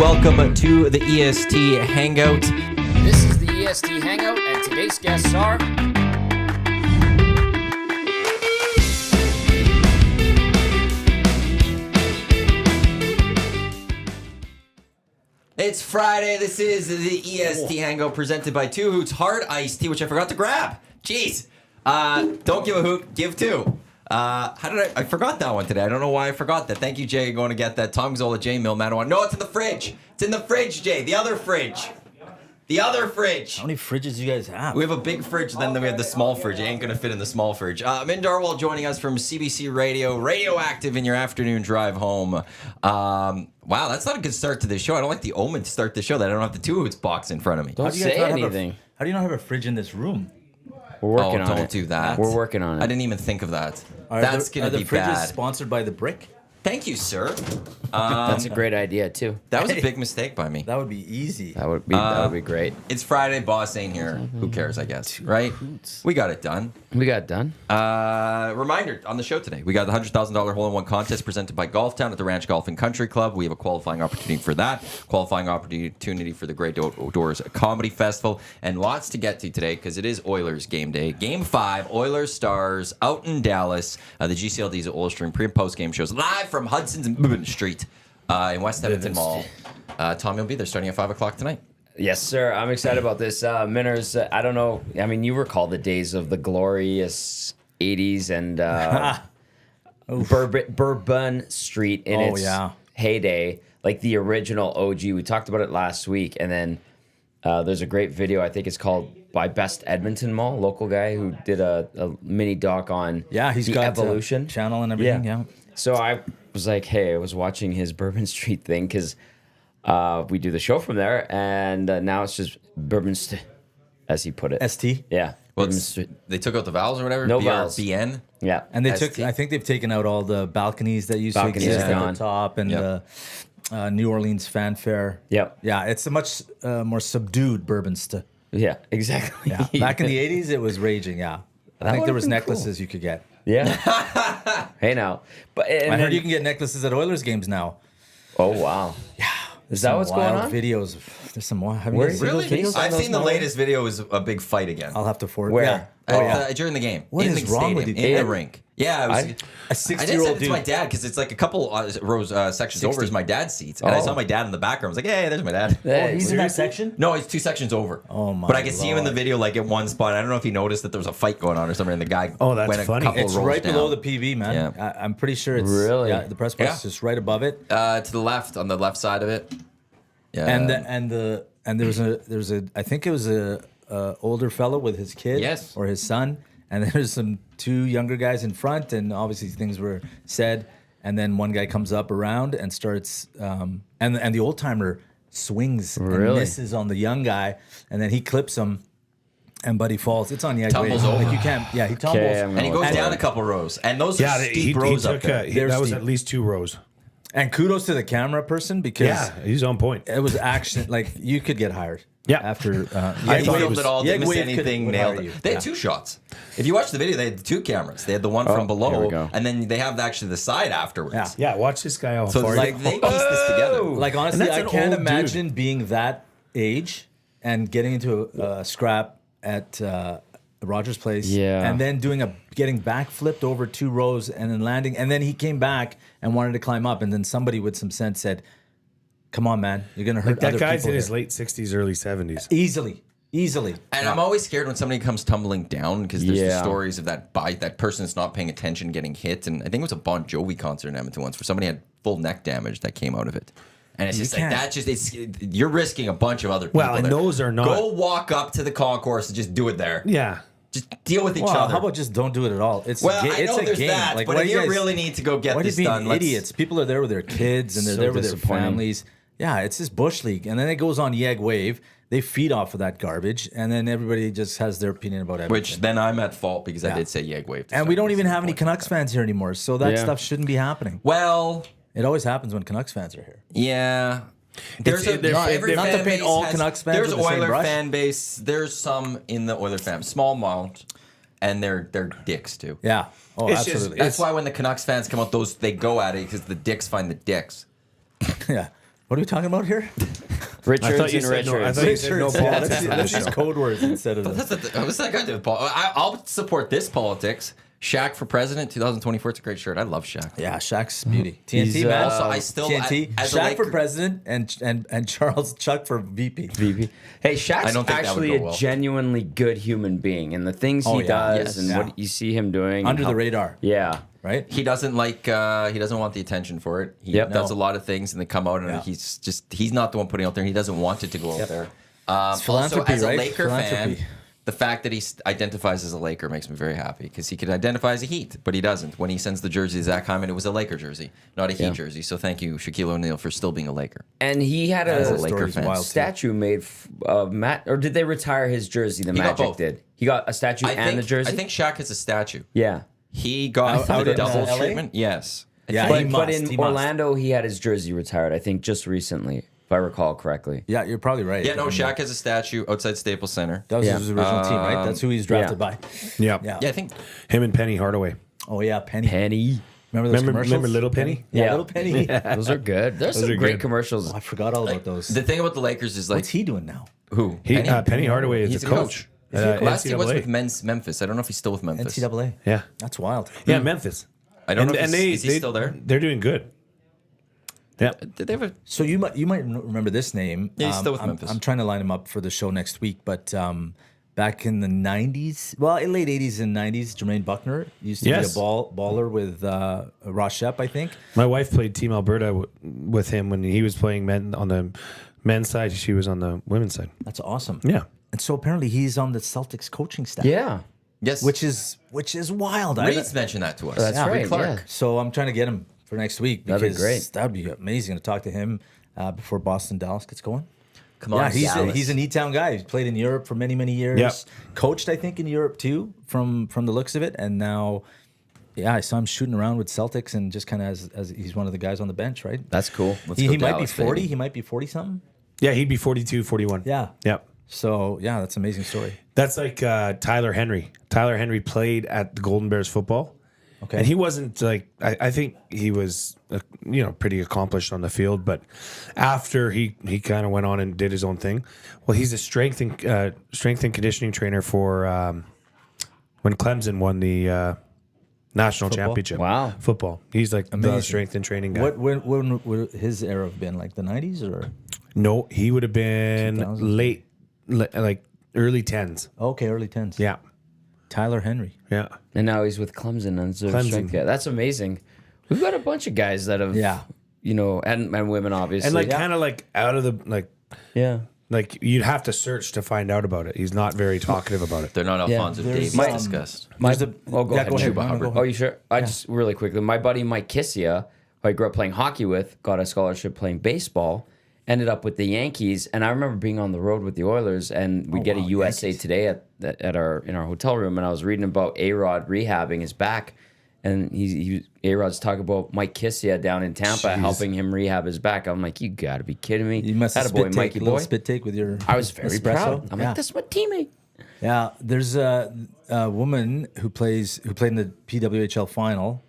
welcome to the EST Hangout. This is the EST Hangout, and today's guests are... It's Friday. This is the EST Hangout presented by Two Hoots Hard Iced Tea, which I forgot to grab. Jeez. Don't give a hoot, give two. How did I forgot that one today. I don't know why I forgot that. Thank you, Jay, going to get that. Tom Gazzola, Jay, Milne, Madawan. No, it's in the fridge. It's in the fridge, Jay. The other fridge. The other fridge. How many fridges do you guys have? We have a big fridge, then we have the small fridge. It ain't going to fit in the small fridge. Min Dhariwal joining us from CBC Radio, radioactive in your afternoon drive home. Wow, that's not a good start to this show. I don't like the omen to start the show that I don't have the Two Hoots box in front of me. Don't say anything. How do you not have a fridge in this room? We're working on it. Don't do that. We're working on it. I didn't even think of that. That's going to be bad. Are the fridges sponsored by The Brick? Thank you, sir. That's a great idea, too. That was a big mistake by me. That would be easy. That would be great. It's Friday. Boss ain't here. Who cares, I guess, right? We got it done. We got it done. Reminder on the show today, we got the $100,000 hole-in-one contest presented by Golf Town at the Ranch Golf and Country Club. We have a qualifying opportunity for that, qualifying opportunity for the Great Outdoors Comedy Festival, and lots to get to today because it is Oilers game day. Game 5, Oilers Stars out in Dallas. The GCLD's at Oilstream pre- and post-game shows live from Hudson's and Bourbon Street in West Edmonton Mall. Tom, you'll be there starting at 5 o'clock tonight. Yes, sir. I'm excited about this. Minners, I don't know. I mean, you recall the days of the glorious 80s and Bourbon Street in its heyday, like the original OG. We talked about it last week. And then there's a great video, I think it's called by Best Edmonton Mall, local guy who did a mini doc on he's the got evolution. Channel and everything, yeah. So I was like, hey, I was watching his Bourbon Street thing because we do the show from there, and now it's just Bourbon Street, as he put it. ST? Yeah. Well, they took out the vowels or whatever? No vowels. BN? Yeah. And they ST? I think they've taken out all the balconies that used to exist at the top and the New Orleans fanfare. Yep. Yeah, it's a much more subdued Bourbon Street. Yeah, exactly. Yeah. Back in the 80s, it was raging, yeah. I think there was necklaces you could get. Yeah. Hey, now. But I heard you can get necklaces at Oilers games now. Oh, wow. Yeah. Is that what's going on? Videos. There's some wild. Have you guys seen those videos? I've seen the latest video is a big fight again. I'll have to forward. Where? Yeah. During the game. What in is the wrong stadium, with you? in the rink. Yeah, it was, A I didn't 60-year-old send it dude. to my dad because it's like a couple rows sections over is my dad's seats, and I saw my dad in the background. I was like, "Hey, there's my dad." Hey, He's in that section? No, he's 2 sections over. Oh my! But I could see him in the video, like at one spot. I don't know if he noticed that there was a fight going on or something, and the guy went funny. a couple It's rows right down. below the PV, man. Yeah. I'm pretty sure it's Really? Yeah, the press box is just right above it. To the left, on the left side of it. Yeah. And there's a I think it was a older fellow with his kid, Yes. or his son, and there's some 2 younger guys in front, and obviously things were said, and then one guy comes up around and starts and the old timer swings and misses on the young guy, and then he clips him. And Buddy falls. It's on the edge. Tumbles over. Like you can't. Yeah, he tumbles. and he goes down a couple rows, and those are steep rows up there. That was at least 2 rows. And kudos to the camera person because He's on point. it was action. Like you could get hired. Yeah. After He Yegwave- filmed it all, didn't miss Yegwave anything, would nailed hire it. you. They had 2 shots. If you watch the video, they had 2 cameras. They had the one from here we below, go. and then they have actually the side afterwards. Yeah. Yeah, watch this guy. So it's like they pieced this together. Like honestly, And that's I an can't old imagine being that age and getting into a scrap at Rogers Place, Yeah. and then getting backflipped over 2 rows and then landing, and then he came back and wanted to climb up, and then somebody with some sense said, "Come on, man, you're gonna hurt that other guy's people in his here." late 60s, early 70s. Easily. And I'm always scared when somebody comes tumbling down because there's the Yeah. stories of that person that's not paying attention getting hit. And I think it was a Bon Jovi concert in Edmonton once where somebody had full neck damage that came out of it. And it's just like can't. that. You're risking a bunch of other people. Well, and there. those are not- Go walk up to the concourse and just do it there. Yeah. Just deal with each Well, other. how about just don't do it at all? It's Well, a I know it's a there's game. that, Like, but why if do you guys- really need to go get why this do you done, being idiots? People are there with their kids and they're So there with their disappointing. families. Yeah, it's this bush league, and then it goes on Yegwave. They feed off of that garbage, and then everybody just has their opinion about everything. Which then I'm at fault because I Yeah. did say Yegwave. And we don't even have any Canucks fans here anymore, so that Yeah. stuff shouldn't be happening. Well, It always happens when Canucks fans are here. yeah. There's Every not to fan paint base all Canucks fans There's with the same Oiler brush. fan base. There's some in the Oiler fan, small amount, and they're dicks too. Yeah. Oh, It's just- absolutely. That's why when the Canucks fans come out, they go at it because the dicks find the dicks. Yeah. What are we talking about here? Richards you and said no- I Richards. thought you said no Yeah, politics on let's this use show. code words instead of What's that got to do with politics? I'll support this politics. Shaq for president, 2024. It's a great shirt. I love Shaq. Yeah, Shaq's beauty. TNT, He's, man. Also, I still TNT. as a Shaq for Laker- president and Charles Chuck for VP. VP. Hey, Shaq's I don't think that would actually go a well. genuinely good human being, and the things he Oh, yeah. does Yes. and Yeah. what you see him doing Under and the how- radar, Yeah. right? He doesn't like. He doesn't want the attention for it. He Yep. does No. a lot of things, and they come out, and Yeah. he's not the one putting it out there. And he doesn't want it to go out there. Also, philanthropy, as a right? Laker fan, Philanthropy. the fact that he identifies as a Laker makes me very happy because he could identify as a Heat, but he doesn't. When he sends the jersey to Zach Hyman, it was a Laker jersey, not a Heat Yeah. jersey. So thank you, Shaquille O'Neal, for still being a Laker. And he had As a a Laker story's fan. wild, too. statue made of Matt, or did they retire his jersey? The got Magic both. did. He got a statue and the jersey. I think Shaq has a statue. Yeah. He got Out the in, double LA? treatment. Yes. Yeah, But, he but must, in he must. Orlando, he had his jersey retired. I think just recently, if I recall correctly. Yeah, you're probably right. Yeah, no, Shaq has a statue outside Staples Center. That was Yeah. his original team, right? That's who he's drafted yeah. by. Yeah. Yeah. Yeah, I think Him and Penny Hardaway. Oh yeah, Penny. Penny. Remember those Remember commercials? Little Penny? Yeah, Yeah. Little Penny. Those are good. There's Those some are great good. commercials. Oh, I forgot all about those. the thing about the Lakers is like What's he doing now? who Penny Hardaway is He's a a coach. Is he a coach? Last he was NCAA. with men's Memphis. I don't know if he's still with Memphis. NCAA. Yeah. That's wild. Yeah, Memphis. I don't know And if is he still there. They're doing good. Yeah. Did they have a? So you might remember this name. Yeah, he's still with I'm, Memphis. I'm trying to line him up for the show next week, but back in the '90s, well, in late '80s and '90s, Jermaine Buckner used to Yes. be a baller with Ross Shep, I think. My wife played Team Alberta with him when he was playing men on the men's side. She was on the women's side. That's awesome. Yeah. And so apparently he's on the Celtics coaching staff. Yeah. Yes, which is wild. Reed's mentioned that to us. That's Yeah, right. Reed Clark. Yeah. So I'm trying to get him for next week because That'd be great. That'd be amazing to talk to him before Boston Dallas gets going. Come on, Yeah, Dallas. he's an E-Town guy. He's played in Europe for many years. Yep. Coached, I think, in Europe too, from the looks of it. And now, yeah, I saw him shooting around with Celtics and just kind of as he's one of the guys on the bench, right? That's cool. He go might be Dallas, 40. baby. He might be 40 something. Yeah, he'd be 42, 41. Yeah. Yep. So yeah, that's an amazing story. That's like Tyler Henry. Tyler Henry played at the Golden Bears football. Okay. And he wasn't like I think he was pretty accomplished on the field, but after he kind of went on and did his own thing. Well, he's a strength and conditioning trainer for when Clemson won the national championship. Wow. Football. He's like Amazing. the strength and training guy. What when would his era have been, like the 90s or? No, he would have been 2000s? like early 10s. Okay, early 10s. Yeah. Tyler Henry. Yeah. And now he's with Clemson and Clemson. strength. Yeah, that's amazing. We've got a bunch of guys that have, Yeah. and women obviously. And like Yeah. kind of like out of the yeah. like you'd have to search to find out about it. He's not very talkative about it. They're not Yeah. Alfonso There's, Davies um, discussed. There's a- Oh, go yeah, ahead. go ahead. Chuba No, no, Hubbard. go ahead. Oh, you sure? I just really quickly. My buddy Mike Kissia, who I grew up playing hockey with, got a scholarship playing baseball. Ended up with the Yankees, and I remember being on the road with the Oilers, and we get a USA Yankees. Today in our hotel room, and I was reading about A-Rod rehabbing his back, and A-Rod's talking about Mike Kissia down in Tampa Jeez. helping him rehab his back. I'm like, you got to be kidding me! You must have Attaboy, spit take, Mikey a little boy. spit take with your. I was very espresso. proud. I'm yeah. like, that's my teammate. Yeah, there's a woman who played in the PWHL final.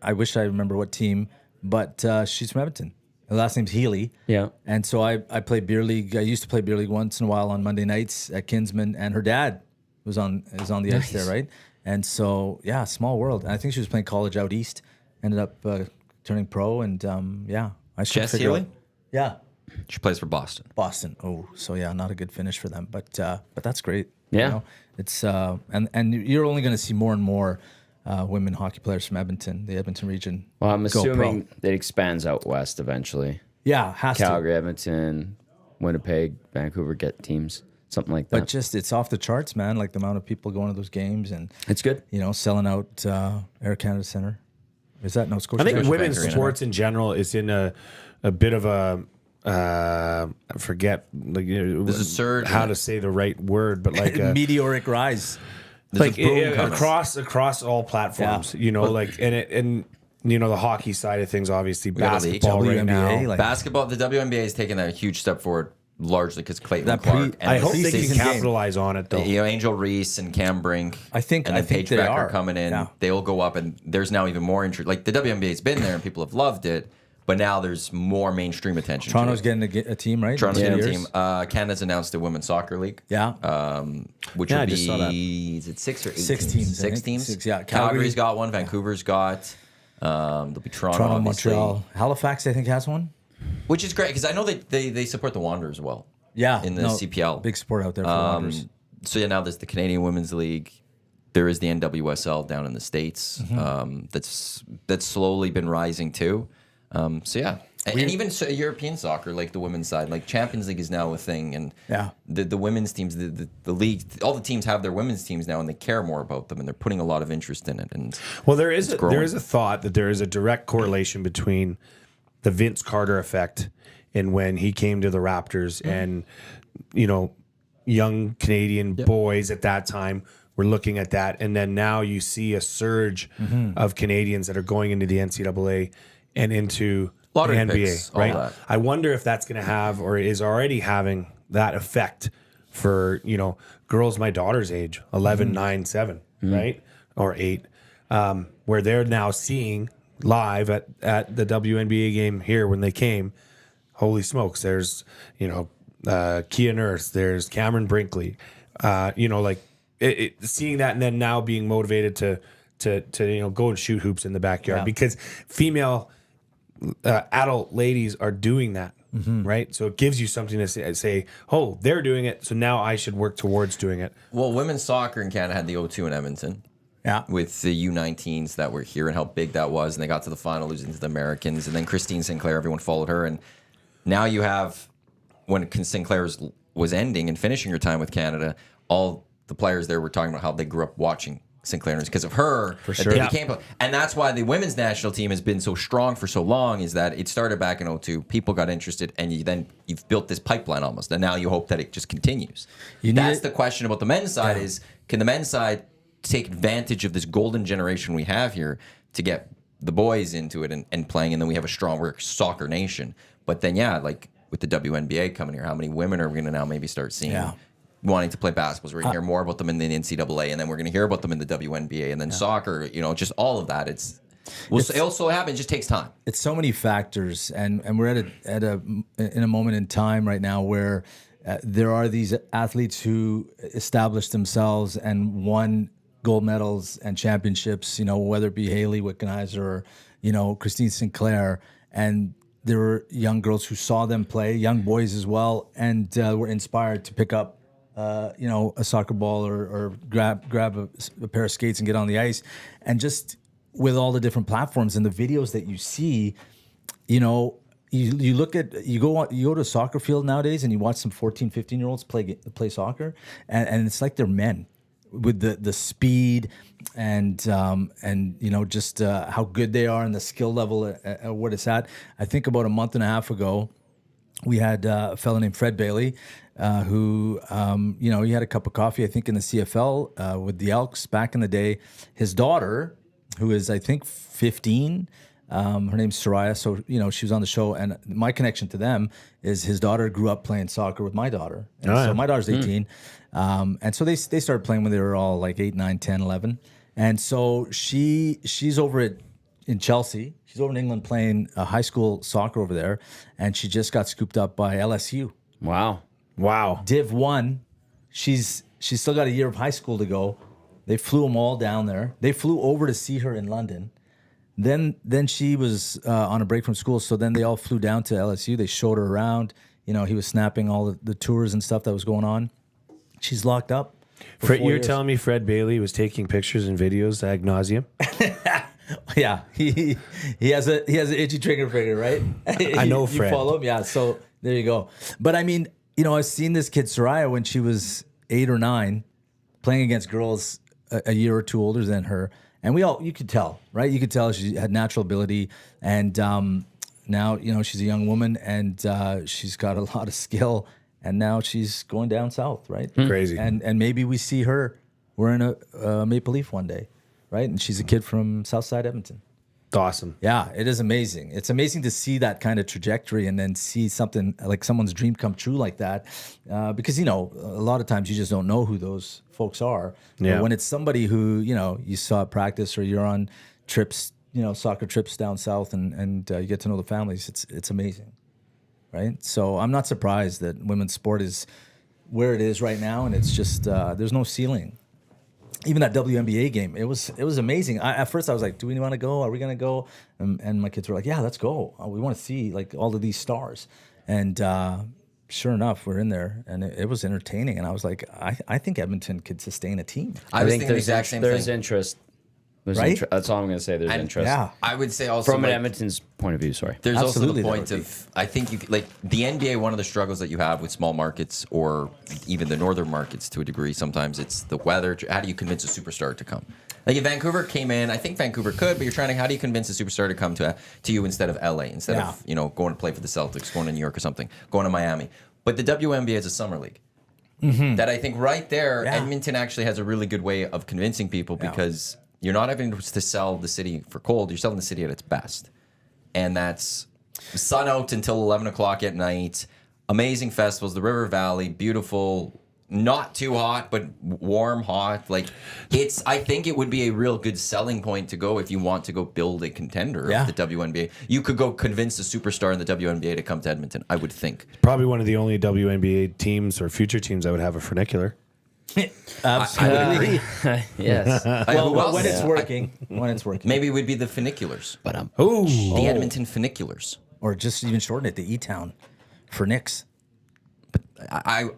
I wish I remember what team, but she's from Edmonton. Her last name's Healy. Yeah. And so I play beer league. I used to play beer league once in a while on Monday nights at Kinsman, and her dad is on the ice there, right? And so yeah, small world. And I think she was playing college out east. Ended up turning pro, and yeah, I should Jess figure Healy? out. Yeah, She plays for Boston. Boston. Oh, so yeah, not a good finish for them, but that's great. Yeah. It's and you're only going to see more and more women hockey players from Edmonton, the Edmonton region. Well, I'm go pro. assuming it expands out west eventually. Yeah, has Calgary, to. Edmonton, Winnipeg, Vancouver get teams, something like that. But just it's off the charts, man. Like the amount of people going to those games and It's good. selling out Air Canada Center. Is that Nova Scotia? I think Scotiabank women's Arena. sports in general is in a bit of a I forget like There's a surge how in to it. say the right word, but like meteoric rise. There's a boom coming. across all platforms, like and the hockey side of things, obviously got the basketball right WNBA, now. like- Basketball, the WNBA has taken a huge step forward, largely because Clayton That Clark pre- I and hope they can Preseason game. capitalize on it though. Angel Reese and Cam Brink. I think and then Paige they Becker are. coming in. Yeah. They'll go up, and there's now even more interest. Like the WNBA's been there, and people have loved it. but now there's more mainstream attention. Toronto's to it. getting a team, right? Toronto's In 2 getting a years? team. Canada's announced a women's soccer league. Yeah. Which Yeah, would I just saw that. be, is it 6 or 8 6 teams? teams, I 6 think. teams? 6, yeah. Calgary's got one. Vancouver's got. There'll be Toronto, Toronto, obviously. Montreal. Halifax, I think, has one. Which is great because I know they support the Wanderers well. Yeah. In the CPL. Big support out there for Wanderers. So yeah, now there's the Canadian Women's League. There is the NWSL down in the States. That's slowly been rising too. So yeah, and even European soccer, like the women's side, like Champions League is now a thing, and the women's teams, the league, all the teams have their women's teams now, and they care more about them, and they're putting a lot of interest in it. And well, there is a thought that there is a direct correlation between the Vince Carter effect and when he came to the Raptors, and young Canadian boys at that time were looking at that, and then now you see a surge of Canadians that are going into the NCAA and into the NBA, picks, right? all that. I wonder if that's going to have or is already having that effect for girls my daughter's age, 11, 9, 7, right, or 8, where they're now seeing live at the WNBA game here when they came. Holy smokes! There's Kia Nurse, there's Cameron Brinkley, seeing that, and then now being motivated to go and shoot hoops in the backyard because female adult ladies are doing that, right? So it gives you something to say, oh, they're doing it, so now I should work towards doing it. well, women's soccer in Canada had the O2 in Edmonton. Yeah. With the U19s that were here and how big that was, and they got to the final losing to the Americans, and then Christine Sinclair, everyone followed her, and now you have when Sinclair was ending and finishing her time with Canada, all the players there were talking about how they grew up watching Sinclair, and it's because of her that sure. they became, and that's why the women's national team has been so strong for so long. Is that it started back in 2002, people got interested, and you've built this pipeline almost, and now you hope that it just continues. That's the question about the men's side: is can the men's side take advantage of this golden generation we have here to get the boys into it and playing, and then we have a stronger soccer nation. But then, like with the WNBA coming here, how many women are we going to now maybe start seeing wanting to play basketball? We're going to hear more about them in the NCAA, and then we're going to hear about them in the WNBA, and then soccer, just all of that. It also happens. It just takes time. It's so many factors, and we're in a moment in time right now where there are these athletes who established themselves and won gold medals and championships, whether it be Haley Wickenheiser or, Christine Sinclair. And there were young girls who saw them play, young boys as well, and were inspired to pick up, a soccer ball or grab a pair of skates and get on the ice. And just with all the different platforms and the videos that you see, you go to a soccer field nowadays and you watch some 14, 15-year-olds play soccer, and it's like they're men with the speed and just how good they are and the skill level at what it's at. I think about a month and a half ago, we had a fellow named Fred Bailey, who he had a cup of coffee, I think, in the CFL with the Elks back in the day. His daughter, who is I think 15. Her name's Soraya, so she was on the show, and my connection to them is his daughter grew up playing soccer with my daughter, and so my daughter's 18, and so they started playing when they were all like 8, 9, 10, 11, and so she's over in Chelsea, she's over in England playing high school soccer over there, and she just got scooped up by LSU. Wow. Div 1, she's still got a year of high school to go. They flew them all down there. They flew over to see her in London. Then she was on a break from school, so then they all flew down to LSU. They showed her around. He was snapping all the tours and stuff that was going on. She's locked up. You're telling me Fred Bailey was taking pictures and videos ad nauseum? Yeah, he has an itchy trigger finger, right? I know Fred. You follow him, yeah. So there you go. But I mean, I've seen this kid Soraya when she was 8 or 9, playing against girls a year or two older than her. And you could tell, right? You could tell she had natural ability. And now, she's a young woman and she's got a lot of skill. And now she's going down south, right? Crazy. And maybe we see her wearing a Maple Leaf one day, right? And she's a kid from Southside Edmonton. It's awesome. Yeah, it is amazing. It's amazing to see that kind of trajectory and then see something like someone's dream come true like that. Because, a lot of times you just don't know who those folks are. Yeah. But when it's somebody who, you saw at practice or you're on trips soccer trips down south and you get to know the families. It's amazing, right? So I'm not surprised that women's sport is where it is right now, and it's just there's no ceiling. Even that WNBA game, it was amazing. At first I was like, do we want to go? Are we going to go? And my kids were like, yeah, let's go. We want to see like all of these stars. And sure enough, we're in there, and it was entertaining. And I was like, I think Edmonton could sustain a team. I think the exact same thing. There's interest. Right? That's all I'm going to say. There's interest. Yeah. I would say also From an Edmonton's point of view, sorry. There's Absolutely, also the point of, I think the NBA, one of the struggles that you have with small markets or even the northern markets to a degree, sometimes it's the weather. How do you convince a superstar to come? Like if Vancouver came in, I think Vancouver could, but how do you convince a superstar to come to you instead of LA, instead of, going to play for the Celtics, going to New York or something, going to Miami? But the WNBA is a summer league. Mm-hmm. That I think right there, Edmonton actually has a really good way of convincing people because you're not having to sell the city for cold. You're selling the city at its best. And that's sun out until 11 o'clock at night. Amazing festivals. The River Valley, beautiful. Not too hot, but warm, hot. Like I think it would be a real good selling point to go if you want to go build a contender of the WNBA. You could go convince a superstar in the WNBA to come to Edmonton, I would think. Probably one of the only WNBA teams or future teams that would have a funicular. Absolutely. Yes. Well, when it's working. Maybe it would be the funiculars. But The Edmonton funiculars. Or just even shorten it to E-Town for Knicks. I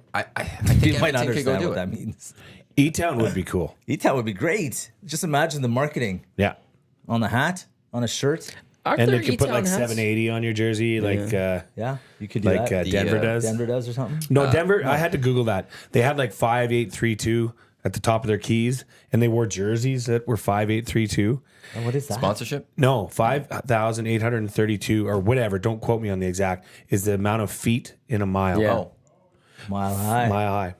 think You might Edmonton could go understand do what it. that means. E-Town would be cool. E-Town would be great. Just imagine the marketing Yeah. on the hat, on a shirt. And they could put like 780 on your jersey, like Yeah, you could do like that. Denver does. Denver does or something. No, Denver. I had to Google that. They had like 5832 at the top of their keys, and they wore jerseys that were 5832. Oh, what is that? Sponsorship? No, 5,832 or whatever. Don't quote me on the exact. Is the amount of feet in a mile? Yeah. Oh. Mile high. Mile high.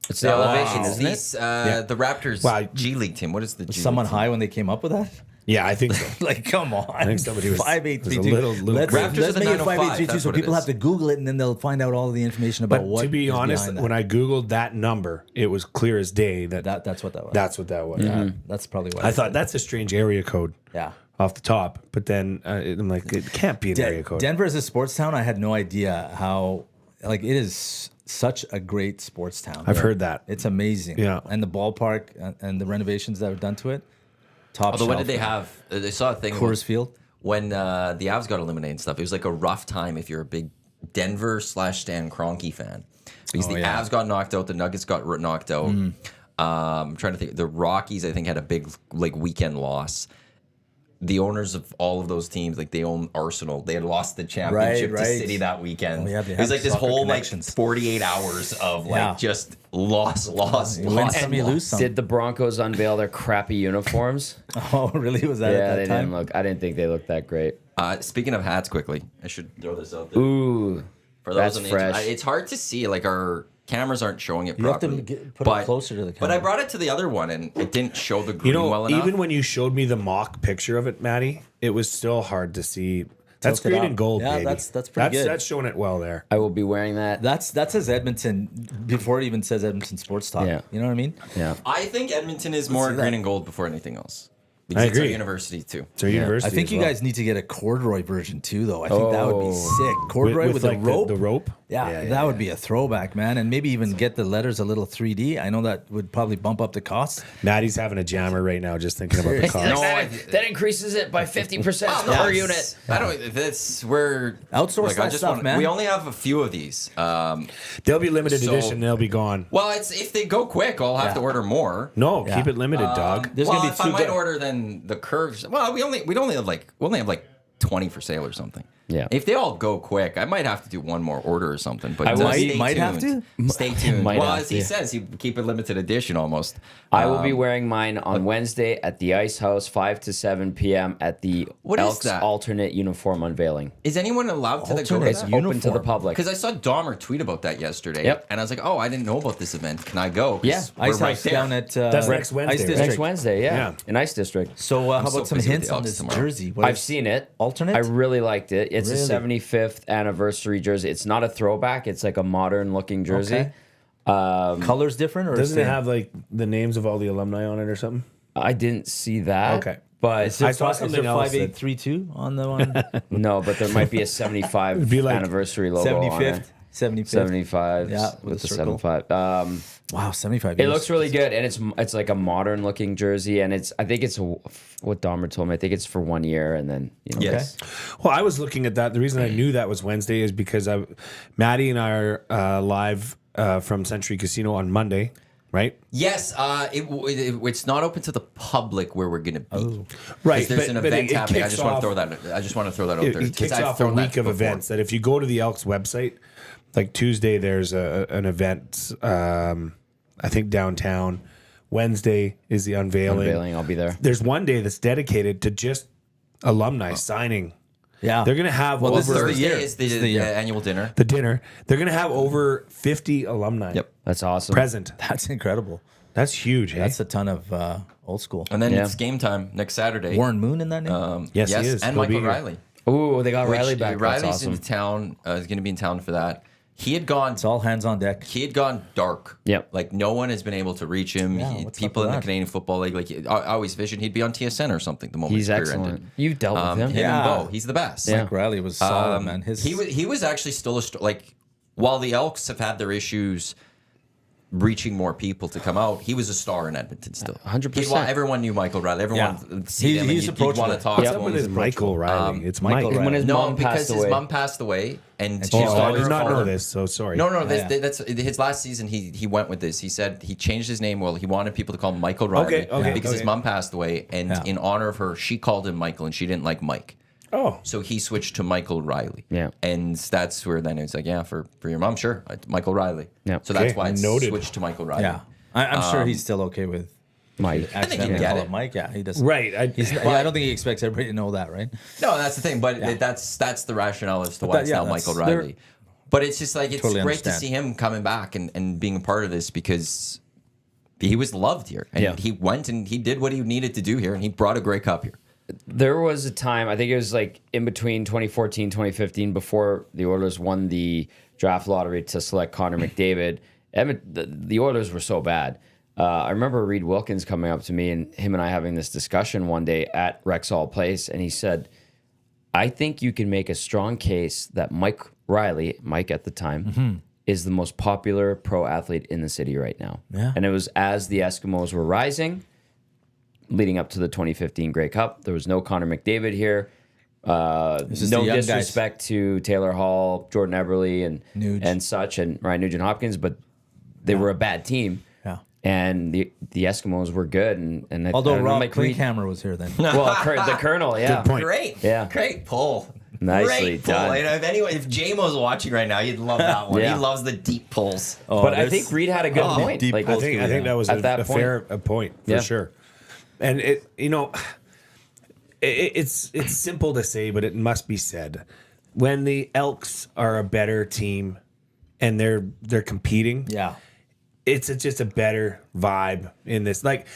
it's the elevation, It's isn't it? these, the Raptors G League team. What is the G Someone League team? high when they came up with that? Yeah, I think so. Like, come on. I think somebody was- 5832. was a little Let's Raptors are the make it 905, 5832 that's so what it people is. have to Google it and then they'll find out all of the information about But what to be is honest, behind that. when I Googled that number, it was clear as day that, That's what that was. that's what that was. That's probably why. I thought that's a strange area code Yeah. off the top, but then I'm like, it can't be an area code. Denver is a sports town. I had no idea how, like, it is such a great sports town. I've heard that. It's amazing. Yeah. And the ballpark and the renovations that were done to it, top Although, what shelf. did they have? They saw a thing. Coors Field? When the Avs got eliminated and stuff, it was like a rough time if you're a big Denver/Stan Kroenke fan. Because the Avs got knocked out, the Nuggets got knocked out. I'm trying to think. The Rockies, I think, had a big weekend loss. The owners of all of those teams, they own Arsenal. They had lost the championship to Right. City that weekend. Oh, yeah, they it was have like this soccer whole connections. 48 hours of just loss. You win some, you lose some. Did the Broncos unveil their crappy uniforms? Oh, really? Was that Yeah, at they that time? didn't look. I didn't think they looked that great. Speaking of hats, quickly, I should throw this out there. Ooh, For that's on the fresh. It's hard to see. Our cameras aren't showing it You have to properly. put it closer to the But I camera. brought it to the other one, and it didn't show the green well enough. even when you showed me the mock picture of it, Maddie, it was still hard to see. That's Tilted green up. and gold, Yeah, baby. that's pretty good. That's showing it well there. I will be wearing that. That says Edmonton before it even says Edmonton Sports Talk. Yeah. You know what I mean? Yeah. I think Edmonton is more see green that. and gold before anything else. Because I it's our agree. university too. It's our university. I think as you well. guys need to get a corduroy version too, though. I think that would be Oh. sick. Corduroy with, like the rope. The rope. Yeah, that would be a throwback, man. And maybe even get the letters a little 3D. I know that would probably bump up the cost. Maddie's having a jammer right now, just thinking about the cost. No, that increases it by 50% per Yes. unit. I don't. That's where Outsource that stuff, man. We only have a few of these. They'll be limited So- edition. They'll be gone. Well, it's if they go quick, I'll have to order more. No, Yeah. keep it limited, dog. There's well, gonna be if I two might go- order, then the curves. Well, we only have 20 for sale or something. Yeah. If they all go quick, I might have to do one more order or something. But I stay might have tuned. Stay tuned. Might Well, have as he to. says, he keep it limited edition almost. I will be wearing mine on Wednesday at the Ice House, 5 to 7 p.m. at the What is Elks that? alternate uniform unvailing. Is anyone allowed to go to Alternate It's that? uniform. open to the public. Because I saw Dahmer tweet about that yesterday. Yep. And I was like, oh, I didn't know about this event. Can I go? 'Cause Yeah. we're Ice right House there. down at That's next Wednesday, Ice right? District. Next Wednesday, yeah. Yeah. In Ice District. So how so about some busy with hints the on Elks this tomorrow. jersey? What I've is- seen it. Alternate? I really liked it. It's Really? a 75th anniversary jersey. It's not a throwback. It's like a modern looking jersey. Okay. Colors different or Doesn't same? it have like the names of all the alumni on it or something? I didn't see that. Okay. But I saw something else. 5832 on the one. no, but there might be a 75 be like anniversary logo on it. 75th. 75. Yeah, with the circle. 75. Wow, 75. It looks really good, and it's like a modern looking jersey, and I think it's what Dahmer told me. I think it's for 1 year, and then Yes. Well, I was looking at that. The reason I knew that was Wednesday is because Maddie and I are live from Century Casino on Monday, right? Yes, it's not open to the public where we're going to be. Right. There's an event happening. I just want to throw that. out there. It kicks off a week of events that if you go to the Elks website, like Tuesday, there's an event, I think downtown. Wednesday is the unveiling. I'll be there. There's one day that's dedicated to just alumni signing. Yeah. They're going to have Well, this is over the year. Thursday is This the year. annual dinner. the dinner. They're going to have over 50 alumni Yep. That's awesome. present. That's incredible. That's huge. That's a ton of old school. And then Yeah. it's game time next Saturday. Warren Moon in that name? Yes, he is. And He'll be Michael here. Riley. Ooh, they got Which, Riley back. Riley's That's awesome. in town. Is going to be in town for that. He had gone. It's all hands on deck. He had gone dark. Yep. Like no one has been able to reach him. Yeah, what's People up in with the that? Canadian Football League, like I always visioned he'd be on TSN or something the moment He's his career excellent. ended. You've dealt with him. Him Yeah. and Bo, he's the best. Yeah. Mike Riley was solid, man. He was actually still like while the Elks have had their issues reaching more people to come out, he was a star in Edmonton still. 100%. Everyone knew Michael Riley. Everyone Yeah. see him and He's you'd want to approachable. talk Yep. to What him. is Michael Riley? It's Michael Mike. When his No, mom because passed his away. mom passed away, and his she Oh, I daughter did not know father- this, so sorry. No, Yeah. that's his last season. He went with this. He said he changed his name. Well, he wanted people to call him Michael Riley because his mom passed away, and Yeah. in honor of her, she called him Michael, and she didn't like Mike. Oh, So he switched to Michael Riley. Yeah. And that's where then it's like, yeah, for your mom, sure, Michael Riley. Yeah. So that's Okay, why it's noted. switched to Michael Riley. Yeah. I'm sure he's still okay with Mike. accidentally get call it. him Mike. Yeah, he doesn't. right. I don't think he expects everybody to know that, right? No, that's the thing. But that's the rationale as to why that- it's yeah, now that's- Michael they're- Riley. But it's just like it's Totally great to understand. see him coming back and being a part of this because he was loved here. And Yeah. he went and he did what he needed to do here and he brought a Grey Cup here. There was a time, I think it was like in between 2014, 2015, before the Oilers won the draft lottery to select Connor McDavid. The Oilers were so bad. I remember Reed Wilkins coming up to me and him and I having this discussion one day at Rexall Place, and he said, I think you can make a strong case that Mike Riley, Mike at the time, is the most popular pro athlete in the city right now. Yeah. And it was as the Eskimos were rising, leading up to the 2015 Grey Cup. There was no Connor McDavid here. is No the young disrespect to Taylor Hall, Jordan Eberle, and Nuge. and such, and Ryan Nugent-Hopkins, but they were a bad team. Yeah. And the Eskimos were good. And Although I don't know, Rob Mike Reed- Klinkhammer was here then. well, the Colonel, yeah. Good point. Great. Yeah. Great pull. Nicely Great pull. done. You know, if JMO's watching right now, you'd love that one. Yeah. He loves the deep pulls. Oh, But I there's- think Reed had a good point. deep Like, pulls. I think that was At a that fair point for Yeah. sure. And it's simple to say, but it must be said. When the Elks are a better team and they're competing, Yeah. it's just a better vibe in this. Like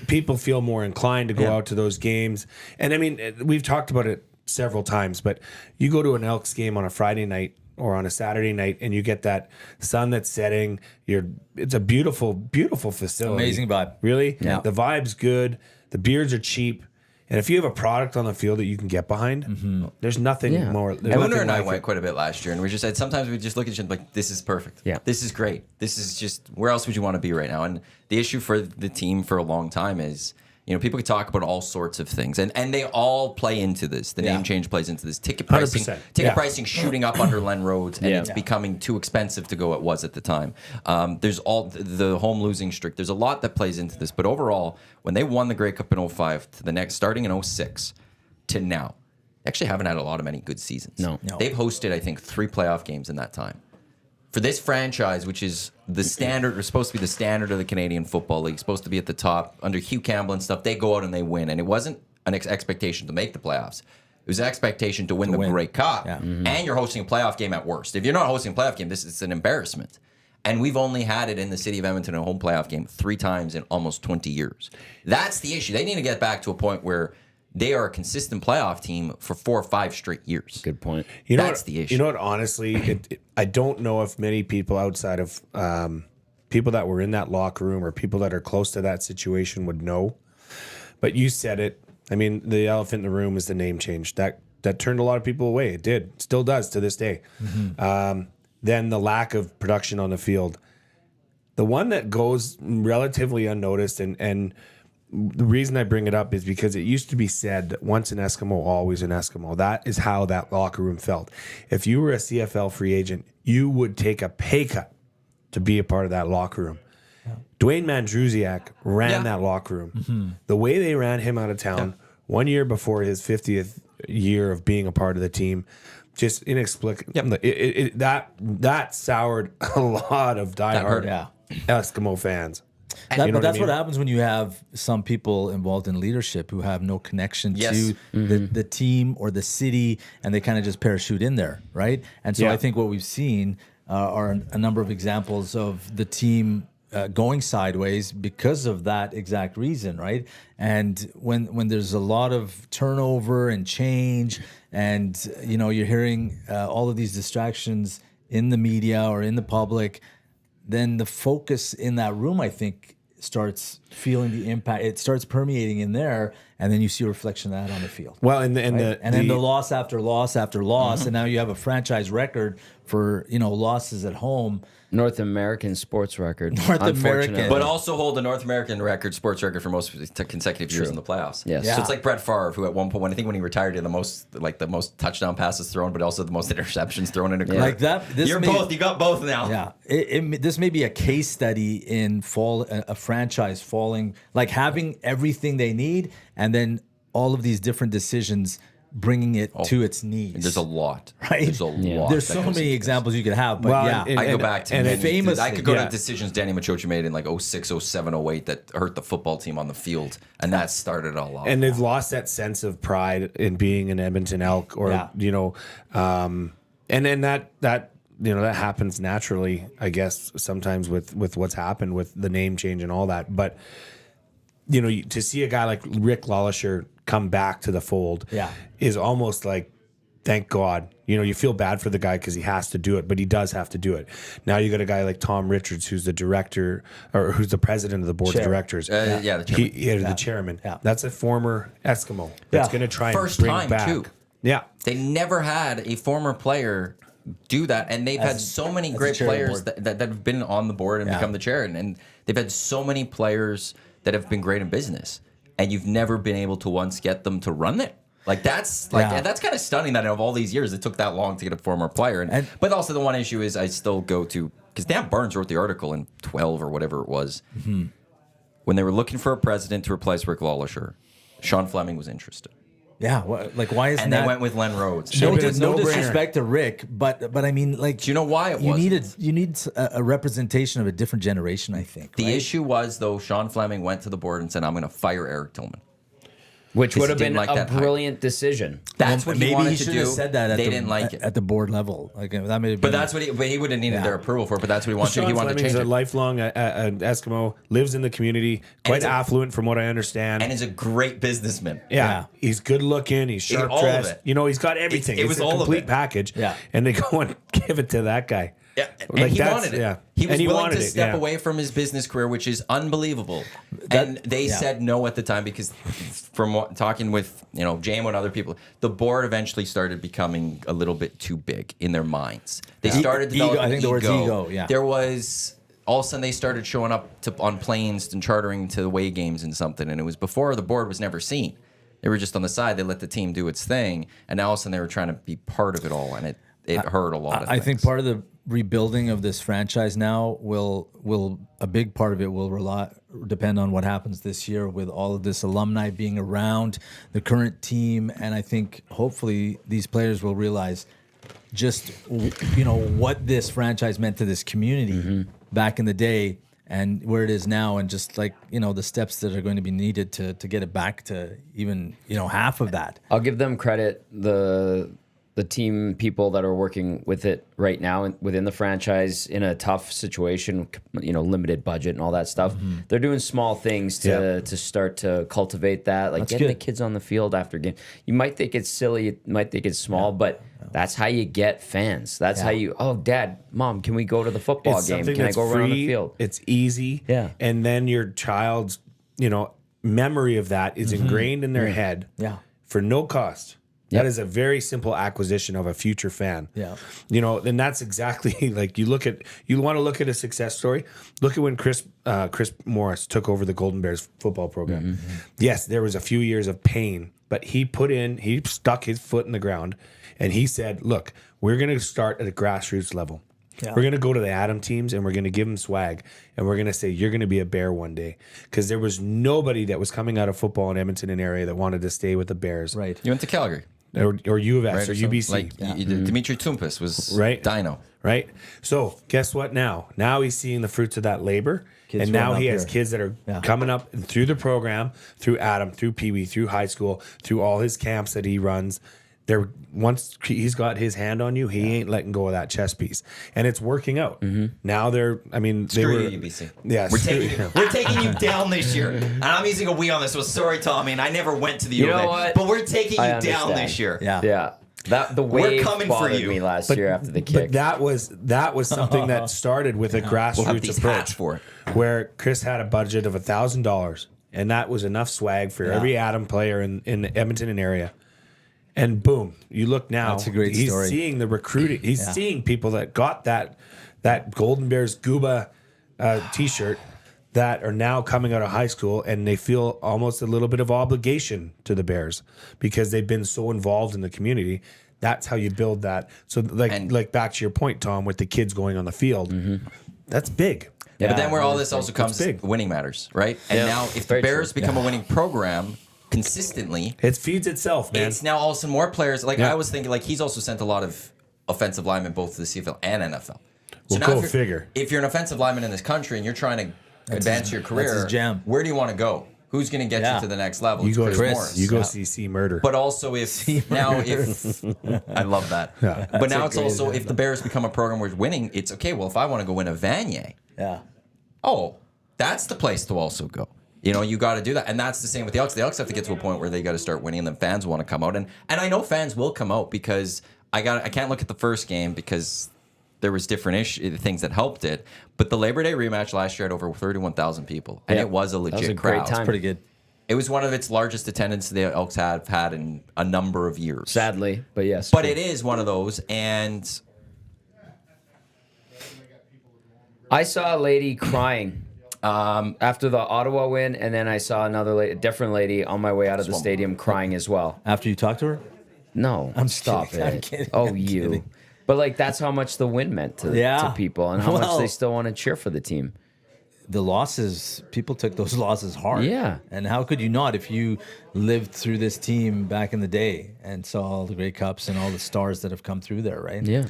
people feel more inclined to go Yeah. out to those games. And I mean, we've talked about it several times, but you go to an Elks game on a Friday night or on a Saturday night and you get that sun that's setting. It's a beautiful, beautiful facility. Amazing vibe. Really? Yeah. The vibe's good. The beers are cheap. And if you have a product on the field that you can get behind, there's nothing Yeah. more. There's Gunnar nothing and I like went it. quite a bit last year, and we just said sometimes we just look at each other like, this is perfect. Yeah. This is great. This is just, where else would you want to be right now? And the issue for the team for a long time is, people can talk about all sorts of things, and they all play into this. The name change plays into this. Ticket pricing, 100%. ticket Yeah. pricing shooting up under Len Roads, and Yeah. it's becoming too expensive to go. It was at the time. There's all the home losing streak. There's a lot that plays into this, but overall, when they won the Grey Cup in 05 to the next, starting in 06 to now, they actually haven't had a lot of many good seasons. No. They've hosted, I think, 3 playoff games in that time. For this franchise, which is the standard, or supposed to be the standard of the Canadian Football League, supposed to be at the top under Hugh Campbell and stuff, they go out and they win. And it wasn't an expectation to make the playoffs. It was an expectation to win the Grey Cup. Yeah. And you're hosting a playoff game at worst. If you're not hosting a playoff game, this is an embarrassment. And we've only had it in the city of Edmonton, a home playoff game, 3 times in almost 20 years. That's the issue. They need to get back to a point where they are a consistent playoff team for 4 or 5 straight years. Good point. That's the issue. You know what? Honestly, I don't know if many people outside of people that were in that locker room or people that are close to that situation would know. But you said it. I mean, the elephant in the room is the name change. That turned a lot of people away. It did. Still does to this day. Then the lack of production on the field. The one that goes relatively unnoticed, and the reason I bring it up is because it used to be said that once an Eskimo, always an Eskimo. That is how that locker room felt. If you were a CFL free agent, you would take a pay cut to be a part of that locker room. Dwayne Mandrusiak ran that locker room. The way they ran him out of town 1 year before his 50th year of being a part of the team, just inexplicable. That soured a lot of diehard Eskimo fans. That's what happens when you have some people involved in leadership who have no connection to the team or the city, and they kind of just parachute in there, right? And so I think what we've seen are a number of examples of the team going sideways because of that exact reason, right? And when there's a lot of turnover and change, and you're hearing all of these distractions in the media or in the public, then the focus in that room, I think, starts feeling the impact. It starts permeating in there, and then you see a reflection of that on the field. Well, and then the loss after loss after loss, and now you have a franchise record for losses at home. North American sports record. North American. But also hold the North American sports record for most consecutive years in the playoffs. Yes. So it's like Brett Favre, who at one point, when he retired, he had the most touchdown passes thrown, but also the most interceptions thrown in a career. Like that. You got both now. Yeah. This may be a case study in a franchise falling, like having everything they need, and then all of these different decisions bringing it to its knees. There's a lot. Right? There's a lot. There's so many examples you could have, but I go back to famous. I could go to decisions Danny Machocha made in like 06, 07, 08 that hurt the football team on the field, and that started it all off. And they've lost that sense of pride in being an Edmonton Elk, or and then that happens naturally, I guess, sometimes with what's happened with the name change and all that. But to see a guy like Rick Lawlisher come back to the fold is almost like, thank God. You feel bad for the guy because he has to do it, but he does have to do it. Now you got a guy like Tom Richards, who's the director, or who's the president of the board of directors. The chairman. The chairman. Yeah. That's a former Eskimo that's going to try and bring back. Too. Yeah. They never had a former player do that, and they've had so many great players that have been on the board and become the chair, and they've had so many players that have been great in business, and you've never been able to once get them to run it. That's kind of stunning that of all these years it took that long to get a former player. But also the one issue is I still go to, because Dan Barnes wrote the article in 12 or whatever it was, when they were looking for a president to replace Rick Lawlisher, Sean Fleming was interested. Yeah, why isn't and that? they went with Len Rhodes. No disrespect to Rick, but I mean, like, do you know why it was? You need a representation of a different generation, I think. The issue was, though, Sean Fleming went to the board and said, "I'm going to fire Eric Tillman," which would have been a brilliant decision. That's what he wanted to do. Have said that. They didn't like it at the board level. Like that may have been. But that's what he would have needed their approval for. But that's what he wanted. Sean He wanted to Fleming's change a it. lifelong Eskimo, lives in the community, quite affluent from what I understand, and is a great businessman. Yeah. He's good looking. He's sharp dressed. He's got everything. It was a all complete package. Yeah. And they go and give it to that guy. Yeah, and he wanted it. Yeah. He was willing to it, step away from his business career, which is unbelievable. And they said no at the time because, from talking with JMO and other people, the board eventually started becoming a little bit too big in their minds. They started developing I think the word's ego. Yeah. There was all of a sudden they started showing up on planes and chartering to the away games and something, and it was before the board was never seen. They were just on the side. They let the team do its thing, and now all of a sudden they were trying to be part of it all, and it hurt a lot of things. I think part of the rebuilding of this franchise now will a big part of it will depend on what happens this year with all of this alumni being around the current team, and I think hopefully these players will realize just what this franchise meant to this community back in the day and where it is now, and just like the steps that are going to be needed to get it back to even half of that. I'll give them credit, the team people that are working with it right now within the franchise in a tough situation, limited budget and all that stuff. They're doing small things to start to cultivate that, like getting the kids on the field after game. You might think it's silly, you might think it's small, but that's how you get fans. That's how you, Dad, Mom, can we go to the football game? Can I go run on the field? It's easy. Yeah. And then your child's, memory of that is ingrained in their head Yeah. for no cost. Yep. That is a very simple acquisition of a future fan. Yeah. You know, and that's exactly like you want to look at a success story. Look at when Chris Morris took over the Golden Bears football program. Yes, there was a few years of pain, but he stuck his foot in the ground and he said, look, we're going to start at a grassroots level. Yeah. We're going to go to the Adam teams and we're going to give them swag and we're going to say, you're going to be a Bear one day. Because there was nobody that was coming out of football in Edmonton and area that wanted to stay with the Bears. Right. You went to Calgary. Or U of S Right, or UBC. Like Dimitri Tumpas was Right. Dino. Right? So guess what now? Now he's seeing the fruits of that labor. Kids and now run he up has here. kids that are coming up through the program, through Adam, through Pee Wee, through high school, through all his camps that he runs. Once he's got his hand on you, he ain't letting go of that chess piece. And it's working out. Now they were Screw you, UBC. Yeah, We're taking you down this year. And I'm using a we on this. So sorry, Tommy. And I never went to the You U of know A, what? but we're taking I you down understand. this year. Yeah. Yeah. That the wave coming for bothered you. me last year after the kick. But that was something that started with a We'll have grassroots these approach hats for it. where Chris had a budget of $1,000, and that was enough swag for every Adam player in the Edmonton and area. And boom, you look now. That's a great he's story. seeing the recruiting. He's seeing people that got that Golden Bears Gooba T-shirt that are now coming out of high school, and they feel almost a little bit of obligation to the Bears because they've been so involved in the community. That's how you build that. So, like back to your point, Tom, with the kids going on the field, that's big. Yeah. But then where all this also comes, big. winning matters, right? And Yeah. now if the Very Bears true. become a winning program consistently, It feeds itself, man. it's now also more players. Like Yeah. I was thinking, like he's also sent a lot of offensive linemen both to the CFL and NFL. Well, now go if you're- figure. If you're an offensive lineman in this country and you're trying to advance your career, that's his jam. where do you want to go? Who's going to get Yeah. you to the next level? You It's go Chris to Morris. You go CC murder. But also if I love that. But now it's also if the Bears become a program where it's winning, it's okay. Well, if I want to go win a Vanier, Yeah. oh, that's the place to also go. You know, you got to do that. And that's the same with the Elks. The Elks have to get to a point where they got to start winning and then fans want to come out. And I know fans will come out because I can't look at the first game because there was different things that helped it. But the Labor Day rematch last year had over 31,000 people. And it was a legit was a crowd. great time. Pretty good. It was one of its largest attendance the Elks have had in a number of years. Sadly, but yes. But it is one of those. And I saw a lady crying after the Ottawa win, and then I saw a different lady on my way out of the stadium crying as well. After you talked to her? No, I'm stop kidding. it. I'm kidding. Oh, I'm you. kidding. But like that's how much the win meant to people, and how much Well- they still want to cheer for the team. The losses, people took those losses hard. Yeah. And how could you not if you lived through this team back in the day and saw all the Grey Cups and all the stars that have come through there, right? Yeah.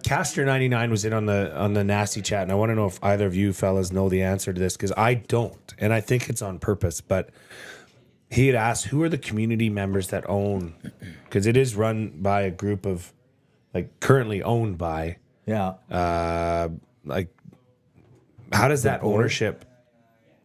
Caster 99 was in on the nasty chat, and I want to know if either of you fellas know the answer to this because I don't, and I think it's on purpose. But he had asked, "Who are the community members that own?" Because it is run by a group of, like, currently owned by, Yeah. like, how does that ownership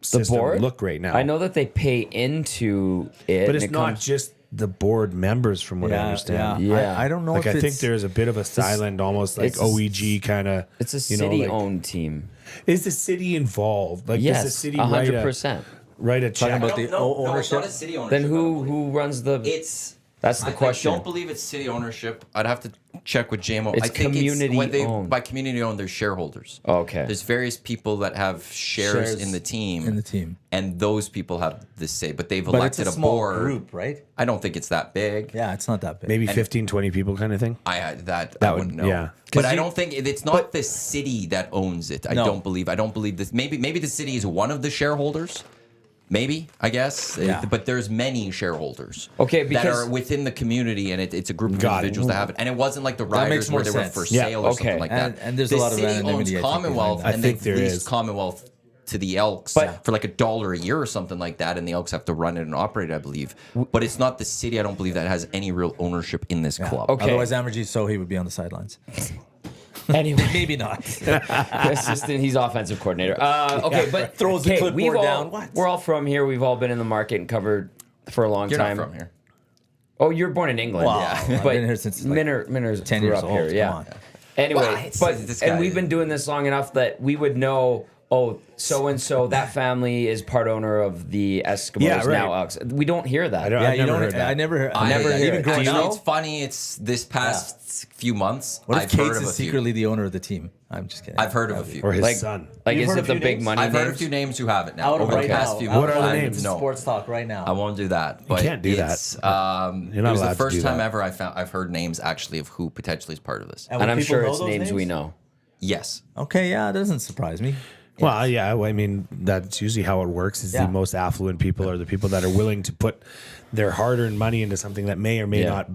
system board? look right now? I know that they pay into it, but and it's it not comes- just the board members, from what I understand. Yeah. I don't know Like, if I think it's, there's a bit of a silent, almost like it's a- OEG kind of. It's a city-owned team. Is the city involved? Like, Yes, does the city 100%. write a check? about the ownership? It's not a city ownership. Then who runs the? It's That's the question. I don't believe it's city ownership. I'd have to check with JMO. It's I think community when owned. by community owned, there's shareholders. Okay. There's various people that have shares in the team. in the team. And those people have the say, but they've But it's elected a a small board. group, right? I don't think it's that big. Yeah, it's not that big. Maybe 15, 20 people kind of thing? I That wouldn't would- know. yeah. But I don't think it's not the city that owns it. I No. don't believe. I don't believe this. Maybe the city is one of the shareholders. Maybe, I guess. Yeah. But there's many shareholders. Okay, that because- are within the community, and it's a group of Got it. individuals that have it. And it wasn't like the That makes riders more where they were sense. for Yeah, sale or okay. something like that. And there's a the lot of city anonymity, I owns think, Commonwealth, behind that. and I think they've there leased is. Commonwealth to the Elks But- for like $1 a year or something like that, and the Elks have to run it and operate it, I believe. But it's not the city. I don't believe that has any real ownership in this club. Okay. Otherwise, Amergy Sohi would be on the sidelines. Anyway, Maybe not. assistant, he's offensive coordinator. Okay, but Throws the okay, clipboard down. What? We're all from here. We've all been in the market and covered for a long You're time. not from here. Oh, you're born in England. Wow. Yeah, I've but been here since, like, Minner's 10 grew years up old. here. Come Yeah. on. Anyway, Well, it's- but this and guy- we've been doing this long enough that we would know oh, so and so, that family is part owner of the Eskimos, Yeah, right. now Elks. We don't hear that. Yeah, I've never heard that. I never heard never that. hear Even it. growing Do you up. know? It's funny. It's this past few months. What if I've heard Cates of is a few. secretly the owner of the team? I'm just kidding. I've heard of a few. Or his Like, son. like You've is heard it a the few big names? money I've heard a names? few names who have it now Out over the right past now. few Out months. What are the of names? No, Sports Talk right now. I won't do that. But can't do that. it's, You're not it was allowed the to first do time that. ever I've heard names actually of who potentially is part of this. would And I'm people sure know it's those names we know. Yes. Okay, yeah, it doesn't surprise me. Well, yeah, I mean, that's usually how it works is Yeah. the most affluent people are the people that are willing to put their hard-earned money into something that may or may Yeah. not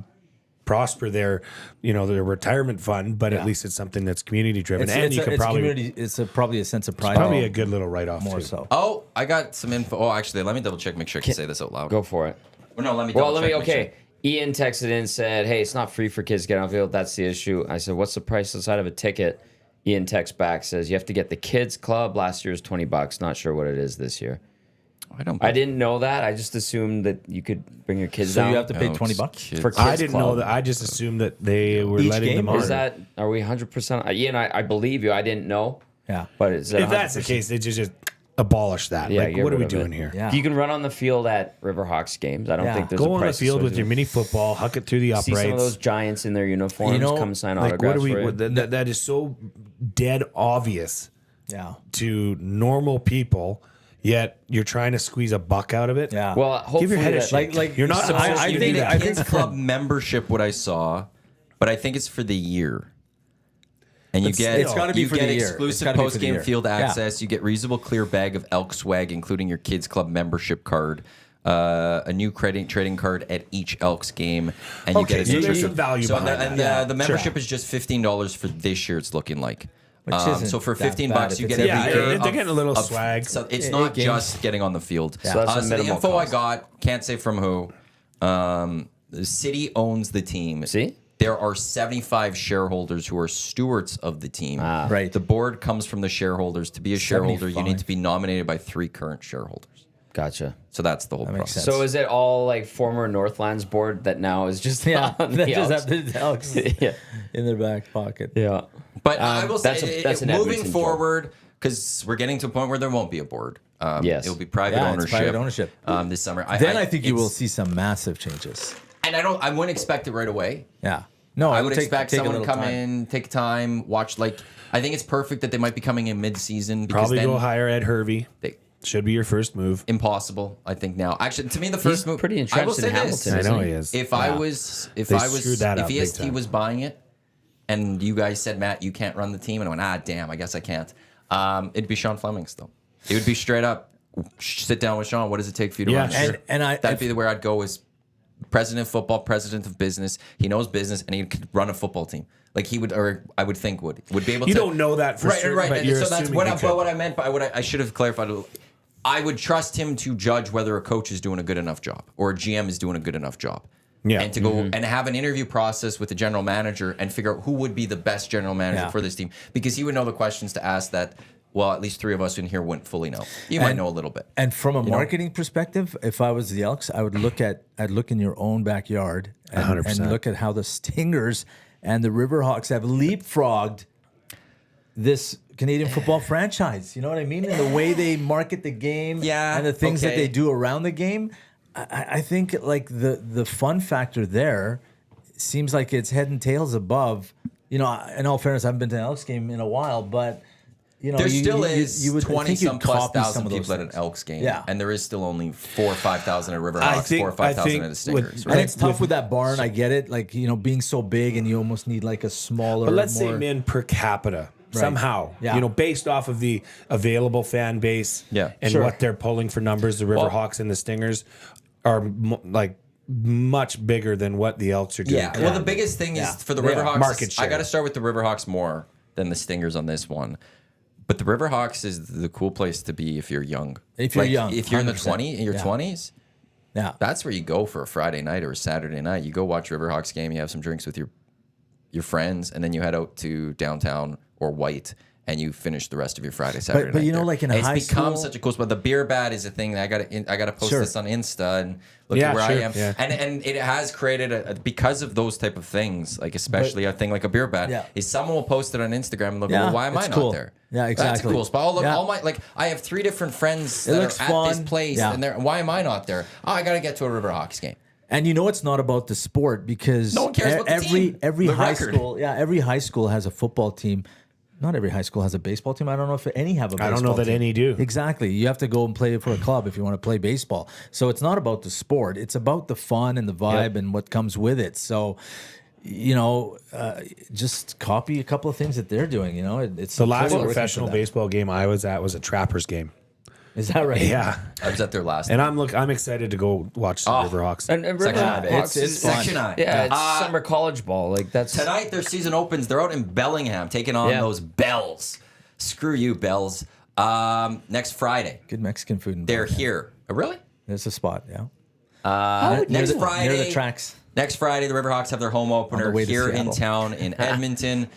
prosper their retirement fund, but at least it's something that's community driven. And you could probably probably a sense of pride. probably a good little write-off more too. so. Oh, I got some info. Oh, actually, let me double check. Make sure I can say this out loud. Go for it. Well, no, let me. Well, double let me. check, make Okay. Ian texted in and said, "Hey, it's not free for kids to get on field. That's the issue." I said, "What's the price inside of a ticket?" Ian texts back, says, "You have to get the kids club. Last year's $20. Not sure what it is this year." Sure. I didn't know that. I just assumed that you could bring your kids So down. you have to pay Oh, $20 kids. for kids I didn't know club. that. I just assumed that they were Each letting game? them on. Is that? Are we 100%? Ian, I believe you. I didn't know. Yeah. But is that if that's the 100%? case, they just abolish that. Yeah, Like, get what are rid we of doing it. here? Yeah. You can run on the field at Riverhawks games. I don't Yeah. think there's Go a on the price field with your associated. mini football, huck it through the See some of those uprights. giants in their uniforms come sign Like, autographs what are we? for you. That is so dead obvious Yeah. to normal people. Yet you're trying to squeeze a buck out of it. Yeah. Well, hopefully Give your head a that- shake. like You're not so supposed I to think do I that. think Kids club membership. What I saw, but I think it's for the year. And you get it's gotta be you for get the year. It's exclusive gotta be for post the game year. field Yeah. access. You get reusable clear bag of Elk swag, including your kids club membership card. A new trading card at each Elks game, and you Okay, get so a there's some value So behind and that. the membership is just $15 for this year. It's looking like. Which isn't So for that $15, bad if you it's get every every year. year they're getting a little swag. So it's Eight not games. just getting on the field. So that's a the minimal info cost. I got, can't say from who. The city owns the team. See? There are 75 shareholders who are stewards of the team. Right. The board comes from the shareholders. To be a shareholder, you need 75. to be nominated by 3 current shareholders. Gotcha. So that's the whole makes process. sense. So is it all like former Northlands board that now is just Yeah. on They the just Elks? have the Elks Yeah. in their back pocket. Yeah. But I will say, that's an moving Edmonton forward, because we're getting to a point where there won't be a board. Yes. It'll be private Yeah, it's ownership. private ownership. This summer. Then I think you will it's- see some massive changes. And I wouldn't expect it right away. Yeah. No, I it would take- expect take a someone to little come time. in, take time, watch. Like, I think it's perfect that they might be coming in mid-season because Probably then go hire Ed Hervey. they, Should be your first move. impossible. I think now, actually, to me, the first move. pretty I will entrenched say in this. Hamilton, I isn't know he? he is. If I was, if They I was, screwed that if up big EST time. was buying it, and you guys said, Matt, you can't run the team, and I went, damn, I guess I can't. It'd be Sean Fleming still. It would be straight up. Sit down with Sean. What does it take for you to Yeah, run? sure. And That'd be where I'd go as president of football, president of business. He knows business, and he could run a football team. Like he would, or I would think would be able to. You don't know that for sure, right. but And you're so that's assuming what he I, could. but what I meant by what I should have clarified. I would trust him to judge whether a coach is doing a good enough job or a GM is doing a good enough job. Yeah. And to go and have an interview process with the general manager and figure out who would be the best general manager Yeah. for this team, because he would know the questions to ask that. Well, at least 3 of us in here wouldn't fully know. You might know a little bit. And from a marketing perspective, if I was the Elks, I would look in your own backyard and 100%. look at how the Stingers and the Riverhawks have leapfrogged this Canadian football franchise. You know what I mean? And the way they market the game, Yeah, and the things that okay. they do around the game. I think like the fun factor there seems like it's head and tails above. You know, in all fairness, I haven't been to an Elks game in a while, but you know, There still is you would I 20 think you'd some plus copy some thousand of those people at an things. Elks game. Yeah. And there is still only 4,000 or 5,000 at I Riverhawks, think- 4,000 or 5,000 think at the Stingers. with- right? And it's tough with that barn. I get it. Like, you know, being so big and you almost need like a smaller. But let's more, say men per capita somehow, Yeah. you know, based off of the available fan base, Yeah. and Sure. what they're pulling for numbers. The Riverhawks and the Stingers are like much bigger than what the Elks are doing. Yeah. Well, the biggest thing is for the They are. Riverhawks. Market I share. got to start with the Riverhawks more than the Stingers on this one. But the Riverhawks is the cool place to be if you're young. If you're young, If you're in the 100%. your Yeah. 20s, Yeah. that's where you go for a Friday night or a Saturday night. You go watch Riverhawks game, you have some drinks with your friends, and then you head out to downtown or White and you finish the rest of your Friday, Saturday. But night you know, there. like in And high it's become school- such a cool spot. The beer bat is a thing that I gotta post Sure. this on Insta and look Yeah, at where I sure, am. yeah. And it has created because of those type of things, like especially a thing like a beer bat. Yeah. Is someone will post it on Instagram and they'll go, Yeah, well, why am I it's not cool. there? Yeah, That's a exactly. cool spot. Look, Yeah. all my I have 3 different friends It that looks are at this fun. place, Yeah. and why am I not there? Oh, I gotta get to a River Hawks game. And you know it's not about the sport because No one cares about the team, every the high record. school, every high school has a football team. Not every high school has a baseball team. I don't know if any have a baseball I don't know that team. any do. Exactly. You have to go and play for a club if you want to play baseball. So it's not about the sport. It's about the fun and the vibe and what comes with it. So, just copy a couple of things that they're doing. It's The last totally working for professional them. baseball game I was at was a Trappers game. Is that right? Yeah, I was at their last. and I'm excited to go watch the Riverhawks. And River Section I, babe. Hawks It's is fun. Section I. Yeah, it's summer college ball. Like that's Tonight their season opens. They're out in Bellingham taking on Yeah. those Bells. Screw you, Bells. Next Friday Good Mexican food. In they're Bellingham. here. Oh, really? There's a spot. Yeah. Next near Friday. the tracks. Next Friday, the Riverhawks have their home opener way to here in Seattle. town in Edmonton.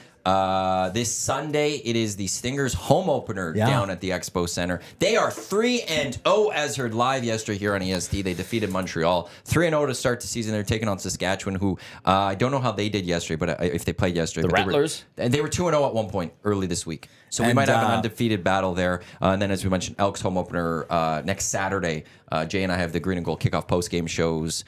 This Sunday, it is the Stingers' home opener down at the Expo Center. They are 3-0 as heard live yesterday here on EST. They defeated Montreal 3-0 to start the season. They're taking on Saskatchewan, who I don't know how they did yesterday, but if they played yesterday, The but Rattlers? They were 2-0 at one point early this week. So we And, might have an undefeated battle there. And then, as we mentioned, Elks home opener next Saturday. Jay and I have the Green and Gold kickoff post-game shows.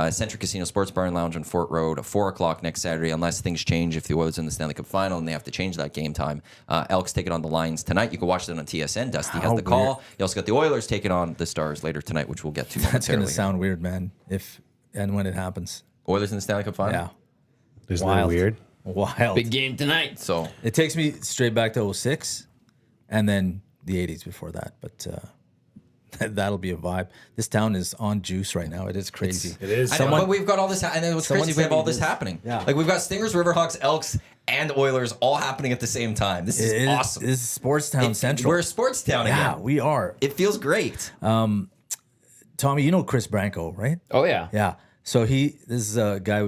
Century Casino Sports Bar and Lounge on Fort Road at 4 o'clock next Saturday, unless things change. If the Oilers in the Stanley Cup final and they have to change that game time. Elks take it on the Lions tonight. You can watch that on TSN. Dusty has the call. You also got the Oilers taking on the Stars later tonight, which we'll get to That's momentarily. going to sound weird, man. If and when it happens. Oilers in the Stanley Cup final? Yeah. Isn't that Wild. weird? Wild. big game tonight. So It takes me straight back to 06 and then the 80s before that. But that'll be a vibe. This town is on juice right now. It is crazy. It is. I know, but we've got all this, and then what's someone crazy, we have sent me all this this. happening. Yeah. Like we've got Stingers, Riverhawks, Elks, and Oilers all happening at the same time. This is awesome. This is Sports Town Central. We're a sports town yeah, again. we are. It feels great. Tommy, you know Chris Branco, right? Oh yeah. Yeah. So this is a guy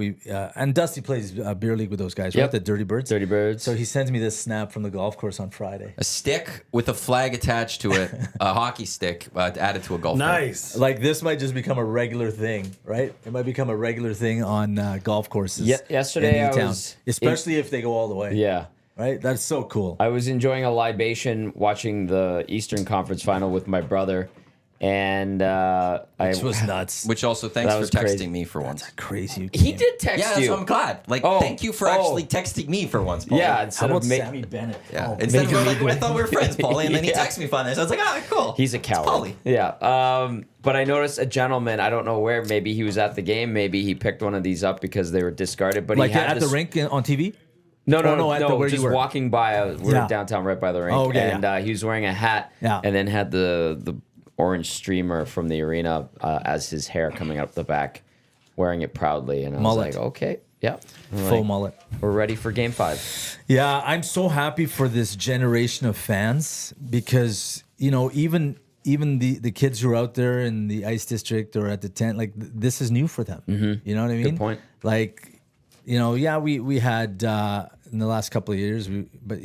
and Dusty plays beer league with those guys, right? Yep. The Dirty Birds. Dirty Birds. So he sends me this snap from the golf course on Friday. A stick with a flag attached to it, a hockey stick added to a golf ball. Nice. Like this might just become a regular thing, right? It might become a regular thing on golf courses. Yesterday in I E-town, was especially if they go all the way. Yeah. Right. That's so cool. I was enjoying a libation watching the Eastern Conference final with my brother, and Which was nuts. Which also, thanks That for was texting crazy. me for once. Crazy. he did text Yeah, that's you. what I'm glad. Like, Oh, thank you for actually texting me for once, Paulie. Yeah, How instead about of Sammy Bennett? Yeah. Oh, Instead of maybe going like, I thought we were friends, Paulie, and then he Yeah. texted me finally. So I was like, ah, cool. he's a It's coward. Paulie. Yeah. But I noticed a gentleman. I don't know where. Maybe he was at the game. Maybe he picked one of these up because they were discarded. But Like he had at the this, rink on TV? No, Oh, no, at the- where you just were. walking by. We're Yeah. downtown, right by the rink, Oh, okay, and he was wearing a hat, Yeah. and then had the orange streamer from the arena as his hair coming up the back, wearing it proudly, and I Mullet. was like, okay, yeah, Full mullet. we're ready for Game 5. Yeah, I'm so happy for this generation of fans because even the kids who are out there in the Ice District or at the tent, like this is new for them. You know what I mean? point. Like, we had in the last couple of years, but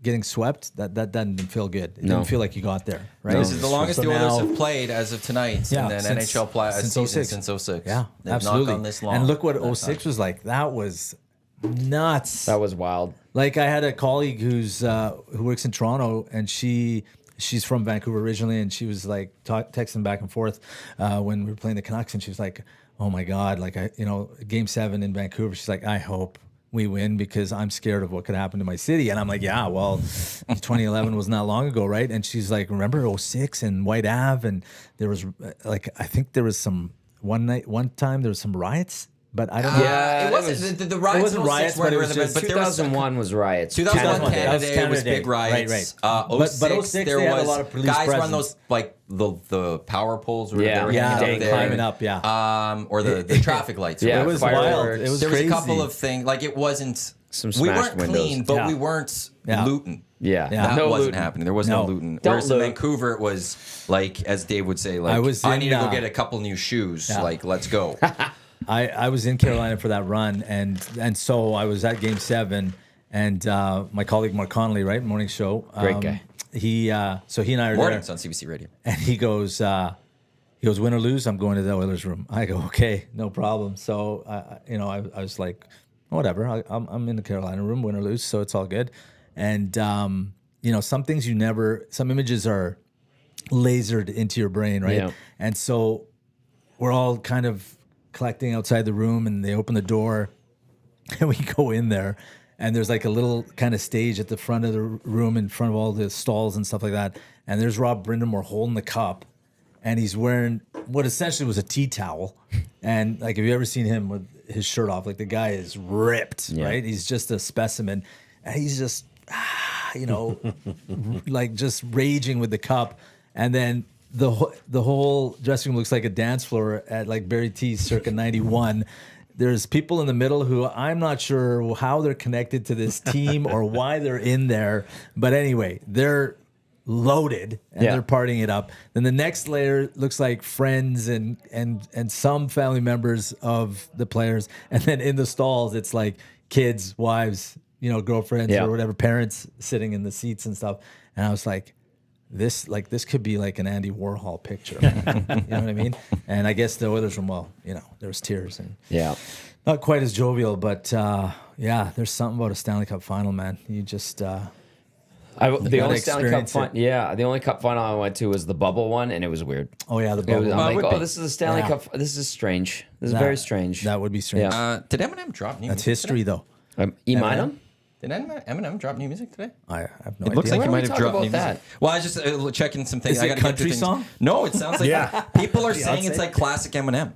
getting swept that didn't feel good. It No. didn't feel like you got there. Right? This is the longest So the Oilers now- have played as of tonight Yeah, in an since- NHL since season 06. since 06. Yeah, They've not absolutely. gone this long. And look what that 06 time. was like. That was nuts. That was wild. Like I had a colleague who works in Toronto, and she's from Vancouver originally, and she was like texting back and forth when we were playing the Canucks, and she was like, "Oh my God!" Like Game 7 in Vancouver. She's like, "I hope we win because I'm scared of what could happen to my city." And I'm like, "Yeah, well, 2011 was not long ago, right?" And she's like, "Remember 06 and White Ave, and there was I think there was one time there was some riots." But I don't know. Yeah, it wasn't the riots. it wasn't in 06 riots, weren't but it was relevant, just but there was 2001 was riots. 2001 Canada Day. That Canada was Day Canada was Day. big riots. Right. But 06 there they had a was lot of police guys run presence. those like the power poles. Where Yeah. they were Yeah, hanging Yeah, out there. climbing up. Yeah. Or the traffic lights. Yeah, it was fireworks. wild. It was There was crazy. a couple of things like it wasn't. Some we smashed weren't windows. clean, but Yeah. we weren't Yeah. looting. Yeah. Yeah. That No wasn't looting. happening. There was no No. looting. Don't Whereas in loot. Vancouver, it was like, as Dave would say, like I was I in, need to go get a couple new shoes. Yeah. Like, let's go. I was in Carolina for that run, and so I was at Game 7, And my colleague Mark Connolly, right, morning show, Great guy. He and I are Mornings there, on CBC Radio. and he goes, win or lose, I'm going to the Oilers room. I go, okay, no problem. So I was like, whatever, I'm in the Carolina room, win or lose, so it's all good. And some things some images are lasered into your brain, right? Yeah. And so we're all kind of collecting outside the room, and they open the door, and we go in there, and there's like a little kind of stage at the front of the room in front of all the stalls and stuff like that. And there's Rob Brindamore holding the cup, and he's wearing what essentially was a tea towel. And like, have you ever seen him with his shirt off? Like, the guy is ripped, right? He's just a specimen. And he's just, like just raging with the cup. And then the whole dressing room looks like a dance floor at like Barry T's circa 91. There's people in the middle who I'm not sure how they're connected to this team or why they're in there. But anyway, they're loaded and they're partying it up. Then the next layer looks like friends and some family members of the players. And then in the stalls, it's like kids, wives, girlfriends or whatever, parents sitting in the seats and stuff. And I was like, this could be like an Andy Warhol picture. You know what I mean? And I guess the Oilers room, there was tears and not quite as jovial, but there's something about a Stanley Cup final, man. You just the only Stanley Cup the only Cup final I went to was the bubble one, and it was weird. Oh yeah, the bubble. I'm like, this is a Stanley Cup. This is strange. This is very strange. That would be strange. Yeah. Did Eminem drop new That's music history, though. Eminem? Did Eminem drop new music today? I have no It idea. looks like Why he don't we might have talk dropped about new music. that? Well, I was just checking some things. Is I it gotta a get to country things. song? No, it sounds like people are saying Beyonce? it's like classic Eminem.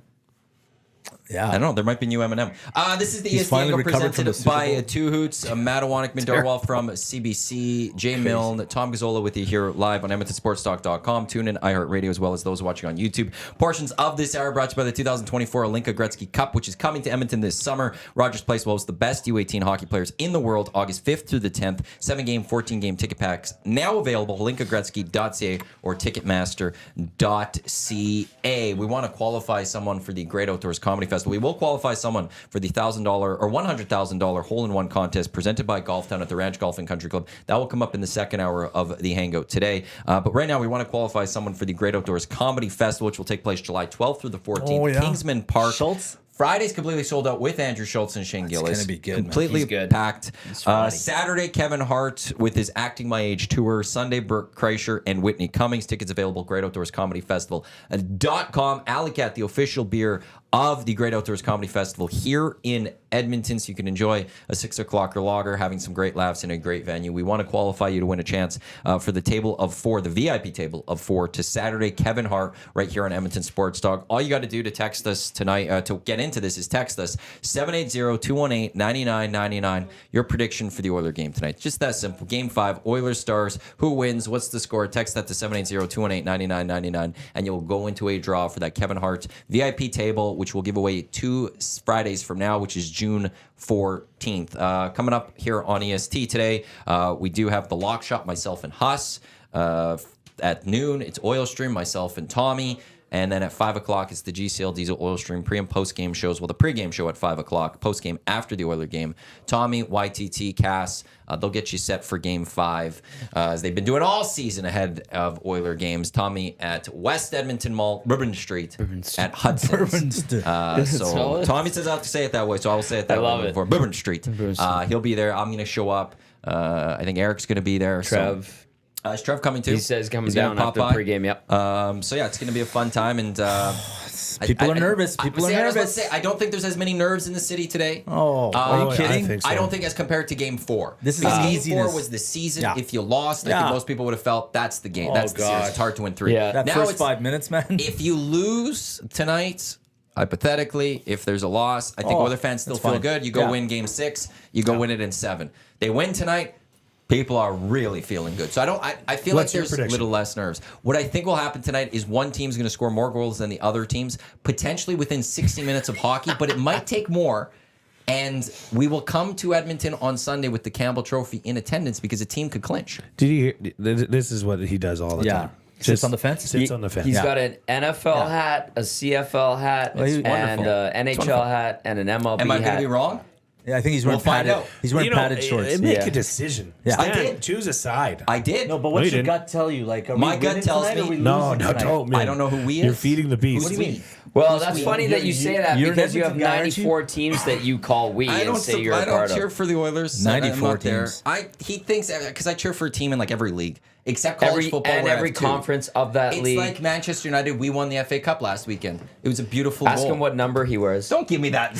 Yeah. I don't know. There might be new Eminem. This is the He's EST finally Hangout recovered from the presented Super by Bowl. two Hoots, Matt Iwanyk, Dhariwal from CBC, Jay Milne, Tom Gazzola with you here live on EdmontonSportsTalk.com. Tune in iHeartRadio as well as those watching on YouTube. Portions of this hour brought to you by the 2024 Olinka Gretzky Cup, which is coming to Edmonton this summer. Rogers Place will host the best U18 hockey players in the world August 5th through the 10th. 7-game, 14-game ticket packs now available. OlinkaGretzky.ca or Ticketmaster.ca. We want to qualify someone for the Great Outdoors Comedy Festival. We will qualify someone for the $1,000 or $100,000 hole-in-one contest presented by Golftown at the Ranch Golf and Country Club. That will come up in the second hour of the Hangout today. But right now, we want to qualify someone for the Great Outdoors Comedy Festival, which will take place July 12th through the 14th. Oh, yeah. Kingsman Park. Schultz? Friday's completely sold out with Andrew Schultz and Shane Gillis. gonna be good, man. Completely He's good. packed. funny. Saturday, Kevin Hart with his Acting My Age tour. Sunday, Burt Kreischer and Whitney Cummings. Tickets available, Great Outdoors Comedy Festival.com. Alleycat, the official beer of the Great Outdoors Comedy Festival here in Edmonton, so you can enjoy a 6 o'clock lager, having some great laughs in a great venue. We want to qualify you to win a chance for the table of four, the VIP table of four, to Saturday, Kevin Hart, right here on Edmonton Sports Talk. All you got to do to text us tonight, to get into this, is text us 780-218-9999. Your prediction for the Oiler game tonight. Just that simple. Game 5, Oilers Stars. Who wins? What's the score? Text that to 780-218-9999, and you'll go into a draw for that Kevin Hart VIP table, which we'll give away 2 Fridays from now, which is June 14th. Coming up here on EST today, we do have the Lock Shop, myself and Huss. At noon, it's Oil Stream, myself and Tommy. And then at 5 o'clock, it's the GCL Diesel Oil Stream pre- and post-game shows. Well, the pre-game show at 5 o'clock, post-game after the Oiler game. Tommy, YTT, Cass, they'll get you set for Game 5, as they've been doing all season ahead of Oiler games. Tommy at West Edmonton Mall, Bourbon Street, at Hudson's. So Tommy says I have to say it that way, so I will say it that way before. Bourbon Street. He'll be there. I'm going to show up. I think Eric's going to be there. Trev. Is Trev coming too? He says coming He's down gonna after the pop by. pregame, yep. So yeah, it's going to be a fun time, and People are nervous. People are nervous. I don't think there's as many nerves in the city today. Are you kidding? I think so. I don't think as compared to Game 4. This is because Game easiness. 4 was the season. Yeah. If you lost, I think most people would have felt that's the game. Oh, That's the series. God. It's hard to win 3. Yeah. That Now first it's- 5 minutes, man. If you lose tonight, hypothetically, if there's a loss, I think Oiler fans still that's feel fine. good. You go Yeah. win Game 6, you go win it in 7. They win tonight. People are really feeling good. So I feel What's like your there's a prediction? little less nerves. What I think will happen tonight is one team's going to score more goals than the other teams, potentially within 60 minutes of hockey, but it might take more. And we will come to Edmonton on Sunday with the Campbell Trophy in attendance because a team could clinch. Did you hear? This is what he does all the time. Sits on the fence? Sits on the fence. He's got an NFL hat, a CFL hat, Well, he's and wonderful. an NHL hat, and an MLB Am I hat. going to be wrong? Yeah, I think he's wearing We'll find padded. out. He's wearing padded shorts. Make Yeah. a decision. Yeah. Stan, I did. Choose a side. I did. No, but No, what's you your didn't. gut tell you? Like, are My we gut winning tells tonight, or me- are we No, losing no, tonight? don't. Man. I don't know who we You're is. feeding the beast. What do you mean? Well, that's funny that you say that you're an because you have Edmonton guy, aren't you? 94 teams that you call we I and don't. say you're I a don't part cheer of. for the Oilers. 94 I'm not there. teams. He thinks because I cheer for a team in like every league except college Every football and where I every have two. conference of that It's league. like Manchester United. We won the FA Cup last weekend. It was a beautiful Ask goal. him what number he wears. Don't give me that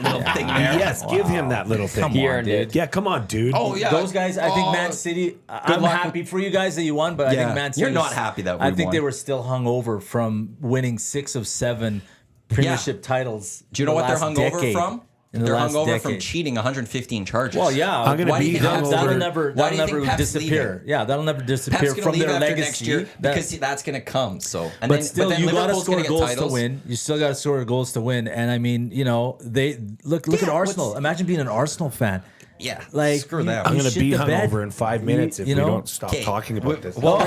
little thing there. Yes, give him that little thing. Come He on, earned dude. it. Yeah, come on, dude. Oh yeah. Those guys, I think Oh, Man City. I'm luck happy for you guys that you won, but I Yeah. think Man City. You're not happy that we I think won. they were still hung over from winning 6 of 7 Premiership titles. Do you know in the what they're last hung decade. over from? In the They're last hung over from decade. cheating 115 charges. Well, yeah. I'm gonna Why do be you think hungover. That'll never, Why do you that'll think never Pep's disappear. leaving? Yeah, that'll never disappear Pep's going to from leave their after legacy. next year because that's going to come. So, and But still, then you got to Liverpool's score gonna get goals to titles. win. You still got to score goals to win. And I mean, you know, they look at Yeah, Arsenal. what's- Imagine being an Arsenal fan. Yeah, Like, screw you- them. I'm you going to shit be the bed. hungover in 5 minutes if You we know? don't stop Okay. talking about this. Well,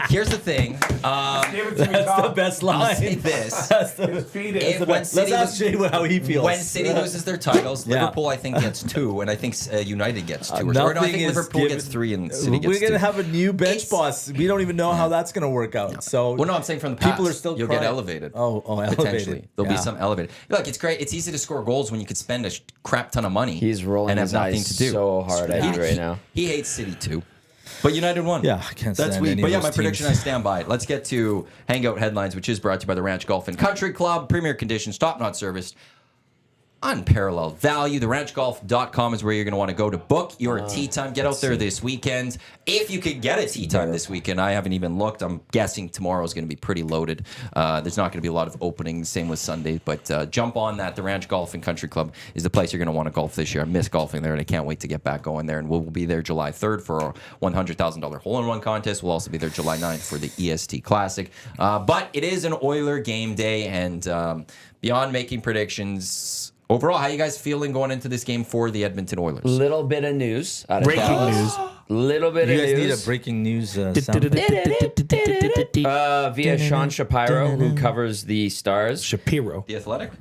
here's the thing. That's the best line. I'll say this. That's the, Feed If the when best. Let's City ask Jay how he feels. When City loses their titles, Yeah. Liverpool I think gets 2, and I think United gets 2. Or no, I Nothing think is Liverpool given- gets 3 and City gets We're 2. gonna have a new bench It's- boss. We don't even know how that's gonna work out. So, Well, no, I'm saying from the past. people are still You'll crying. get elevated. Oh, elevated. Potentially, there'll be Yeah. some elevated. Look, it's great. It's easy to score goals when you could spend a crap ton of money. He's rolling and have his nothing eyes to do. so hard at you right now. He hates City too. But United won. Yeah, I can't That's stand weak. any But of yeah, those my prediction, I teams. stand by it. Let's get to Hangout Headlines, which is brought to you by the Ranch Golf and Country Club. Premier conditions, top-notch service, unparalleled value. TheRanchGolf.com is where you're going to want to go to book your tee time. Get out there this weekend. If you could get a tee time this weekend, I haven't even looked. I'm guessing tomorrow is going to be pretty loaded. There's not going to be a lot of openings. Same with Sunday. But jump on that. The Ranch Golf and Country Club is the place you're going to want to golf this year. I miss golfing there, and I can't wait to get back going there. And we'll be there July 3rd for our $100,000 hole-in-one contest. We'll also be there July 9th for the EST Classic. But it is an Oiler game day, and beyond making predictions, overall, how you guys feeling going into this game for the Edmonton Oilers? Little bit of news. Out of Breaking Dallas. news. Little bit You of guys need a news. breaking news sound effect? Via Sean Shapiro, who covers the Stars. Shapiro. The Athletic?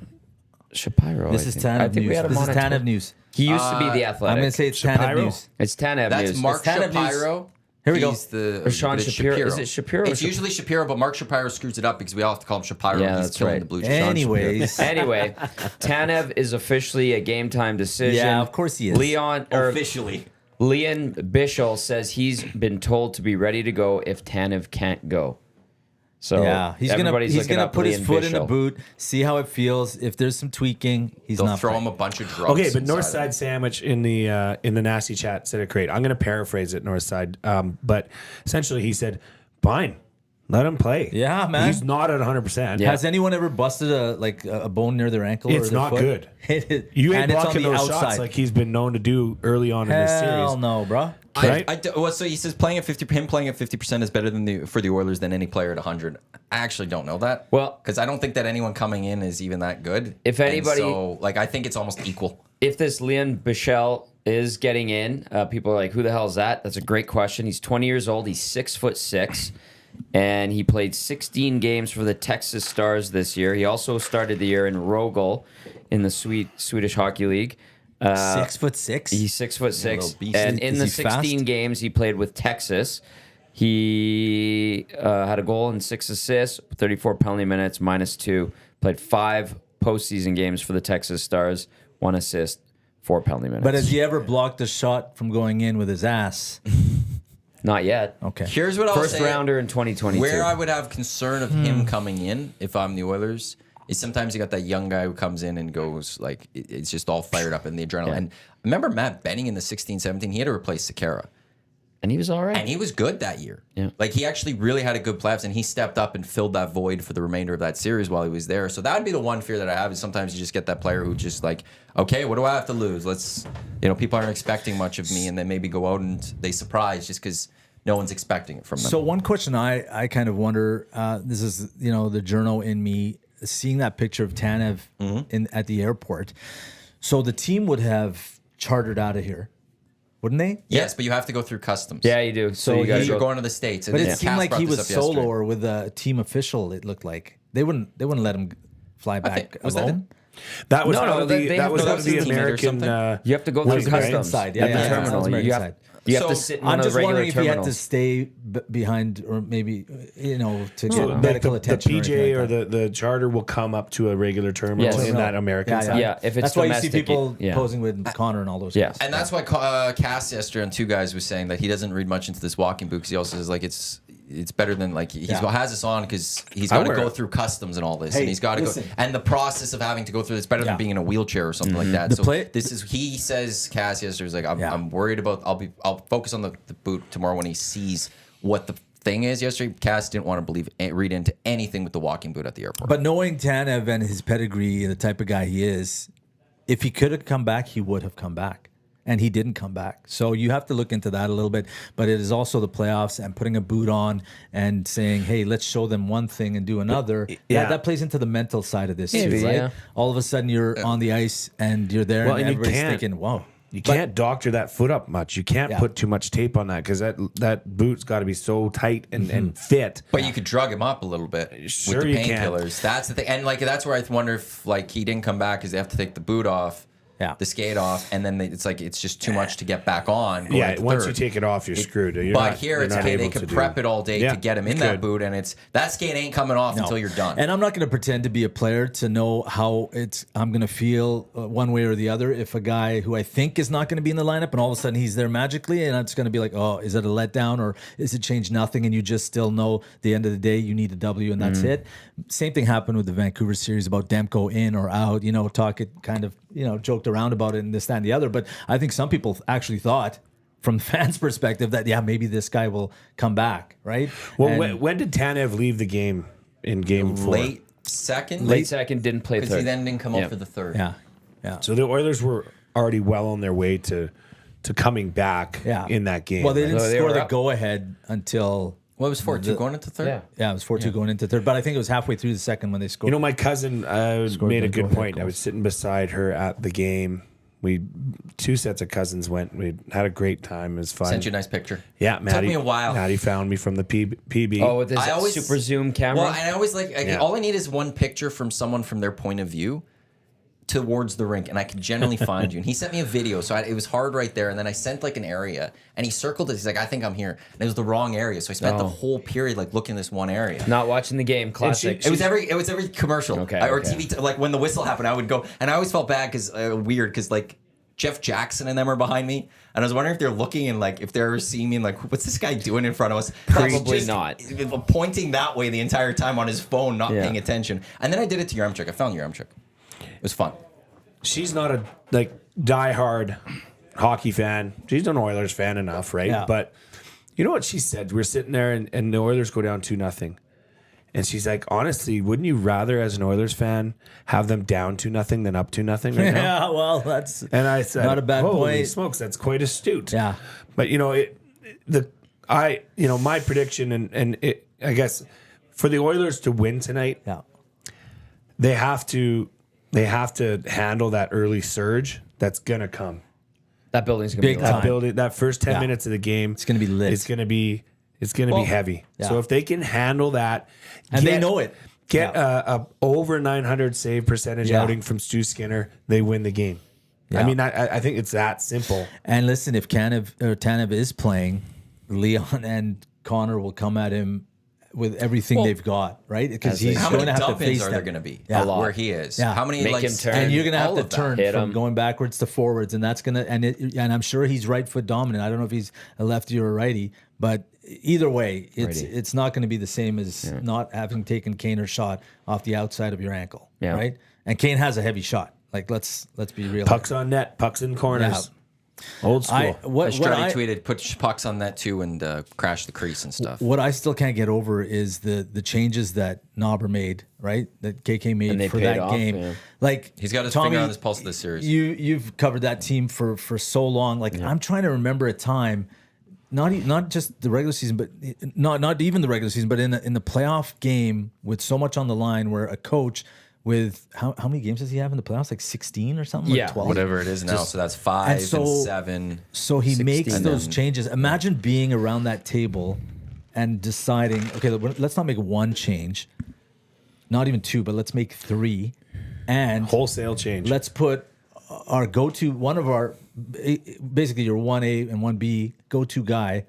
Shapiro. This I is think. I Tanev think we news. had him This on is a Tanev news. He used to be the Athletic. I'm gonna say it's Tanev Shapiro? news. It's Tanev That's news. Mark Tanev news. Shapiro. Here we go. He's the Or Sean but it's Shapiro. Is it Shapiro or It's Shap- usually Shapiro, but Mark Shapiro screws it up because we all have to call him Shapiro. Yeah, He's that's killing right. the Blue Jays. Anyways, Anyway, Tanev is officially a game time decision. Yeah, of course he is. Officially. Leon Bischel says he's been told to be ready to go if Tanev can't go. So yeah, he's gonna everybody's looking up put his Leon foot in the Bischel. boot, see how it feels. If there's some tweaking, he's They'll not throw playing. him a bunch of drugs. Okay, but inside Northside him. Sandwich in the nasty chat said it great. I'm going to paraphrase it, Northside. But essentially, he said, "Fine, let him play." Yeah, man. He's not at 100%. Yeah. Has anyone ever busted a bone near their ankle? It's or their not foot? good. You ain't and it's on blocking the those outside. shots like he's been known to do early on in this Hell series. no, bro. Right? Well, so he says playing at 50. Him playing at 50% is better than for the Oilers than any player at 100. I actually don't know that. Well- because I don't think that anyone coming in is even that good. If And anybody- so I think it's almost equal. If this Leon Bischel is getting in, people are like, "Who the hell is that?" That's a great question. He's 20 years old. He's 6'6", and he played 16 games for the Texas Stars this year. He also started the year in Rögle in the Swedish Hockey League. 6'6". He's 6'6", little beast. and in Is the he 16 fast? games he played with Texas, he had a goal and 6 assists, 34 penalty minutes, -2. Played 5 postseason games for the Texas Stars, 1 assist, 4 penalty minutes. But has he ever blocked a shot from going in with his ass? Not yet. Okay. Here's what I'll First say. rounder in 2022. Where I would have concern of him coming in if I'm the Oilers is sometimes you got that young guy who comes in and goes like it's just all fired up in the adrenaline. Yeah. And remember Matt Benning in the 16-17, he had to replace Sekera. and he was all right. And he was good that year. Yeah. Like he actually really had a good playoffs and he stepped up and filled that void for the remainder of that series while he was there. So that would be the one fear that I have is sometimes you just get that player who just like, okay, what do I have to lose? Let's, people aren't expecting much of me and then maybe go out and they surprise just because no one's expecting it from them. So one question I kind of wonder, this is the journo in me seeing that picture of Tanev at the airport. So the team would have chartered out of here, wouldn't they? Yes, but you have to go through customs. yeah, you do. So you gotta You're go. going to the States. But it Cass seemed like brought he this was up yesterday. solo or with a team official. It looked like they wouldn't let him fly back Was that alone. That was No, out no, of they the have that was to out go of the to the team or American. something. You have to go through American customs side, at yeah, the terminal. American You have, side. you have So, to sit in I'm one of just the regular wondering if he had to terminals. stay behind, or maybe to So, get like medical the attention. PJ or or the charter will come up to a regular terminal Yes. in that American side. Yeah, if it's that's why you see domestic, people yeah. posing with Connor and all those. Yeah. guys. And that's why Cass yesterday on Two Guys was saying that he doesn't read much into this walking boot because he also says like it's better than like he has this on because he's got to wear go it. through customs and all this, Hey, and he's got to go. listen. And the process of having to go through this better than Yeah. being in a wheelchair or something like that. The So play- this is he says Cass yesterday was like Yeah. I'm worried about I'll focus on the boot tomorrow when he sees what the thing is. Yesterday Cass didn't want to read into anything with the walking boot at the airport. But knowing Tanev and his pedigree and the type of guy he is, if he could have come back, he would have come back. And he didn't come back. So you have to look into that a little bit. But it is also the playoffs and putting a boot on and saying, hey, let's show them one thing and do another. Yeah. That plays into the mental side of this Maybe, too, right? yeah. All of a sudden you're on the ice and you're there Well, and and you everybody's can't- thinking, whoa. You can't doctor that foot up much. You can't Yeah. put too much tape on that because that boot's got to be so tight and, Mm-hmm. and fit. But you could drug him up a little bit Sure with the you can. painkillers. That's the thing, and like that's where I wonder if like he didn't come back because they have to take the boot off, the skate off, and then it's like it's just too much to get back on. going Yeah, into once third. you take it off, you're screwed. You're But not- here you're it's not okay. They able could to do- prep it all day Yeah, to get him in you that could. boot, and that skate ain't coming off until you're done. And I'm not going to pretend to be a player to know how I'm going to feel one way or the other if a guy who I think is not going to be in the lineup and all of a sudden he's there magically, and it's going to be like, oh, is it a letdown or is it change nothing? And you just still know the end of the day you need a W and that's it. Same thing happened with the Vancouver series about Demko in or out. Talk it kind of joked around about it and this, that, and the other. But I think some people actually thought, from the fans' perspective, that maybe this guy will come back, right? Well, And- when did Tanev leave the game in game 4? Late second, Late second, didn't play because third. he then didn't come Yeah. up for the third. yeah. So the Oilers were already well on their way to coming back Yeah. in that game. Well, they right? didn't So they score were the up. go-ahead until... Well, it was 4-2 going into third. Yeah. Yeah, it was 4-2 going into third. But I think it was halfway through the second when they scored. My cousin made a the good go-ahead point. I goals. was sitting beside her at the game. Two sets of cousins went. We had a great time. It was fun. Sent you a nice picture. Yeah, Maddie. Took me a while. Maddie found me from the PB. Oh, with this I always- super zoom camera. Well, and I always Yeah. all I need is one picture from someone from their point of view towards the rink, and I can generally find you. And he sent me a video, so it was hard right there. And then I sent like an area, and he circled it. He's like, I think I'm here. And it was the wrong area, so I spent the whole period like looking this one area. Not watching the game. Classic. It was every commercial Okay, or okay. TV. Like when the whistle happened, I would go, and I always felt bad because weird because like Jeff Jackson and them are behind me, and I was wondering if they're looking and like if they're seeing me and like what's this guy doing in front of us? Probably Just not. Pointing that way the entire time on his phone, not Yeah. paying attention. And then I did it to Yaremchuk. I found Yaremchuk. It was fun. She's not a diehard hockey fan. She's an Oilers fan enough, right? Yeah. But you know what she said? We're sitting there and the Oilers go down 2-0. And she's like, honestly, wouldn't you rather, as an Oilers fan, have them down 2-0 than up 2-0 right now? Yeah, well, that's And I said, not a bad holy point. smokes, that's quite astute. Yeah. But my prediction and I guess for the Oilers to win tonight, Yeah. they have to handle that early surge that's gonna come. That building's gonna Big be time. loud. That first 10 Yeah. minutes of the game, It's gonna be lit. It's gonna be heavy. Yeah. So if they can handle that, And they know it. Get a over 900 save percentage Yeah. outing from Stu Skinner, they win the game. Yeah. I mean, I think it's that simple. And listen, if Tanev is playing, Leon and Connor will come at him with everything they've got, right? Because he's How going many to have to dump-ins face are them. there going to be? Yeah. A lot. Where he is. Yeah. How many Make like him turn. And you're going to have all to of that. turn Hit from 'em. going backwards to forwards, and that's going to and I'm sure he's right foot dominant. I don't know if he's a lefty or a righty, but either way, it's not going to be the same as not having taken Kane or shot off the outside of your ankle, Yeah. right? And Kane has a heavy shot. Like let's be real. Pucks on net, pucks in corners. Old school. What Strutty I tweeted, put pucks on that too and crash the crease and stuff. what I still can't get over is the changes that Knobber made, right? That KK made And they for paid that off, game. yeah. Like He's got his Tommy, finger on his pulse of this series. You've covered that team for so long. Like I'm trying to remember a time, not just the regular season, but not even the regular season, but in the playoff game with so much on the line, where a coach with how many games does he have in the playoffs? Like 16 or something? Yeah, or 12? Whatever it is now. So that's 5 And and, so- 7. So he makes 16. those changes. Imagine being around that table and deciding, okay, let's not make one change, not even two, but let's make 3. And Wholesale change. let's put our go-to, one of our, basically your 1A and 1B go-to guy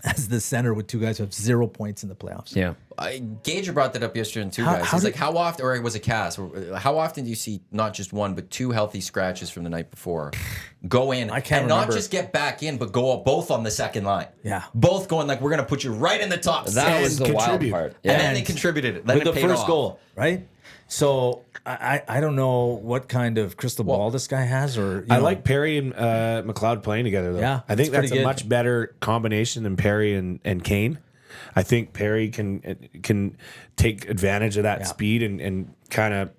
as the center with 2 guys who have 0 points in the playoffs. Yeah. Gager brought that up yesterday in two How- guys. how He's did- like, how often, or it was a cast, how often do you see not just one, but 2 healthy scratches from the night before go in I can't and remember. not just get back in, but go both on the second line? Yeah. Both going like, we're going to put you right in the top That six. was the wild contribute. part. And Yeah. then they contributed. Then With it the paid first off. goal, right? So I don't know what kind of crystal ball this guy has, or I like Perry and McLeod playing together, though. Yeah, I think it's pretty that's a good. much better combination than Perry and Kane. I think Perry can take advantage of that speed and kind of,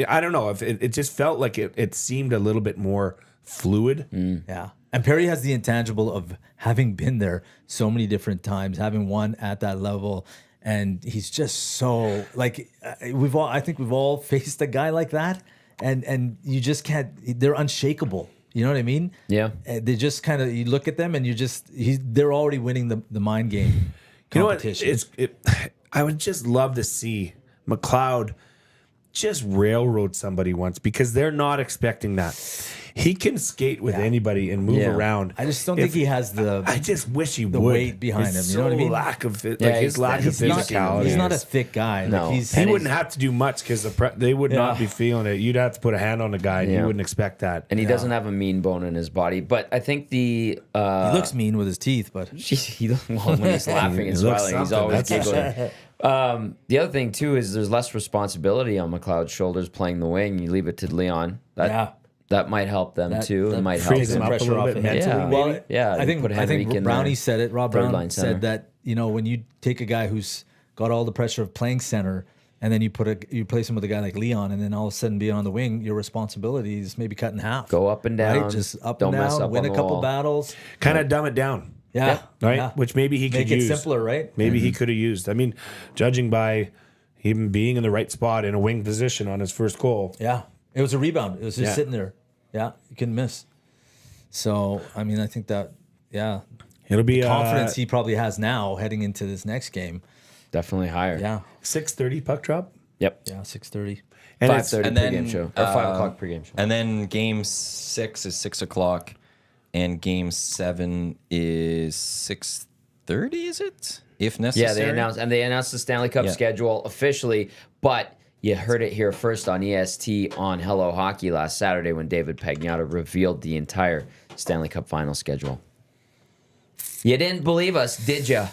I don't know, if it just felt like it seemed a little bit more fluid. Yeah. And Perry has the intangible of having been there so many different times, having won at that level. And he's just so like I think we've all faced a guy like that. And you just can't, they're unshakable. You know what I mean? Yeah. They just kind of, you look at them and you just, they're already winning the mind game competition. You know what? I would just love to see McLeod just railroad somebody once, because they're not expecting that. He can skate with anybody and move around. I just don't think he has I just wish he would. weight behind him. You know what I mean? Lack of Yeah, his lack of he's not- physicality. He's not a thick guy. No. Like he's, He And wouldn't have to do much because they would not be feeling it. You'd have to put a hand on the guy, and you Yeah. wouldn't expect that. And he doesn't have a mean bone in his body. But I think the he looks mean with his teeth, but well, when he's laughing and He looks smiling, he's something, always that's for giggling. The other thing too is there's less responsibility on McLeod's shoulders playing the wing. You leave it to Leon. That might help them too. It might help frees them. him up a little bit him. mentally, Yeah. maybe. Well, Yeah, I you think put Henrique in Brownie there. said it. Rob Third Brown line center. said that when you take a guy who's got all the pressure of playing center, and then you replace him with a guy like Leon, and then all of a sudden being on the wing, your responsibility is maybe cut in half. Go up and down. right? Just up Don't and mess down, up win on a the couple wall. battles. Kind of dumb it down. Yeah, Right? yeah. Which maybe he Make could it use. simpler, right? Maybe he could have used. I mean, judging by him being in the right spot in a wing position on his first goal. Yeah, it was a rebound. It was just Yeah. sitting there. Yeah, you couldn't miss. So I mean, I think that It'll be confidence he probably has now heading into this next game. Definitely higher. Yeah, 6:30 puck drop. Yep. 6:30. And 5:30 and then, pregame show or 5:00 pregame show. And then game 6 is 6 o'clock, and game 7 is 6:30. Is it? If necessary. Yeah, they announced the Stanley Cup Yeah. schedule officially, but you heard it here first on EST on Hello Hockey last Saturday when David Pagnotta revealed the entire Stanley Cup final schedule. You didn't believe us, did you?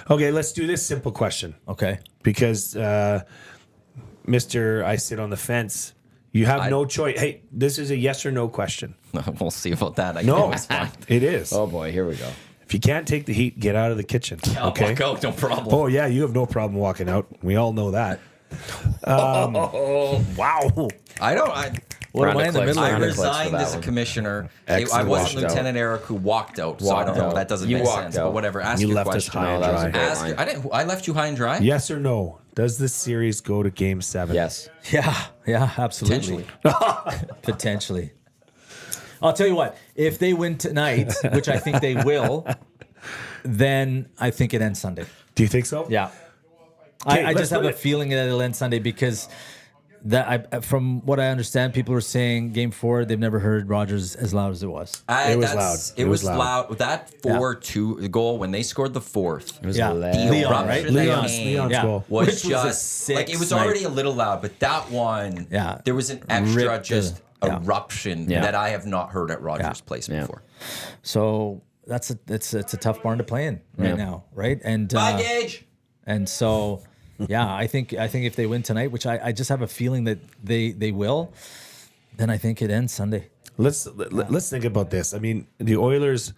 Okay, let's do this simple question. Okay. Because Mr. I sit on the fence. You have no choice. Hey, this is a yes or no question. We'll see about that. I No, always find. it is. Oh boy, here we go. If you can't take the heat, get out of the kitchen. Okay. Walk out, no problem. Oh yeah, you have no problem walking out. We all know that. Wow. I don't. I What am Round I of in the clicks, middle I round of of it? clicks for resigned that as a one. commissioner. Excellent. I wasn't Walked out. Lieutenant Eric who walked out, so I don't know. out. That doesn't You make walked sense. out. But whatever. Ask You your left us question. high and that was a dry. great Ask line. your, I didn't. I left you high and dry. Yes or no? Does this series go to Game 7? Yes. Yeah, absolutely. Potentially. I'll tell you what, if they win tonight, which I think they will, then I think it ends Sunday. Do you think so? Yeah. Okay, I let's just have put a it- feeling that it'll end Sunday because from what I understand, people are saying Game 4, they've never heard Rogers as loud as it was. It was That's- loud. It was loud. That 4-2 goal when they scored the fourth. It was Yeah. loud. The Leon, eruption right? that Leon's came goal. was Which was a just sick like it was snipe. already a little loud, but that one, Yeah. there was an extra Ripped just the- eruption Yeah. that I have not heard at Rogers Yeah. Place Yeah. before. So it's a tough barn to play in right now, right? And Bye, Gage. and so yeah, I think if they win tonight, which I just have a feeling that they will, then I think it ends Sunday. Let's think about this. I mean, the Oilers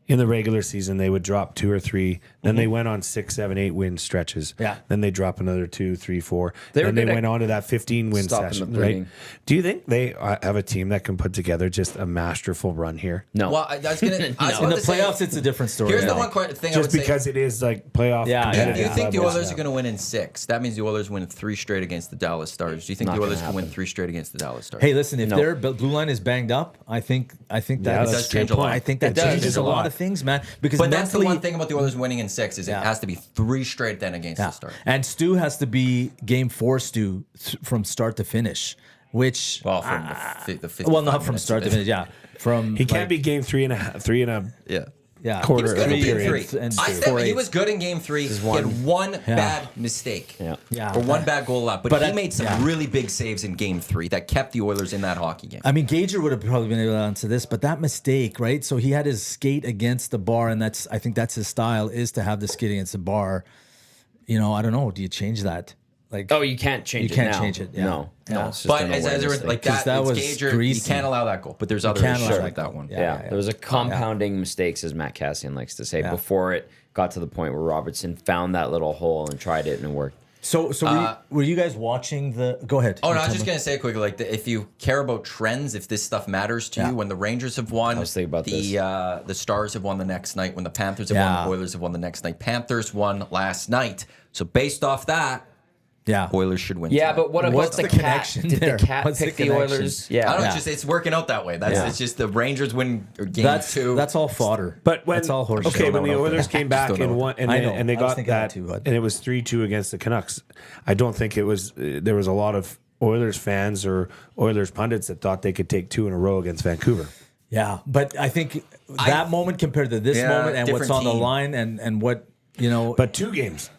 in the regular season, they would drop 2 or 3. Then they went on 6, 7, 8 win stretches. Yeah. Then they drop another 2, 3, 4. They were Then they good at went on to that 15 win stopping session. the Right? bleeding. Do you think they have a team that can put together just a masterful run here? No. Well, I was gonna. I was In about the to say, playoffs, it's a different story. Here's I the think. one thing I Just would because say. it is like playoff. Yeah, Do competitive you think the levels. Oilers are going to win in 6? That means the Oilers win 3 straight against the Dallas Stars. Do you think Not the gonna Oilers can win happen. 3 straight against the Dallas Stars? Hey, listen, if No. their blue line is banged up, I think that that's does change a lot. I think that It does. changes It's a a lot lot. of things, man. Because But that's the mentally, one thing about the Oilers winning in 6 is it has to be 3 straight then against the Stars. And Stu has to be game 4 Stu from start to finish, which Well, from the 55 well, not from minutes start of to it. finish. Yeah, from He can't be game 3 and a Yeah. yeah quarter He was good of a in game period. 3. And I said he was good in game 3. He had one bad mistake. Yeah. Or one bad goal left. But he made some yeah. really big saves in game 3 that kept the Oilers in that hockey game. I mean, Gager would have probably been able to answer this, but that mistake, right? So he had his skate against the bar, and I think that's his style, is to have the skate against the bar. You know, I don't know. Do you change that? Like, Oh, you can't change it. You can't now. change it, yeah. No, Yeah. no. It's just But an as a awareness result, thing. like 'Cause that, that it's was Gager, greasy. you can't allow that goal. But there's other can't issues allow with that that goal. one. Yeah. There was a compounding mistakes, as Matt Cassian likes to say, before it got to the point where Robertson found that little hole and tried it and it worked. So were you guys watching the? Go ahead. Oh no, I was just gonna say quickly, like if you care about trends, if this stuff matters to you, when the Rangers have won, was thinking about the Stars have won the next night. When the Panthers have won, the Oilers have won the next night. Panthers won last night, so based off that, Yeah. Oilers should win. Yeah, tonight. but what about What's the the Cat? connection Did there? the Cat What's the pick the connection? Oilers? I Yeah. don't know. It's working out that way. It's just the Rangers win game That's 2. that's all fodder. But when that's all horse okay, shit. when the know. Oilers came back don't know. and won, and I they, know. and they I was got thinking that that, too, bud. and it was 3-2 against the Canucks. I don't think it was. There was a lot of Oilers fans or Oilers pundits that thought they could take 2 in a row against Vancouver. Yeah, but I think that moment compared to this moment and what's different on the team. line and what you know. But 2 games,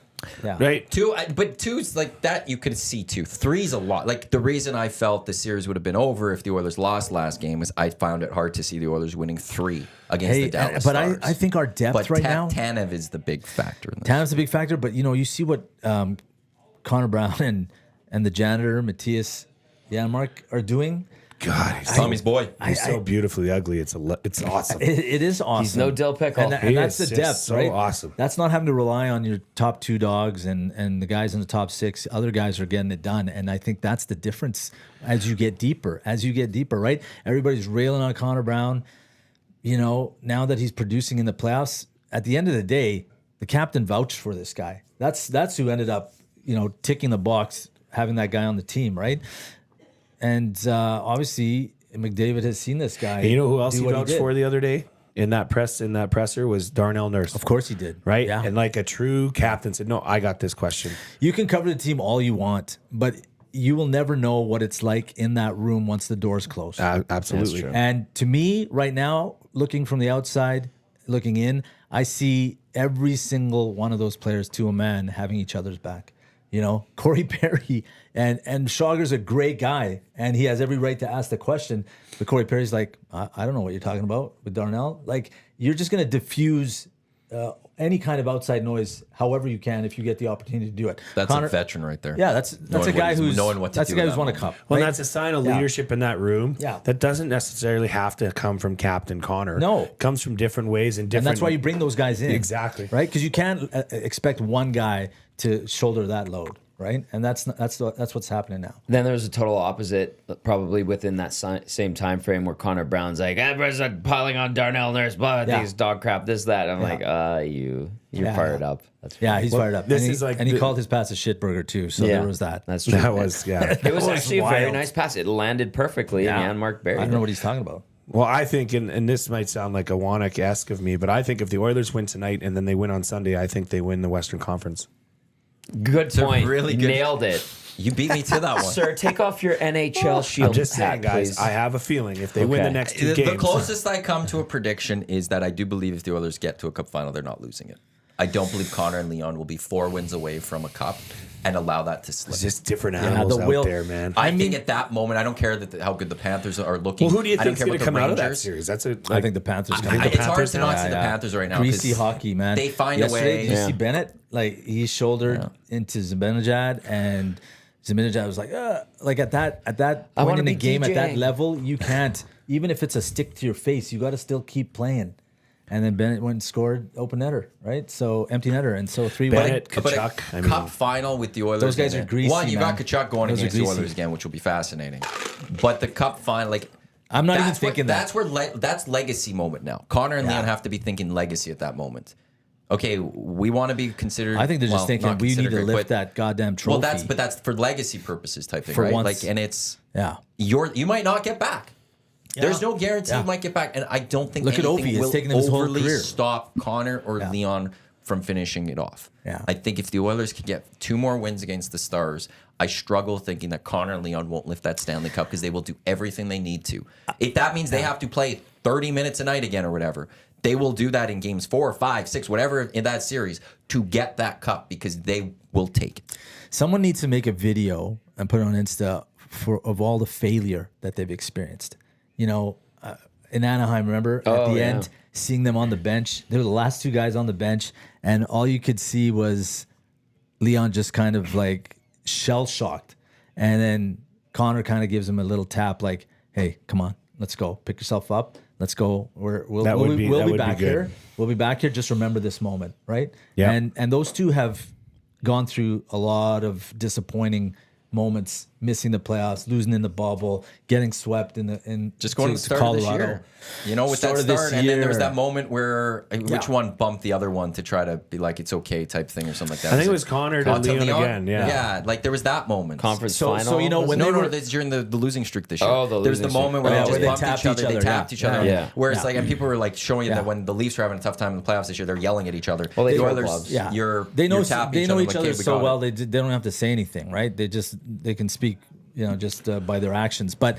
yeah. right? 2, but 2's like that. You could see 2. 3's a lot. Like the reason I felt the series would have been over if the Oilers lost last game is I found it hard to see the Oilers winning 3 against the Dallas but Stars. I think our depth But right now. Tanev is the big factor in this. Tanev's a big factor, but you know, you see what Connor Brown and the janitor Matthias Janmark are doing. God, he's Tommy's boy. He's so beautifully ugly. It's awesome. It is awesome. He's no Del Pickle. and that's the He is depth, just so right? awesome. That's not having to rely on your top 2 dogs and the guys in the top 6. Other guys are getting it done, and I think that's the difference as you get deeper. Right? Everybody's railing on Connor Brown. You know, now that he's producing in the playoffs, at the end of the day, the captain vouched for this guy. That's who ended up, you know, ticking the box, having that guy on the team, right? And obviously, McDavid has seen this guy. And you know who else do he what vouched did. for the other day in that presser was Darnell Nurse. Of course he did. Right? Yeah. And like a true captain said, no, I got this question. You can cover the team all you want, but you will never know what it's like in that room once the doors close. Absolutely. And to me, right now, looking from the outside, looking in, I see every single one of those players to a man having each other's back. You know, Corey Perry and Schauger's a great guy, and he has every right to ask the question. But Corey Perry's like, I don't know what you're talking about with Darnell. Like, you're just going to diffuse any kind of outside noise however you can if you get the opportunity to do it. That's a veteran right there. Yeah, that's Knowing a guy what- who's knowing what to that's do a guy in who's that won a moment. cup. Well, right? that's a sign of Yeah. leadership in that room. Yeah. That doesn't necessarily have to come from Captain Connor. No. It comes from different ways and different. And that's why you bring those guys in. Exactly. Right? Because you can't expect one guy to shoulder that load, right? And that's what's happening now. Then there's a total opposite, probably within that same time frame, where Connor Brown's like, everyone's piling on Darnell Nurse, blah, Yeah. these dog crap, this, that. I'm like, you're Yeah. fired up. That's Yeah, he's fired up. this and is like he the- called his pass a shitburger too. So there was that. That's true. That was, yeah. It was actually a very wild. nice pass. It landed perfectly, Yeah. and Mark buried I don't know it. what he's talking about. Well, I think, and this might sound like a Iwanyk-esque of me, but I think if the Oilers win tonight and then they win on Sunday, I think they win the Western Conference. Good a point. really good- Nailed it. You beat me to that one. Sir, take off your NHL shield I'm just saying, hat, guys, please. I have a feeling if they win the Okay. next 2 The games. closest I come to a prediction is that I do believe if the Oilers get to a cup final, they're not losing it. I don't believe Connor and Leon will be 4 wins away from a cup and allow that to slip. It's just different animals the out will- there, man. I think at that moment, I don't care how good the Panthers are looking. Well, who do you I don't think's care going to about the come out of that Rangers. series? That's a. I think the Panthers. think It's the hard Panthers- to not Yeah, see the yeah. Panthers right now. Greasy 'cause hockey, man. They find a Yesterday, way. Did you see Bennett? Like he shouldered into Zibanejad, and Zibanejad was like at that I point wanna in the be game at that DJing. level, you can't. Even if it's a stick to your face, you got to still keep playing. And then Bennett went and scored open netter, right? So empty netter, and so 3-1. Bennett, But a Kachuk, I mean- cup final with the Oilers. Those guys in are it. greasy, One, you got man. Kachuk going Those are against the greasy. Oilers again, which will be fascinating. But the cup final, like I'm not even that's thinking that. That's where that's legacy moment now. Connor and Leon have to be thinking legacy at that moment. Okay, we want to be considered. I think they're just well, thinking not we need to considered, lift but- that goddamn trophy. Well, that's for legacy purposes type thing, For right? once. Like, and it's yeah. you might not get back. There's no guarantee he might get back, and I don't think Look at anything Ovi. It's will taken him his whole overly career. stop Connor or Leon from finishing it off. Yeah. I think if the Oilers could get 2 more wins against the Stars, I struggle thinking that Connor and Leon won't lift that Stanley Cup because they will do everything they need to. If that means they have to play 30 minutes a night again or whatever, they will do that in games 4, 5, 6, whatever in that series to get that cup because they will take it. Someone needs to make a video and put it on Insta of all the failure that they've experienced. You know, in Anaheim, remember at the end, seeing them on the bench. They were the last 2 guys on the bench, and all you could see was Leon just kind of like shell shocked, and then Connor kind of gives him a little tap, like, "Hey, come on, let's go, pick yourself up, let's go. We'll be back here. We'll be back here. Just remember this moment, right?" Yeah. And those 2 have gone through a lot of disappointing moments, missing the playoffs, losing in the bubble, getting swept in Just going to the start Colorado. of this year. You know, with that Start of this start, and then there was year. that moment where which one bumped the other one to try to be like it's okay type thing or something like that. I think it was Connor to Leon again. Yeah. Like there was that moment. Conference So final. you know when No, that's during the losing streak this year. Oh, the there was the losing moment streak. where Oh, they where just they bumped each other. They tapped each other. Yeah. Where it's like, and people were like showing Yeah. that when the Leafs are having a tough time in the playoffs this year, they're yelling at each other. Well, they the throw Oilers, gloves. Yeah, you're they know tapping each like, other "Okay, we so got well. it." They don't have to say anything, right? They can speak, you know, just by their actions. But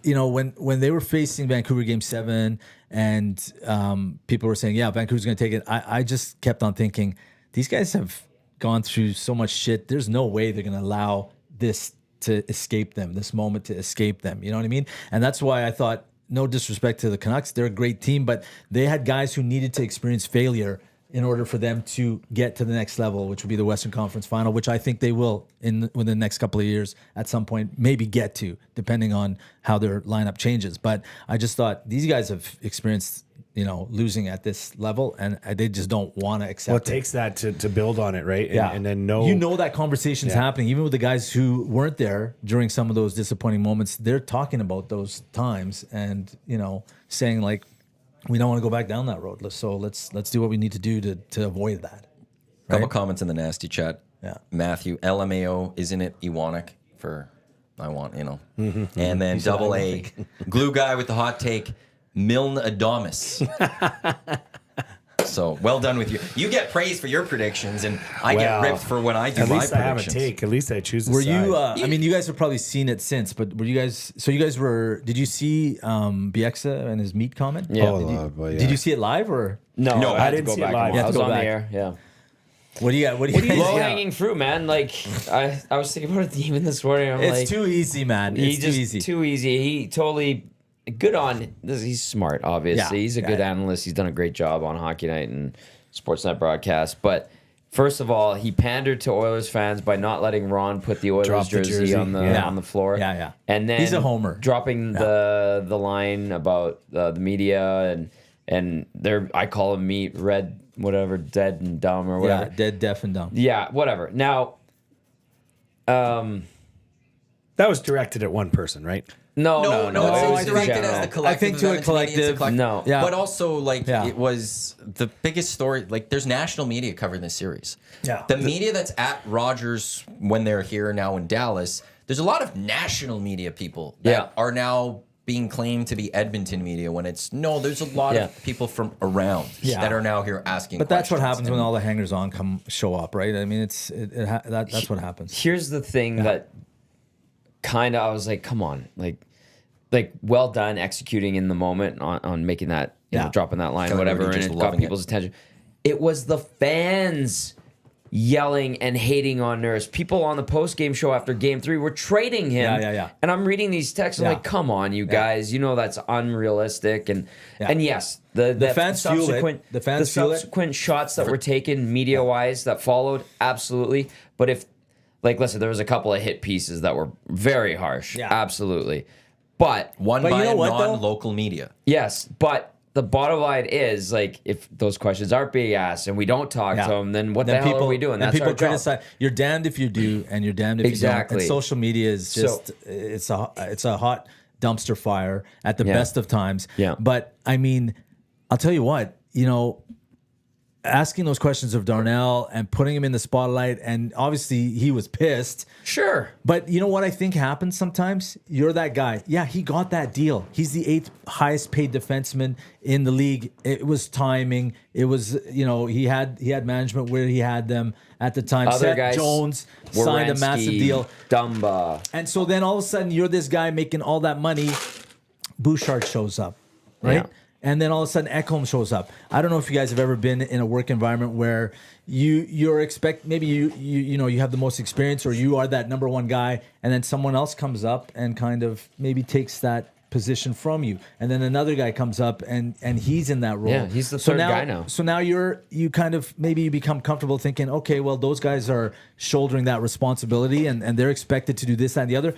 you know, when they were facing Vancouver Game 7, and people were saying, "Yeah, Vancouver's going to take it," I just kept on thinking, these guys have gone through so much shit. There's no way they're going to allow this to escape them, this moment to escape them. You know what I mean? And that's why I thought, no disrespect to the Canucks, they're a great team, but they had guys who needed to experience failure in order for them to get to the next level, which would be the Western Conference Final, which I think they will within the next couple of years at some point, maybe get to, depending on how their lineup changes. But I just thought these guys have experienced, you know, losing at this level, and they just don't want to accept Well, it takes that to build on it, right? And then you know that conversation's happening, even with the guys who weren't there during some of those disappointing moments. They're talking about those times, and you know, saying like, we don't want to go back down that road. So let's do what we need to do to avoid that. Couple comments in the nasty chat. Yeah. Matthew, LMAO, isn't it Iwanyk for I want, you know. Mm-hmm. And then double A, glue guy with the hot take, Milne Adamus. So well done with you. You get praise for your predictions, and I get ripped for when I do at my least I have a predictions. take. At least I choose. Were you? I mean, you guys have probably seen it since, but were you guys? So you guys were? Did you see Bieksa and his meat comment? Yeah. Did you see it live or? No, I had didn't to go see it back. live. And You have I to was go on back. the air. Yeah. What do you got? What do you guys? Low yeah. hanging fruit, man. Like I was thinking about it even this morning. I'm It's like, too easy, man. It's too easy. Too easy. He totally good on this. He's smart, obviously. Yeah, He's a good analyst. He's done a great job on Hockey Night and Sportsnet broadcast. But first of all, he pandered to Oilers fans by not letting Ron put the Oilers Drop the jersey on jersey. the floor. Yeah, yeah. And then He's a homer. dropping the line about the media and they're, I call him meat, red, whatever, dead and dumb or whatever. Yeah, dead, deaf, and dumb. Yeah, whatever. Now, That was directed at one person, right? No, it it's was directed general. as the collective. I think to a of Edmonton Canadians, collective. No. Yeah. But also, like, Yeah. it was the biggest story. Like, there's national media covering this series. Yeah. The media that's at Rogers when they're here now in Dallas, there's a lot of national media people that are now being claimed to be Edmonton media when it's, no, there's a lot of people from around that are now here asking But that's what questions. happens when all the hangers-on show up, right? I mean, that's what happens. here's the thing that kind of I was like, come on, like well done executing in the moment on making that, you know, dropping that line, Kinda whatever, really and just it got loving people's attention. It was the fans yelling and hating on Nurse. People on the post-game show after Game 3 were trading him. Yeah. And I'm reading these texts. I'm Yeah. like, come on, you guys. You know that's unrealistic. And yes, the fans fuel it. subsequent The fans fuel it. subsequent shots that were taken media-wise that followed, absolutely. But if, like, listen, there was a couple of hit pieces that were very harsh. Yeah. Absolutely. But One But by you know a what, though? non-local media. yes, but the bottom line is, like, if those questions aren't being asked and we don't talk to them, then what the hell are we doing? And That's people our job. criticize. You're damned if you do, and you're damned if you Exactly. don't. And social media is just it's a hot dumpster fire at the best of times. Yeah. But I mean, I'll tell you what, you know, asking those questions of Darnell and putting him in the spotlight, and obviously he was pissed. Sure. But you know what I think happens sometimes? You're that guy. Yeah, he got that deal. He's the 8th highest paid defenseman in the league. It was timing. It was, he had management where he had them at the time. Other Seth guys, Jones signed a massive deal. Dumba. And so then all of a sudden you're this guy making all that money. Bouchard shows up, right? Yeah. And then all of a sudden Ekholm shows up. I don't know if you guys have ever been in a work environment where you have the most experience, or you are that number one guy, and then someone else comes up and kind of maybe takes that position from you, and then another guy comes up and he's in that role. Yeah, he's the third guy now. So now you kind of maybe become comfortable thinking, okay, well, those guys are shouldering that responsibility and they're expected to do this, that, and the other.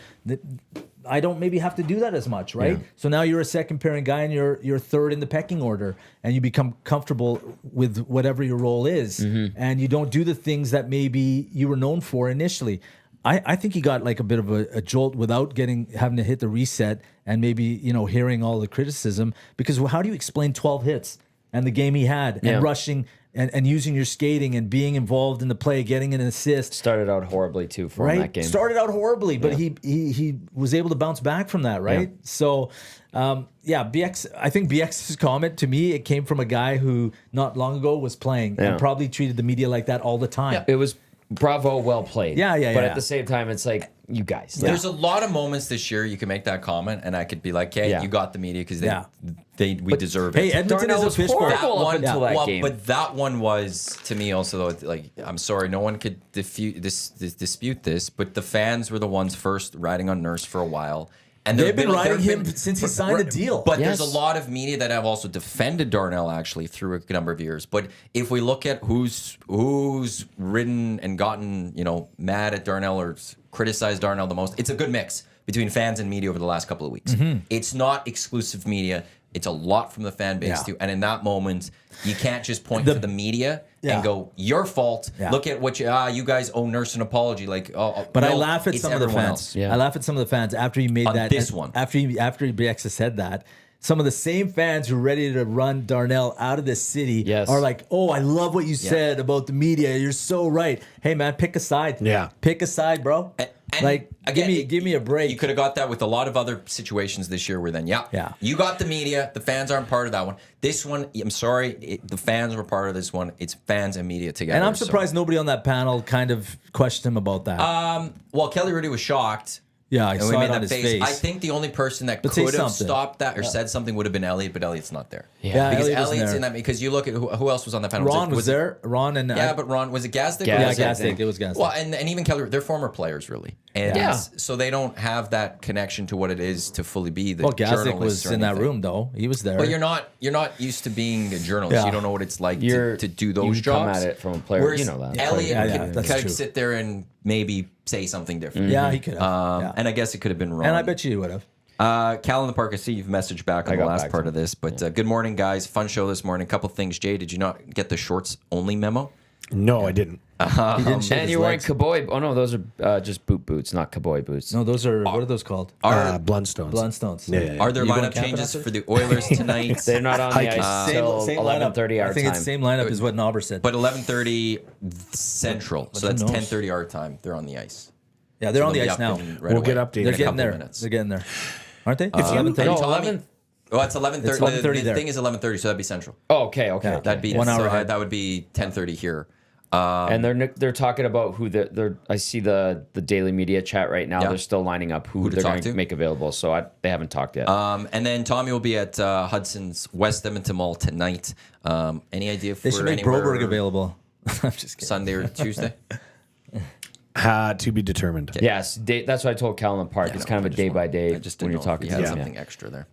I don't maybe have to do that as much, right? Yeah. So now you're a second pairing guy and you're third in the pecking order, and you become comfortable with whatever your role is, and you don't do the things that maybe you were known for initially. I think he got like a bit of a jolt without having to hit the reset and maybe hearing all the criticism, because how do you explain 12 hits and the game he had and rushing and using your skating and being involved in the play, getting an assist? Started out horribly too for him that game. Started out horribly, but he was able to bounce back from that, right? Yeah. So, BX. I think BX's comment, to me, it came from a guy who not long ago was playing and probably treated the media like that all the time. Yeah, it was bravo, well played. Yeah. But at the same time, it's like, you guys. There's a lot of moments this year you can make that comment, and I could be like, "Hey, you got the media because we deserve it." Hey, Edmonton is a fish bowl. But that one was, to me, also though, like, I'm sorry, no one could dispute this, but the fans were the ones first riding on Nurse for a while. And they've been riding him since he signed the deal. But there's a lot of media that have also defended Darnell actually through a number of years. But if we look at who's ridden and gotten mad at Darnell or criticized Darnell the most, it's a good mix between fans and media over the last couple of weeks. It's not exclusive media. It's a lot from the fan base too. And in that moment, you can't just point to the media and go, "Your fault." Look at what you guys owe Nurse an apology. Like, but I laugh at some of the fans. I laugh at some of the fans after he made that. This one, after BX said that, some of the same fans who are ready to run Darnell out of this city are like, "Oh, I love what you said about the media. You're so right. Hey, man, pick a side. Pick a side, bro." And like, again, give me a break. You could have got that with a lot of other situations this year where then, you got the media. The fans aren't part of that one. This one, I'm sorry, the fans were part of this one. It's fans and media together. And I'm surprised nobody on that panel kind of questioned him about that. Well, Kelly Rudy was shocked. Yeah, I saw it on his face. I think the only person that could have stopped that or said something would have been Elliot, but Elliot's not there. Yeah, because Elliot's in that. Because you look at who else was on that panel. Ron was there. Ron and but Ron, was it Gazdick? Yeah, Gazdick. It was Gazdick. Well, and even Kelly, they're former players, really, and so they don't have that connection to what it is to fully be the. Well, Gazdick was in that room though. He was there. But you're not used to being a journalist. You don't know what it's like to do those jobs. You come at it from a player. Whereas you know that. Elliot could sit there and maybe say something different. Yeah, he could have. And I guess it could have been wrong. And I bet you would have. Cal in the Park, I see you've messaged back on the last part of this. But good morning, guys. Fun show this morning. Couple things. Jay, did you not get the shorts only memo? No, I didn't. He didn't shave and his you're wearing legs. Cowboy. Oh no, those are just boot boots, not cowboy boots. No, those are what are those called? Blundstones. Blundstones. Yeah. Are there lineup changes for the Oilers tonight? They're not on the ice till 11:30 our I think time. it's the same lineup as what Nauber said. But 11:30 Central, so that's 10:30 our time. They're on the ice. Yeah, they're on the ice now. We'll get updated. They're getting there. They're getting there, aren't they? It's 11:30. No, 11. Oh, it's 11:30. It's 11:30 The there. thing is 11:30, so that'd be Central. Oh, okay. That'd be 1 hour so ahead. that would be 10:30 here. And they're talking about who they're. I see the daily media chat right now. Yeah. They're still lining up who to they're talk going to to? make available. So they haven't talked yet. And then Tommy will be at Hudson's West Edmonton Mall tonight. Any idea for They should make anywhere Broberg available. I'm just kidding. Sunday or Tuesday? To be determined. Yes, that's what I told Cal in the Park. It's kind of a day by day I just when didn't you're know if talking you had to them. something extra there.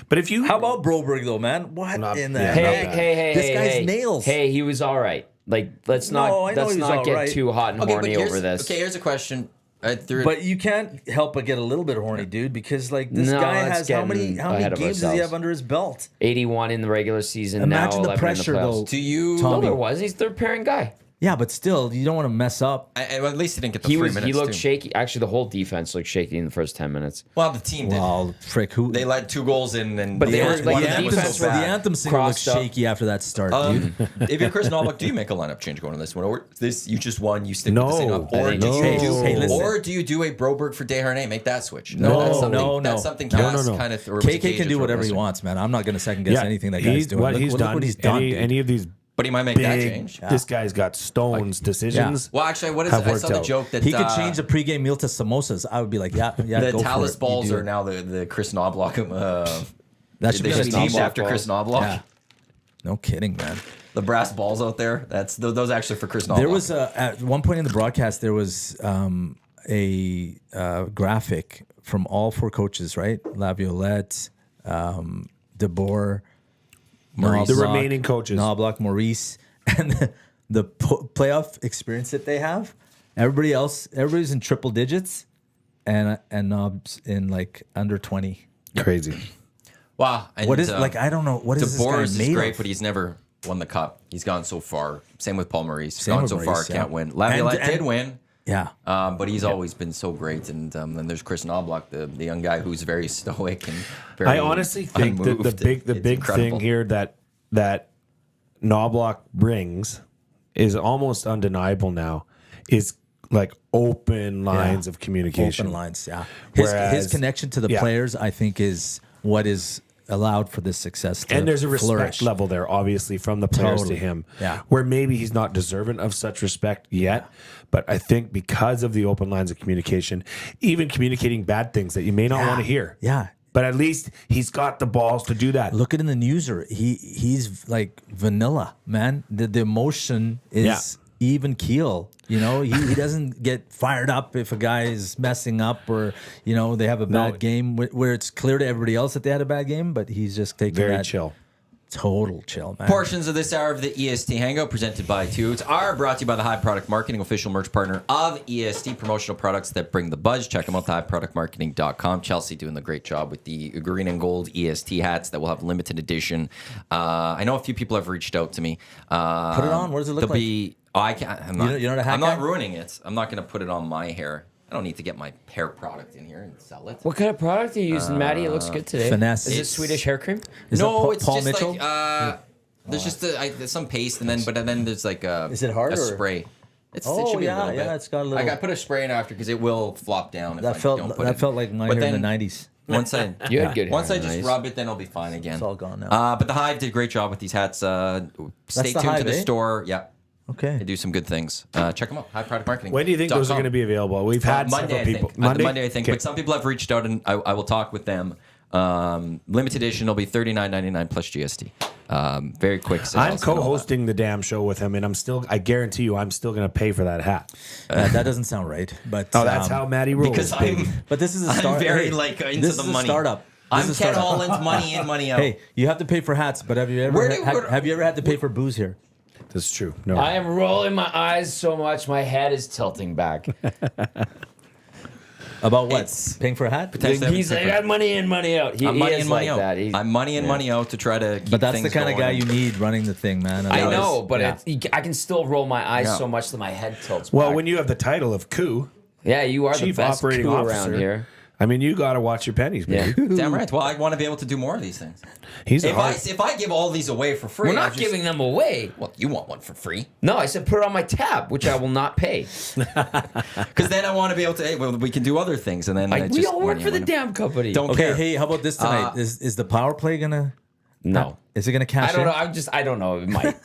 But if you, How about Broberg though, man? What Not- in the yeah, heck? not Hey, This guy's nails. Hey, he was all right. Like let's No, I not know let's he was not all get right. too hot and horny over this. Okay, here's a question. But you can't help but get a little bit horny, dude, because like this No, guy it's has how many getting ahead of games does he ourselves. have under his belt? 81 in the regular season. Imagine now the 11 pressure in the playoffs. though. Do you? No, there was. He's third pairing guy. Yeah, but still, you don't want to mess up. Well, at least he didn't get the He 3 was. minutes. He looked too. shaky. Actually, the whole defense looked shaky in the first 10 minutes. Well, the team did. Well, frick, who? They let 2 goals in, and But they were- one like, of the them was defense so were- the bad. anthem singer looks Crossed up. shaky after that start, dude. If you're Chris Novak, do you make a lineup change going to this one, or this you just won, you stick with the same No. up, or I think do it's you changed. do, Hey, listen. or do you do a Broberg for Desharnais, make that switch? No, that's something, no. That's something No, Cass no. kind of. KK can do whatever he wants, man. I'm not going to second guess anything that guy's doing. What Look he's done. what he's done. dude. Any of these But he might make that big, change. this guy's got stones decisions. Well, actually, what is have it? I worked saw the out. joke that He could change the pregame meal to samosas. I would be like, yeah, the go Talus for it. balls You do are it. now the Chris Knobloch. That should They be should the be named top after balls. Chris Knobloch. Yeah. No kidding, man. The brass balls out there. That's those actually for Chris Knobloch. There was at one point in the broadcast, there was a graphic from all 4 coaches, right? Laviolette, DeBoer, Maurice. The Knobloch, remaining coaches. Knobloch, Maurice, and the playoff experience that they have. Everybody's in triple digits, and Knobs in like under 20. Crazy. wow. And, What is like? I don't know. What is this guy DeBoer is made great, of? but he's never won the cup. He's gone so far. Same with Paul Maurice. Same Gone with so Maurice, far, yeah. can't win. Laviolette And- did win. Yeah. But he's always been so great, and then there's Chris Knobloch, the young guy who's very stoic and very. I honestly think that unmoved. the It's big incredible. thing here that Knobloch brings is almost undeniable now is like open lines of communication. Open lines, yeah. His Whereas- connection to the yeah. players, I think, is what is allowed for this success to And there's a respect flourish. level there, obviously, from the players Totally. to him. Yeah. Where maybe he's not deserving of such respect yet. But I think because of the open lines of communication, even communicating bad things that you may not want to hear. Yeah. But at least he's got the balls to do that. Look at in the newser. He's like vanilla, man. The emotion is even keel. You know, he doesn't get fired up if a guy is messing up or, you know, they have a bad game where it's clear to everybody else that they had a bad game, but he's just taking Very that chill. total chill, man. Portions of this hour of the EST Hangout presented by Hoots are brought to you by the High Product Marketing, official merch partner of EST, promotional products that bring the buzz. Check them out, highproductmarketing.com. Chelsea doing the great job with the green and gold EST hats that will have limited edition. I know a few people have reached out to me. Put it on. What does it look There'll like? be, I can't, I'm not, you're not a hat I'm not guy? ruining it. I'm not going to put it on my hair. I don't need to get my hair product in here and sell it. What kind of product are you using, Maddie? It looks good today. Finesse. Is it It's- Swedish hair cream? Is No, that it's Paul just Mitchell? like there's just there's some paste and then there's like a Is it hard a or- spray. It Oh, should be a yeah, little bit. yeah, it's got a little- I put a spray in after because it will flop down. If I that don't put it. felt like my But hair in then the 90s. Once I You had good once hair, I just nice. rub it, then it'll be fine again. It's all gone now. But the Hive did a great job with these hats. Stay the tuned to Hive, the eh? store. Yeah, Okay. they do some good things. Check them out. High Product Marketing. When do you think those are going to be available? We've had Monday, several I people. think. Monday, I think. Okay. But some people have reached out, and I will talk with them. Limited edition will be $39.99 plus GST. Very quick sales. I'm and all that. co-hosting the damn show with him, and I guarantee you, I'm still going to pay for that hat. That doesn't sound right. But Oh, that's how Maddie rolls. Because baby. But this is a I'm start. very hey, like into this the is a money. startup. This I'm is a Ken startup. Holland's money in, money out. Hey, you have to pay for hats, but have you Where ever had to pay for booze here? That's true. No, I am rolling my eyes so much, my head is tilting back. About what? It's Paying for a hat? potentially- He's like, I got money in, money out. He I'm money is in, money like out. that. He- I'm money in, money out to try to keep But that's the things kind of guy going. you need running the thing, man. I Otherwise- know, but yeah. I can still roll my eyes Yeah. so much that my head tilts well, back. when you have the title of coup, yeah, you are chief the best operating coup officer around here. I mean, you got to watch your pennies, Yeah. baby. Damn right. Well, I want to be able to do more of these things. He's a If hard. I give all these away for free, We're I not just- giving them away. Well, you want one for free? No, I said put it on my tab, which I will not pay. Because then I want to be able to. Hey, well, we can do other things, and then it's We just all work money, for the money. damn company. Don't Okay, care. hey, how about this tonight? Is the power play gonna? No. Is it gonna cash I don't in? know. I don't know. It might.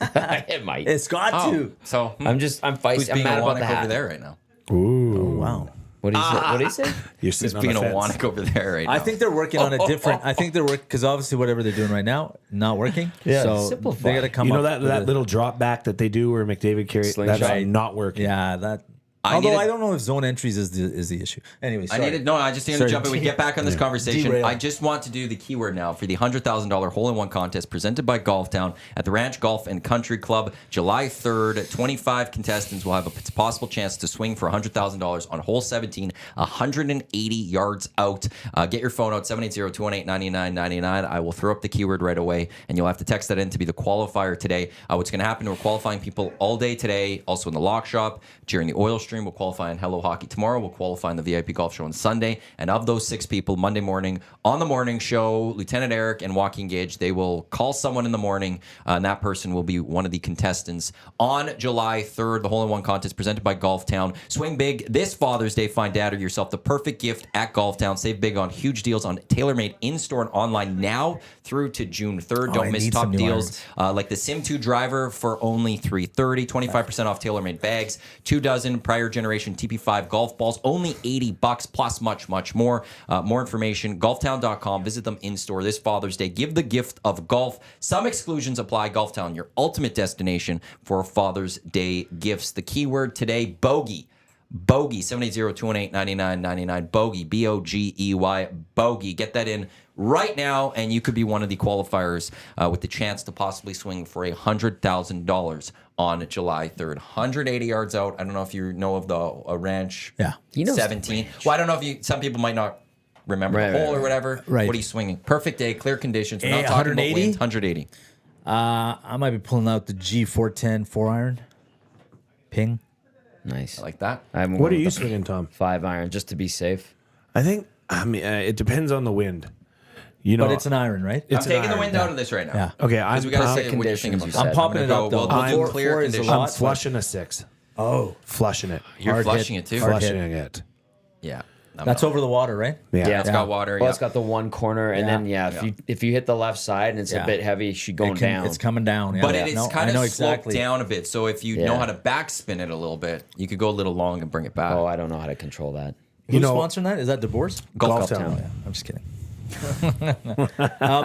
It might. It's got Oh, to. so I'm who's feisty. I'm being mad a about the Iwanyk hat. over there right now? Ooh, Wow. What do you say? What do you say? you're Who's sitting on being the a fence. Iwanyk over there right now? I think they're working on a different. I think they're working because obviously whatever they're doing right now not working. Yeah, so simplify. they got to come. You know up that with that a- little drop back that they do where McDavid carries Slingshot. that's not working. Yeah, that Although I don't know if zone entries is the issue. Anyway, sorry. I just needed to jump in. We get back on this conversation. Derail. I just want to do the keyword now for the $100,000 hole-in-one contest presented by Golf Town at the Ranch Golf and Country Club, July 3rd. 25 contestants will have a possible chance to swing for $100,000 on hole 17, 180 yards out. Get your phone out, 780-218-9999. I will throw up the keyword right away, and you'll have to text that in to be the qualifier today. What's going to happen, we're qualifying people all day today, also in the lock shop, during the oil stream. We'll qualify in Hello Hockey tomorrow. We'll qualify in the VIP Golf Show on Sunday. And of those 6 people, Monday morning on the morning show, Lieutenant Eric and Joaquin Gage, they will call someone in the morning, and that person will be one of the contestants on July 3rd. The hole-in-one contest presented by Golf Town. Swing big this Father's Day. Find dad or yourself the perfect gift at Golf Town. Save big on huge deals on TaylorMade in-store and online now through to June 3rd. Don't miss top deals like the Sim 2 driver for only $330, 25% off TaylorMade bags, 2 dozen prior generation TP5 golf balls, only $80, plus much, much more. More information, golftown.com. Visit them in store this Father's Day. Give the gift of golf. Some exclusions apply. Golf Town, your ultimate destination for Father's Day gifts. The keyword today, bogey. Bogey, 780-218-9999. Bogey, B-O-G-E-Y, bogey. Get that in right now, and you could be one of the qualifiers with the chance to possibly swing for $100,000 on July 3rd. 180 yards out. I don't know if you know of the ranch 17. Well, I don't know if some people might not remember the hole or whatever. Right. What are you swinging? Perfect day, clear conditions. We're not talking about winds. 180. I might be pulling out the G410 4-iron. Ping. Nice. I like that. What are you swinging, Tom? 5-iron, just to be safe. I think, it depends on the wind. You know, But it's an iron, right? I'm taking the wind out of this right now. Yeah. Okay, Because we got to say what you're thinking about. I'm popping it up, though. We'll do clear Four is a conditions. lot. I'm flushing a 6. Oh. Flushing it. You're Hard flushing hit. it too. Hard Flushing hit. it. Yeah. That's over the water, right? Yeah. It's got water. Well, it's got the one corner, and then if you hit the left side and it's a bit heavy, she's going down. It's coming down. Yeah. But it is kind of sloped exactly. down a bit. So if you know how to backspin it a little bit, you could go a little long and bring it back. Oh, I don't know how to control that. Who's sponsoring that? Is that DeBoer's? Golf Town. Town. Oh, yeah. I'm just kidding.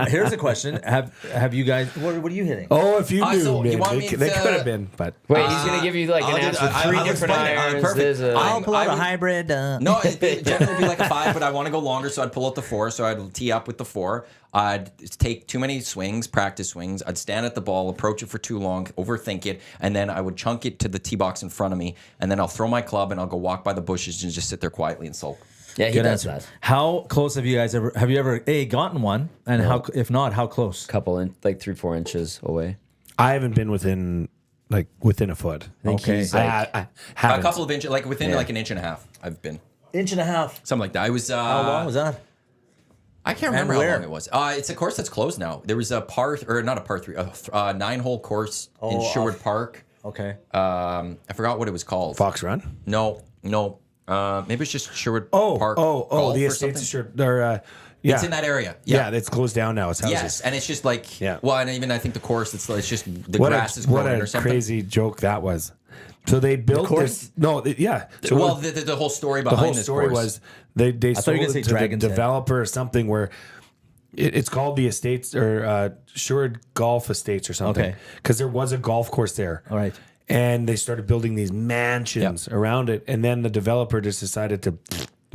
Here's a question: Have you guys? What are you hitting? Oh, if you knew, so you man, want me they to- could have been, but Wait, he's gonna give you like an answer with 3 different irons. Perfect. There's a- I'll pull out I a would- hybrid. No, it'd generally be like a 5, but I want to go longer, so I'd pull out the 4. So I'd tee up with the 4. I'd take too many swings, practice swings. I'd stand at the ball, approach it for too long, overthink it, and then I would chunk it to the tee box in front of me, and then I'll throw my club and I'll go walk by the bushes and just sit there quietly and sulk. Yeah, he Good does answer. that. How close have you guys ever? Have you ever gotten one? And how? If not, how close? Couple in like 3-4 inches away. I haven't been within a foot. I think Okay. he's like, I A haven't. couple of inches, like within like an inch and a half, I've been. Inch and a half. Something like that. I was. How long was that? I can't remember how where? long it was. It's a course that's closed now. There was a not a par 3, a 9-hole course in Sherwood Park. Okay. I forgot what it was called. Fox Run. No. Maybe it's just Sherwood Park. Golf the or estates. something. They're yeah. It's in that area. Yeah, it's closed down now. It's houses. Yes, and it's just like Yeah. Well, and even I think the course it's just the What grass is what growing a or something. crazy joke that was. So they built course? this. No, yeah. So Well, the whole story the behind whole this story course was they thought you were sold gonna it say to the Dragon's Den. developer or something where it's called the Estates or Sherwood Golf Estates or something. Okay. Because there was a golf course there. All right. And they started building these mansions around it, and then the developer just decided to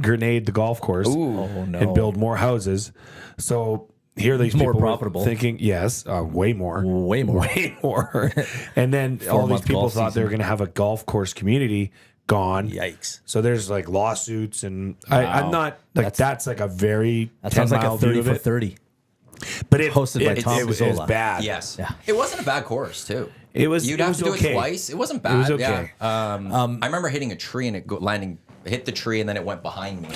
grenade the golf course Oh, no. and build more houses. So here these More people were profitable. thinking, yes, way more, Way more. way more. And then all these month people golf thought they were season. going to have a golf course community gone. Yikes. So there's like lawsuits, and I'm not like that's like a very That sounds like a 10-mile view 30 of for it. 30. But it Hosted by Tom it was Gazzola. bad. Yes. Yeah. It wasn't a bad course too. It was. You'd it have was to do okay. it twice. It wasn't bad. It was okay. Yeah. I remember hitting a tree and it hit the tree and then it went behind me.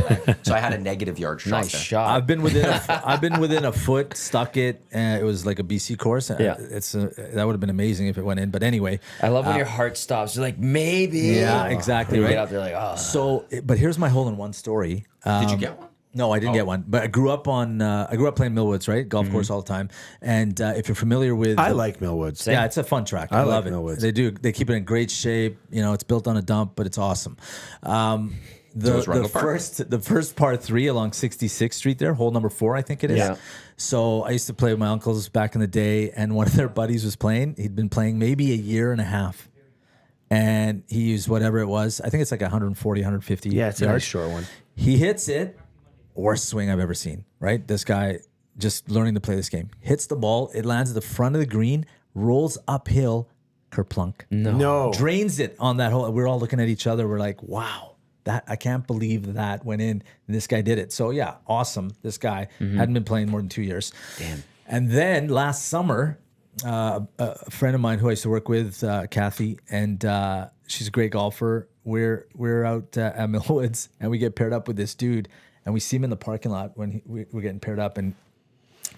So I had a negative yard shot. nice there. shot. I've been within a foot, stuck it, and it was like a BC course. Yeah. That would have been amazing if it went in. But anyway, I love when your heart stops. You're like, maybe. yeah, exactly You right. get out there like, oh. So, but here's my hole-in-one story. Did you get one? No, I didn't get one. But I grew up playing Millwoods, right? Golf course all the time. And if you're familiar with, I like Millwoods. yeah, it's a fun track. I I like love it. Millwoods. They keep it in great shape. You know, it's built on a dump, but it's awesome. is Rundle Park. The first par 3 along 66th Street there, hole number 4, I think it is. Yeah. So I used to play with my uncles back in the day, and one of their buddies was playing. He'd been playing maybe a year and a half. and he used whatever it was. I think it's like 140, 150 Yeah, it's a yards. nice short one. He hits it. Worst swing I've ever seen, right? This guy just learning to play this game. Hits the ball. It lands at the front of the green, rolls uphill, kerplunk. No. Drains it on that hole. We're all looking at each other. We're like, wow, that I can't believe that went in and this guy did it. So yeah, awesome. This guy hadn't been playing more than 2 years. Damn. And then last summer, a friend of mine who I used to work with, Kathy, and she's a great golfer. We're out at Millwoods, and we get paired up with this dude, and we see him in the parking lot when we're getting paired up, and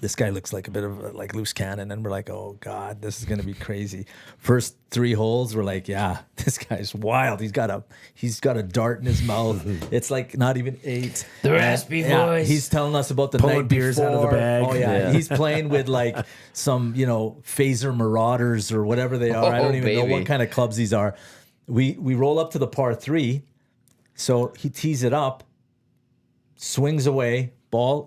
this guy looks like a bit of a loose cannon, and we're like, oh God, this is gonna be crazy. First 3 holes, we're like, yeah, this guy's wild. He's got a dart in his mouth. It's like not even 8. The raspy voice. He's telling us about the Pulling night beers before. out of the bag. Oh yeah. He's playing with like some phaser marauders or whatever they are. I don't even know what kind of clubs these are. We roll up to the par 3, so he tees it up, swings away.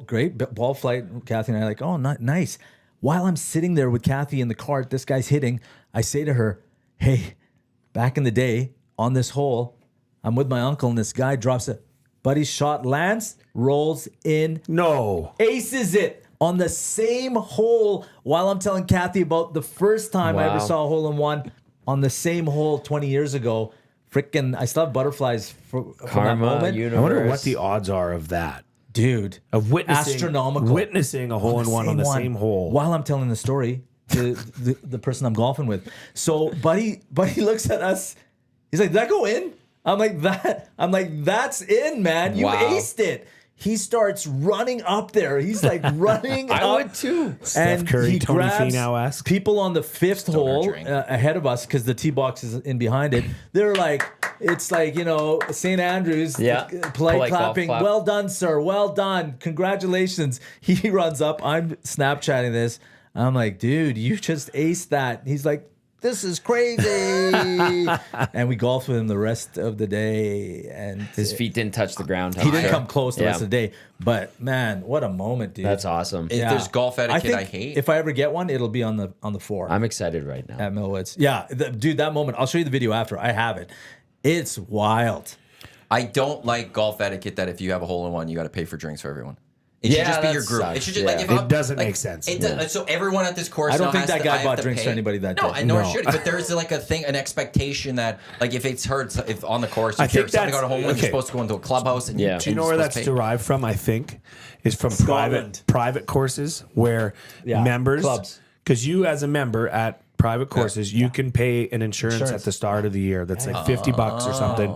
Great ball flight. Kathy and I are like, oh, not nice. While I'm sitting there with Kathy in the cart, this guy's hitting. I say to her, hey, back in the day on this hole, I'm with my uncle and this guy drops it. Buddy's shot lands, rolls in, No. aces it on the same hole while I'm telling Kathy about the first time I ever Wow. saw a hole in one on the same hole 20 years ago. Frickin', I still have butterflies from that Karma, moment. universe. I wonder what the odds are of that. Dude, Of witnessing, astronomical. witnessing a hole in one on the same hole. while I'm telling the story to the person I'm golfing with. So buddy looks at us. He's like, "Did that go in?" I'm like, "That's in, man. You Wow. aced it." He starts running up there. He's like running I up. would too. And Curry, he Tony grabs Finau-esque. people on the 5th hole drink. ahead of us because the tee box is in behind it. They're like, it's like, St. Andrews, Yeah. polite golf clapping. clap. Well done, sir. Well done. Congratulations. He runs up. I'm Snapchatting this. I'm like, dude, you just aced that. He's like, this is crazy. And we golfed with him the rest of the day. And His feet didn't touch the ground. he didn't come close the Yeah. rest of the day. But man, what a moment, dude. That's awesome. If there's golf etiquette think I hate. If I ever get one, it'll be on the 4 I'm excited right now. at Millwoods. Yeah, dude, that moment. I'll show you the video after. I have it. It's wild. I don't like golf etiquette that if you have a hole in one, you got to pay for drinks for everyone. It should Yeah, just be that your group. sucks. It should just Yeah. like if It I'm, doesn't like, make sense. It does, so everyone at this course. I don't now think has that to- guy I have bought to drinks for pay. anybody that No, day. I know No. it should, but there's like an expectation that like if it's heard if on the course, I if think somebody got a that's- hole in one, okay. you're supposed to go into a clubhouse and Yeah. Do you know where that's derived from? I think is from Scotland. private courses where Yeah, members, clubs. because you as a member at private courses, you can pay an insurance at the start of the year that's like $50 or something,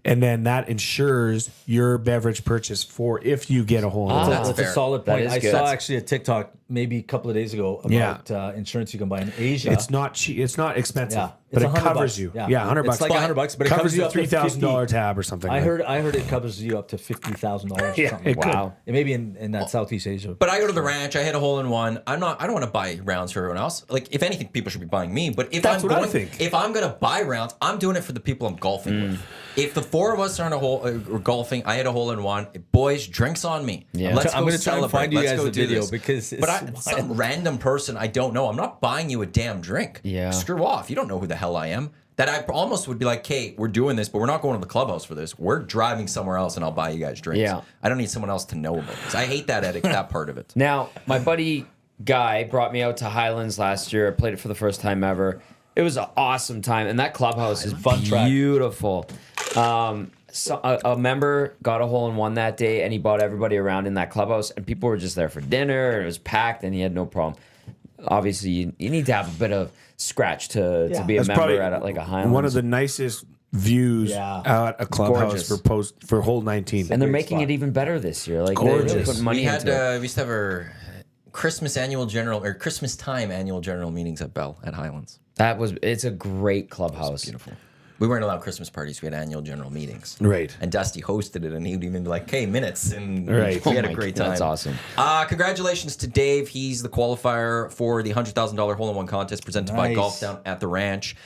and then that insures your beverage purchase for if you get a hole in one. That's a fair. solid That point. is I good. saw actually a TikTok maybe a couple of days ago about insurance you can buy in Asia. It's not cheap. It's not expensive, Yeah. but It's it $100 covers you. Yeah. Yeah, $100. It's like $100, but it covers you the up to $3,000 tab or something. I heard it covers you up to $50,000 or Yeah, something. it could. Wow. It may be in that Southeast Asia. But I go to the ranch. I hit a hole in one. I don't want to buy rounds for everyone else. Like if anything, people should be buying me. But if That's I'm what I going, think. if I'm gonna buy rounds, I'm doing it for the people I'm golfing with. If the 4 of us are in a hole or golfing, I hit a hole in one. Boys, drinks on me. Yeah. Let's I'm go gonna try and celebrate. find you Let's guys go the do video this. because it's But some random person I don't know. I'm not buying you a damn drink. Yeah. Screw off. You don't know who the hell I am. That I almost would be like, Kate, we're doing this, but we're not going to the clubhouse for this. We're driving somewhere else, and I'll buy you guys drinks. Yeah. I don't need someone else to know about this. I hate that etiquette, that part of it. Now, my buddy Guy brought me out to Highlands last year. I played it for the first time ever. It was an awesome time, and that clubhouse is Fun track. beautiful. So a member got a hole in one that day, and he brought everybody around in that clubhouse, and people were just there for dinner, and it was packed, and he had no problem. Obviously, you need to have a bit of scratch to be a That's member probably at like a Highlands. one of the nicest views Yeah. out a clubhouse gorgeous. for hole 19. and they're great making spot. it even better this year. Like Gorgeous. they're putting money We had into it. we used to have our Christmas annual general or Christmas time annual general meetings at Bell at Highlands. It's a great clubhouse. Beautiful. We weren't allowed Christmas parties. We had annual general meetings. Right. And Dusty hosted it, and he would even be like, "Hey, minutes," and Right. we had Oh a my great God, time. that's awesome. Congratulations to Dave. He's the qualifier for the $100,000 hole-in-one contest presented by Nice. Golf Down at the Ranch.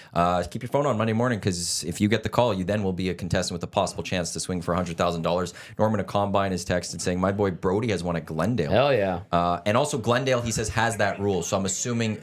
Keep your phone on Monday morning because if you get the call, you then will be a contestant with a possible chance to swing for $100,000. Norman at Combine has texted saying, "My boy Brody has won at Glendale." Hell yeah. And also Glendale, he says, has that rule. So I'm assuming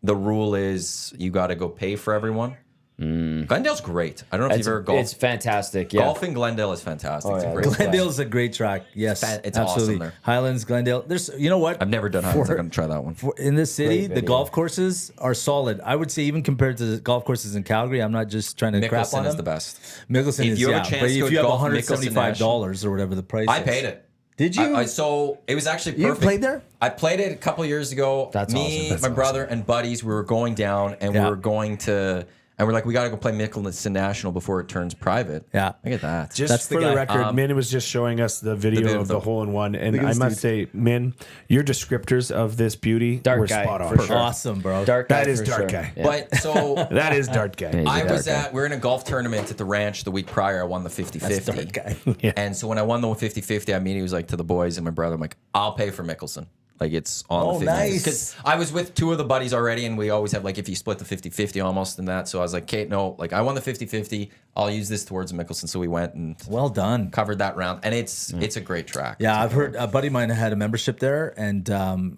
the rule is you got to go pay for everyone. Glendale's great. I don't know if you've ever golfed. It's fantastic. Yeah. Golf in Glendale is fantastic. It's a great place. Glendale's a great track. Yes, It's absolutely. awesome there. Highlands, Glendale. There's, you know what? I've never done Highlands. I'm going to try that one. In this city, Great the video. golf courses are solid. I would say even compared to the golf courses in Calgary, I'm not just trying to crap on Mickelson is them. the best. Mickelson If is, you have a yeah. chance But to go if you have golf Mickelson $175 or whatever the price I is. paid it. Did you? So it was actually perfect. You played there? I played it a couple years ago. That's Me, awesome. my brother, and buddies, we were going down and we were going to, and we're like, we got to go play Mickelson National before it turns private. Yeah. Look at that. Just That's the for the guy. record, Min was just showing us the video of the hole-in-one, and at I this must say, Min, your descriptors of this beauty Dark were guy, spot on. for sure. Awesome, bro. Dark guy That is for dark sure. guy. Yeah. But so That is Dart guy. He's a I dark was guy. we're in a golf tournament at the ranch the week prior. I won the 50-50. Dark guy. And so when I won the 50-50, I immediately was like to the boys and my brother, I'm like, I'll pay for Mickelson. Like it's on Oh, the 50. nice. Because I was with two of the buddies already, and we always have like if you split the 50-50 almost and that. So I was like, Kate, no, like I won the 50-50. I'll use this towards Mickelson. So we went and Well done. covered that round, and it's a great track. Yeah, I've heard a buddy of mine had a membership there, and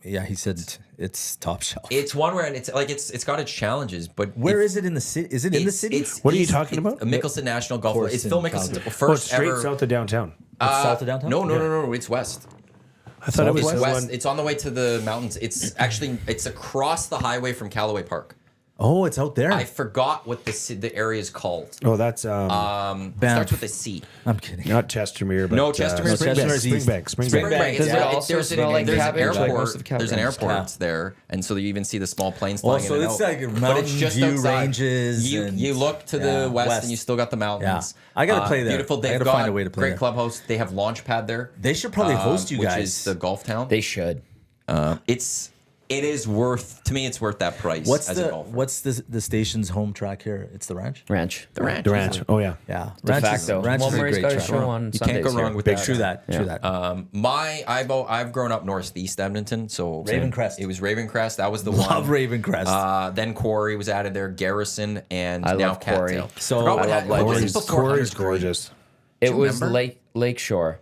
yeah, he said it's top shelf. It's one where it's got its challenges, but Where is it in the city? Is it in the city? What are you talking about? Mickelson National Golf. Course It's in Phil Mickelson's Calgary. first straight ever. south of downtown. South of downtown? No, it's west. I thought it was It's the west. one. It's on the way to the mountains. It's actually across the highway from Callaway Park. Oh, it's out there. I forgot what the area is called. Oh, that's It starts with a C. I'm kidding. not Chestermere, but No, Chestermere's Chestermere's east. Springbank. Springbank. Does it Yeah, also there's smell like there's an cabbage, like airport. most of Calgary? There's an airport Yeah. there, and so you even see the small planes Oh, flying so in and it's out. like But mountain it's just view outside. ranges. You and- look to yeah, the west, and you still got the mountains. Yeah. I gotta play there. Beautiful. I They've gotta got find a way to play great there. clubhouse. They have launch pad there. They should probably host you which guys. is the golf town. They should. It is worth to me. It's worth that price. What's as a golfer. the station's home track here? It's the ranch. Ranch. The ranch? The ranch. Oh yeah. Yeah, De ranch facto. Ranch Well, is a Murray's great got a track. show on You can't go Sundays wrong here. with Big that. true that. Yeah. True that. I've grown up northeast Edmonton, so Ravencrest. It was Ravencrest. That was the Love one. Ravencrest. Then Quarry was added there. Garrison and I now love Quarry. Cattail. So- Forgot what I love had- what was Legends. it before Corey's Hunters Green? gorgeous. It you was remember? Lakeshore.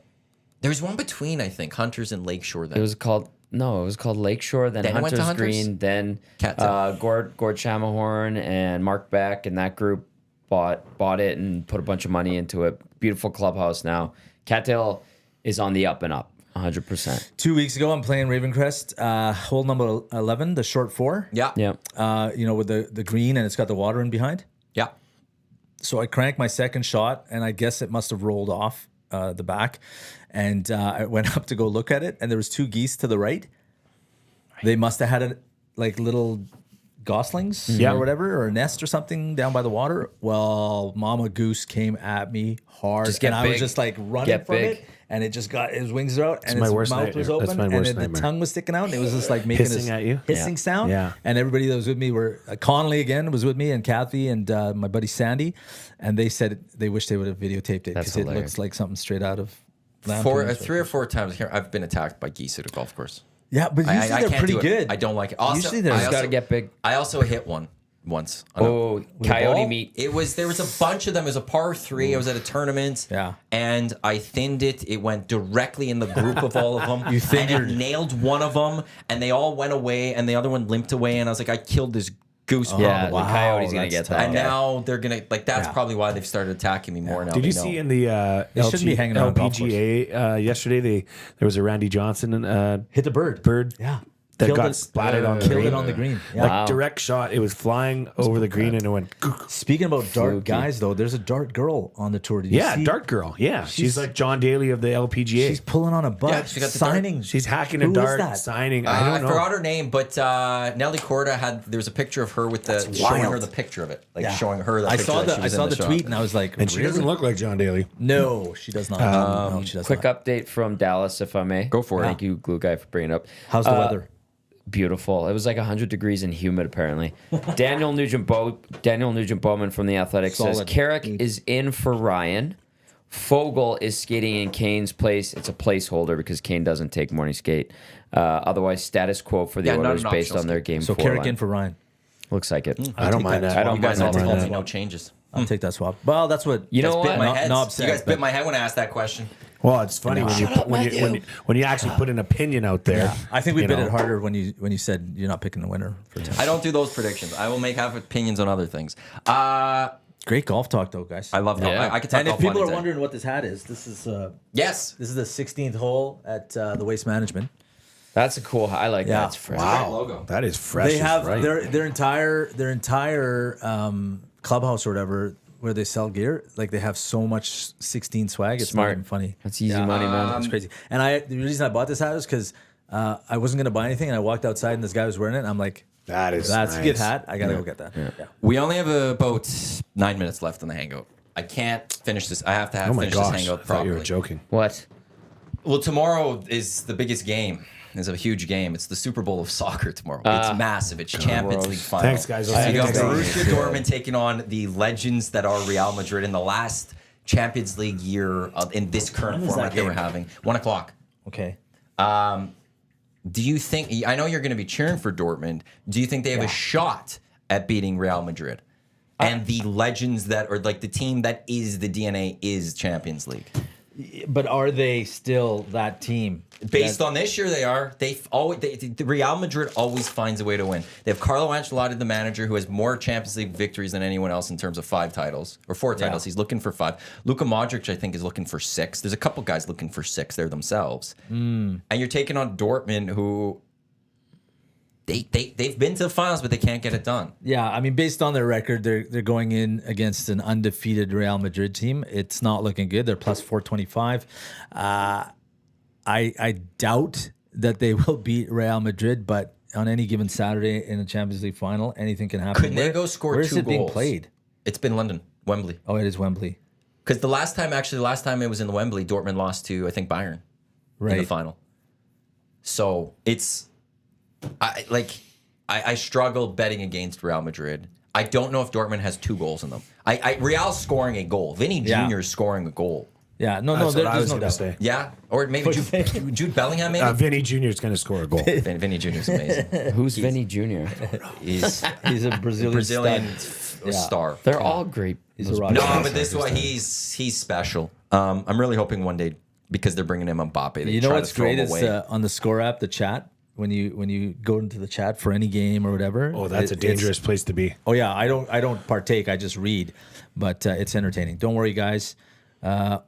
There was one between, I think, Hunters and Lakeshore. Then It was called Lakeshore, then Then it went Hunters to Hunters? Green, then Cattail. Gord Shamahorn and Mark Beck and that group bought it and put a bunch of money into it. Beautiful clubhouse now. Cattail is on the up and up, 100%. 2 weeks ago, I'm playing Ravencrest, hole number 11, the short four. yeah, Yeah. With the green and it's got the water in behind. yeah. So I cranked my second shot, and I guess it must have rolled off the back. And I went up to go look at it, and there was two geese to the right. They must have had it like little goslings or whatever, or a nest or something down by the water. Well, Mama Goose came at me hard, Just get and I was big. just like running Get from big. it, and it just got his wings are out, and my his worst mouth was nightmare. open, That's my and worst the nightmare. tongue was sticking out, and it was just like making Hissing this at you? hissing sound. Yeah. And everybody that was with me were Connolly again was with me, and Kathy and my buddy Sandy, and they said they wish they would have videotaped it That's because it hilarious. looks like something straight out of. Lamb Four, Kingdom. 3 or 4 times here, I've been attacked by geese at a golf course. Yeah, but usually they're can't pretty do it. good. I don't like it. Also, Usually they're- I Just also- gotta get big. I also hit one once. on a- Oh, a coyote ball? meat. There was a bunch of them. It was a par 3. I was at a tournament. Yeah. And I thinned it. It went directly in the group of all of them. You thinned and I your- nailed one of them, and they all went away, and the other one limped away. And I was like, I killed this goose. Yeah, probably. the coyote's gonna that's get tough. that. And guy. now they're gonna like. That's Yeah. probably why they've started attacking me more now. Did they you know. see in the shouldn't be hanging around golf LPGA yesterday? There was a Randy Johnson hit the bird. yeah That that got got splatted on the killed green. it on the green. Yeah. Like Wow. direct shot. It was flying over the green and it went. Speaking about dart Fluky. guys, though, there's a dart girl on the tour. Did you Yeah, see? dart girl. Yeah, she's She's- like John Daly of the LPGA. She's pulling on a butt, Yeah, she got the dart. signing. She's hacking Who a is dart, that? signing. I I don't know. forgot her name, but Nelly Corda had. There was a picture of her with the showing wild. her the picture of it, like Yeah. showing her. The I picture saw that the she I was saw in the shot. tweet, and I was like, And she really? doesn't look like John Daly. No, she does not. No, she does Quick not. update from Dallas, if I may. Go for it. Thank you, Glue Guy, for bringing it up. How's the weather? Beautiful. It was like 100 degrees and humid, apparently. Daniel Nugent Bowman from the Athletics says Solid. Carrick is in for Ryan. Fogel is skating in Kane's place. It's a placeholder because Kane doesn't take morning skate. Otherwise, status quo for the Yeah, not Oilers an based optional on their skate. game So 4 Carrick line. in for Ryan. Looks like it. I don't mind that. I don't You guys mind all that. told me no changes. I'll take that swap. Well, that's what You know Bit what? my Not- head. not upset, You guys but- bit my head when I asked that question. Well, it's funny when you actually put an opinion out there. Yeah. I think we bit it harder when you said you're not picking the winner for tonight. I don't do those predictions. I will have opinions on other things. Great golf talk, though, guys. I love golf. Yeah. I could talk And if golf people all are day. wondering what this hat is, this is Yes. this is the 16th hole at the Waste Management. That's a cool. I like Yeah. that. It's fresh. Wow. Logo. That is fresh. They have right. their entire clubhouse or whatever where they sell gear. Like they have so much 16 swag. It's Smart. not even funny. That's easy money, man. It's crazy. And the reason I bought this hat is because I wasn't gonna buy anything, and I walked outside and this guy was wearing it. And I'm like, that's a good nice. hat. I gotta go get that. Yeah. We only have about 9 minutes left in the hangout. I can't finish this. I have to Oh my finish gosh! this I hangout thought properly. you were joking. What? Well, tomorrow is the biggest game. It's a huge game. It's the Super Bowl of soccer tomorrow. It's massive. It's Champions League final. Thanks, guys. I'll see You you got next time. Borussia Dortmund taking on the legends that are Real Madrid in the last Champions League year in this current When is format that that we're game? having. 1 o'clock. Okay. Do you think? I know you're going to be cheering for Dortmund. Do you think they have a shot at beating Real Madrid? And the legends that are like the team that is the DNA is Champions League. But are they still that team? Based on this year, they are. The Real Madrid always finds a way to win. They have Carlo Ancelotti, the manager, who has more Champions League victories than anyone else in terms of 5 titles or 4 titles. He's looking for 5. Luka Modric, I think, is looking for 6. There's a couple guys looking for 6 there themselves. And you're taking on Dortmund, who they've been to the finals, but they can't get it done. Yeah, I mean, based on their record, they're going in against an undefeated Real Madrid team. It's not looking good. They're plus 425. I doubt that they will beat Real Madrid, but on any given Saturday in the Champions League final, anything can happen. Couldn't they go score 2 Where is it being goals? played? It's been London, Wembley. Oh, it is Wembley. Because the last time it was in the Wembley, Dortmund lost to, I think, Bayern in the final. So it's, I struggle betting against Real Madrid. I don't know if Dortmund has 2 goals in them. Real's scoring a goal. Vinny Jr. is scoring a goal. Yeah, no, That's what I there's was no going doubt. to say. Yeah, or maybe Jude Bellingham. Maybe Vinny Jr. is going to score a goal. Vinny Jr. is amazing. Who's Vinny Jr.? He's a Brazilian star. They're all great. He's a rock No, star. but this one he's special. I'm really hoping one day because they're bringing him Mbappe. They You know try what's to throw great him is away. on the score app, the chat. When you go into the chat for any game or whatever. Oh, that's a dangerous place to be. Oh yeah, I don't partake. I just read, but it's entertaining. Don't worry, guys.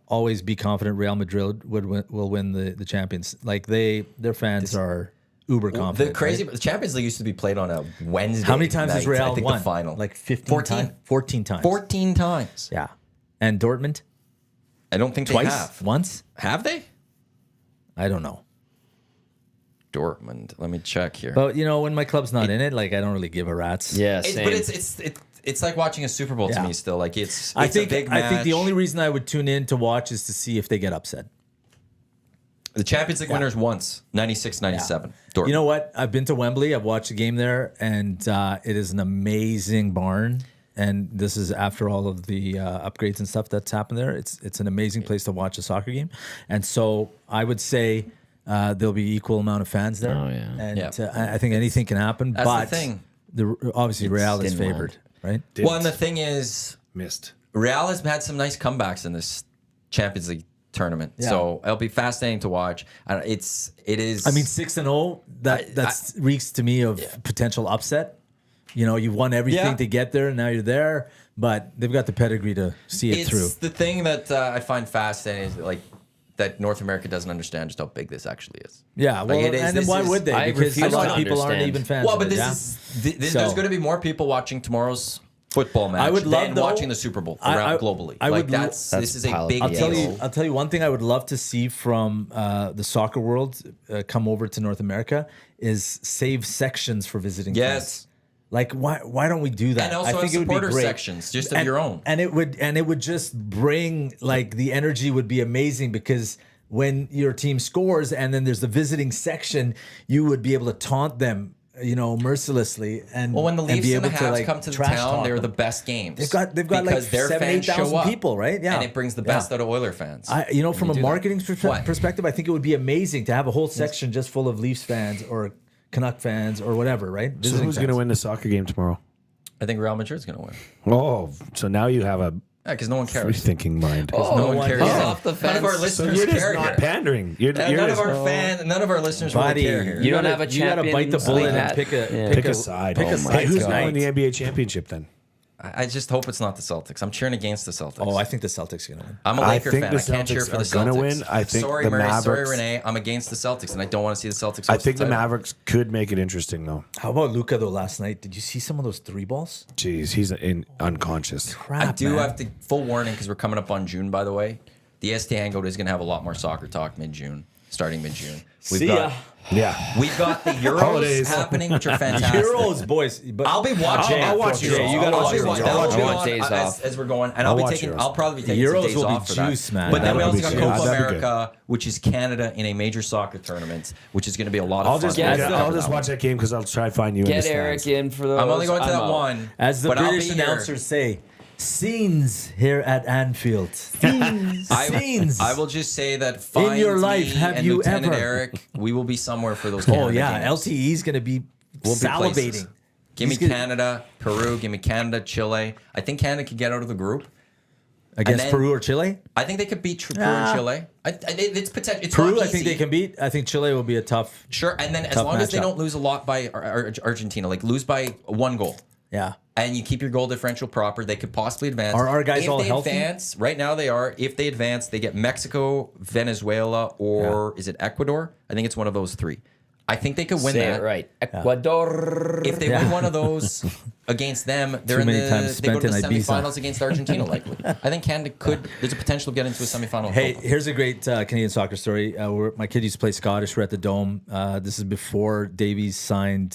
Always be confident. Real Madrid will win the champions. Like their fans are uber confident. The crazy right? the Champions League used to be played on a Wednesday. How many times has night, Real I think won? the final? Like 15 14. times? 14 times. 14 times. Yeah. And Dortmund I don't think twice, they have. once. Have they? I don't know. Dortmund. Let me check here. But when my club's not in it, like I don't really give a rat's. Yeah, It's, same. but it's like watching a Super Bowl to Yeah. me still. Like it's I a think big match. I think the only reason I would tune in to watch is to see if they get upset. The Champions League winners once 96-97. Dortmund. You know what? I've been to Wembley. I've watched a game there, and it is an amazing barn. And this is after all of the upgrades and stuff that's happened there. It's an amazing place to watch a soccer game. And so I would say there'll be equal amount of fans there. Oh, yeah. And Yeah. I think anything can happen. That's but the thing. Obviously Real is didn't favored, right? Well, and the thing is, Missed. Real has had some nice comebacks in this Champions League tournament. Yeah. So it'll be fascinating to watch. It is. I mean, 6-0. That reeks to me of potential upset. You've won everything Yeah. to get there, and now you're there. But they've got the pedigree to see it it's through. the thing that I find fascinating is like that North America doesn't understand just how big this actually is. Yeah, well, it is- and then this why is- would they? I Because a refuse lot to of people aren't understand. even fans. Well, of but it, there's So- going to be more people watching tomorrow's football match I would love, than though- watching the Super Bowl I- around I- globally. I Like would lo- this is a pile of big I'll tell deal. you. I'll tell you one thing I would love to see from the soccer world come over to North America is save sections for visiting. Yes. fans. Like why don't we do that? And also I have think it would be supporter great. sections, just of And- your own. And it would just bring like the energy would be amazing because when your team scores and then there's the visiting section, you would be able to taunt them, mercilessly and Well, when the and Leafs be and the able to, Habs like, come to the trash town, talk they're them. the best games. They've got like because their 7,000, fans show 8,000 up, people, right? Yeah, and it brings the best out of Oiler fans. from you a do that. marketing What? perspective, I think it would be amazing to have a whole section just full of Leafs fans or Canuck fans or whatever, right? So who's going to win the soccer game tomorrow? I think Real Madrid's going to win. Oh, so now you have Because no one cares. Free thinking mind. No one cares. he's off the None of our fence. listeners You're just care not here. pandering. You're None just, of our none of our listeners Buddy, really care here. You don't have a You gotta bite the Champions bullet League and hat. pick a Yeah. pick a side. Pick a side. Hey, who's tonight. winning the NBA championship then? I just hope it's not the Celtics. I'm cheering against the Celtics. Oh, I think the Celtics are gonna win. I'm a I Laker think fan. the I can't cheer Celtics for the are Celtics. gonna win. I think sorry, the Murray. Sorry, Mavericks- Renee. I'm against the Celtics, and I don't want to see the Celtics. I host the think the title. Mavericks could make it interesting though. How about Luka though? Last night, did you see some of those 3 balls? Jeez, he's unconscious. Crap, I do man. have to full warning because we're coming up on June. By the way, the EST Hangout is going to have a lot more soccer talk starting mid-June. See ya. Yeah. We've got the Euros Holidays. happening, which are fantastic. Euros, boys. But I'll be watching. I'll watch Jay, Euros. you gotta I'll watch watch Euros. Euros. I'll I want days as, off. as we're going, and I'll I'll be watch taking. Euros. I'll probably be taking Euros some days will be off for juice, that. man. But then we That'll also be got juice. Copa That'd be good. America, which is Canada in a major soccer tournament, which is going to be a lot of I'll fun. just Get I'll just watch that game because I'll try to find you in the Get stands. Eric in for those. I'm only going to that out. one. as the but I'll British be here. announcers say, scenes here at Anfield. Scenes. Scenes. I will just say that find your life, me have and you Lieutenant ever- Eric, we will be somewhere for those. Oh Canada yeah, games. LTE is gonna be We'll be salivating. places. Give me He's gonna- Canada, Peru. Give me Canada, Chile. I think Canada could get out of the group. against then- Peru or Chile. I think they could beat Peru Ah. and Chile. It's potential. It's Peru, not I think easy. they can beat. I think Chile will be a tough. Sure, and then as Tough long as they matchup. don't lose a lot by Argentina, like lose by 1 goal, Yeah. and you keep your goal differential proper, they could possibly advance. Are our guys if all they healthy? advance, right now they are. If they advance, they get Mexico, Venezuela, or is it Ecuador? I think it's one of those 3. I think they could win Say that. it right. Ecuador. If they win one of those against them, they're in many the times they go to the spent in Ibiza. semifinals against Argentina. Likely, I think Canada could. There's a potential of getting into a semifinal. Hey, here's a great Canadian soccer story. My kid used to play Scottish. We're at the Dome. This is before Davies signed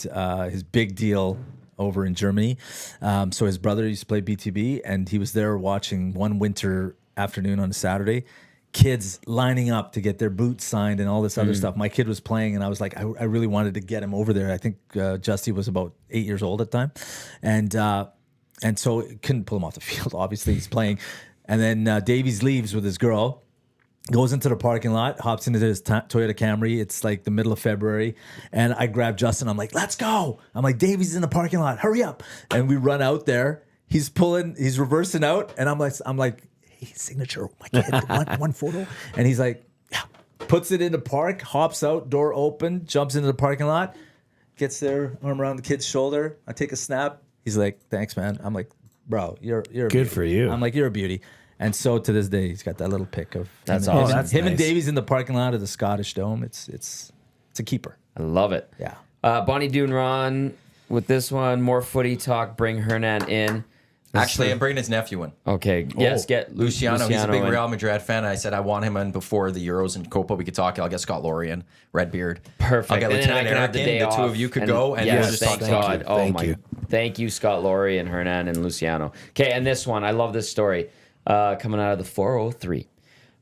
his big deal over in Germany. So his brother used to play BTB, and he was there watching one winter afternoon on a Saturday. Kids lining up to get their boots signed and all this other stuff. My kid was playing, and I was like, I really wanted to get him over there. I think Justy was about 8 years old at the time, and so couldn't pull him off the field. Obviously, he's playing, and then Davies leaves with his girl. Goes into the parking lot, hops into his Toyota Camry. It's like the middle of February. And I grab Justin. I'm like, let's go. I'm like, Davies is in the parking lot. Hurry up. And we run out there. He's reversing out. And I'm like, hey, signature, my kid, one photo. And he's like, yeah. Puts it in the park, hops out, door open, jumps into the parking lot, gets there, arm around the kid's shoulder. I take a snap. He's like, thanks, man. I'm like, bro, you're a Good beauty. for you. I'm like, you're a beauty. And so to this day, he's got that little pic of That's him, awesome. That's him and nice. Davies in the parking lot of the Scottish Dome. It's a keeper. I love it. Yeah. Bonnie Dunron with this one. More footy talk. Bring Hernan in. Actually, I'm bringing his nephew in. Okay. Yes. Get Luciano. He's a big in. Real Madrid fan. I said I want him in before the Euros and Copa. We could talk. I'll get Scott Laurie in, Redbeard. Perfect. I'll get And then I Lieutenant can have Eric the in. day The two off. of you could go, and yes, we'll just thank talk. God. Oh Thank my. you. Thank you, Scott Laurie and Hernan and Luciano. Okay, and this one, I love this story. Coming out of the 403.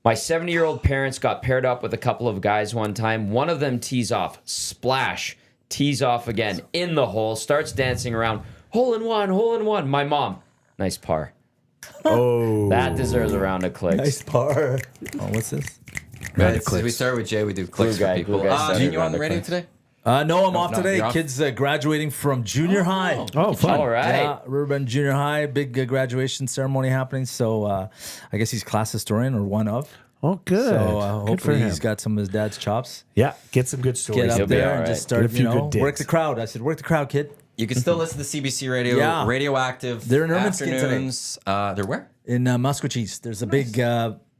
My 70-year-old parents got paired up with a couple of guys one time. One of them tees off, splash, tees off again in the hole, starts dancing around. Hole in one, hole in one. My mom, nice par. Oh, That deserves a round of clicks. par. Oh, what's this? We start with Jay. We do clicks Glue guy, for people. glue guy started Are you on round the of radio clicks. today? No, I'm off no, today. you're off? Kids graduating from junior high. oh, fun. All right. Yeah, Riverbend Junior High, big graduation ceremony happening. So I guess he's class historian or one of. Oh, good. So Good for hopefully him. he's got some of his dad's chops. Yeah, get some good stories. Get He'll up be there all and right. just Get start, a few good work digs. the crowd. I said, work the crowd, kid. You can still listen to CBC Radio, Yeah. Radioactive. They're in Ermineskin today. afternoons. They're where? In Musquecheese, there's a big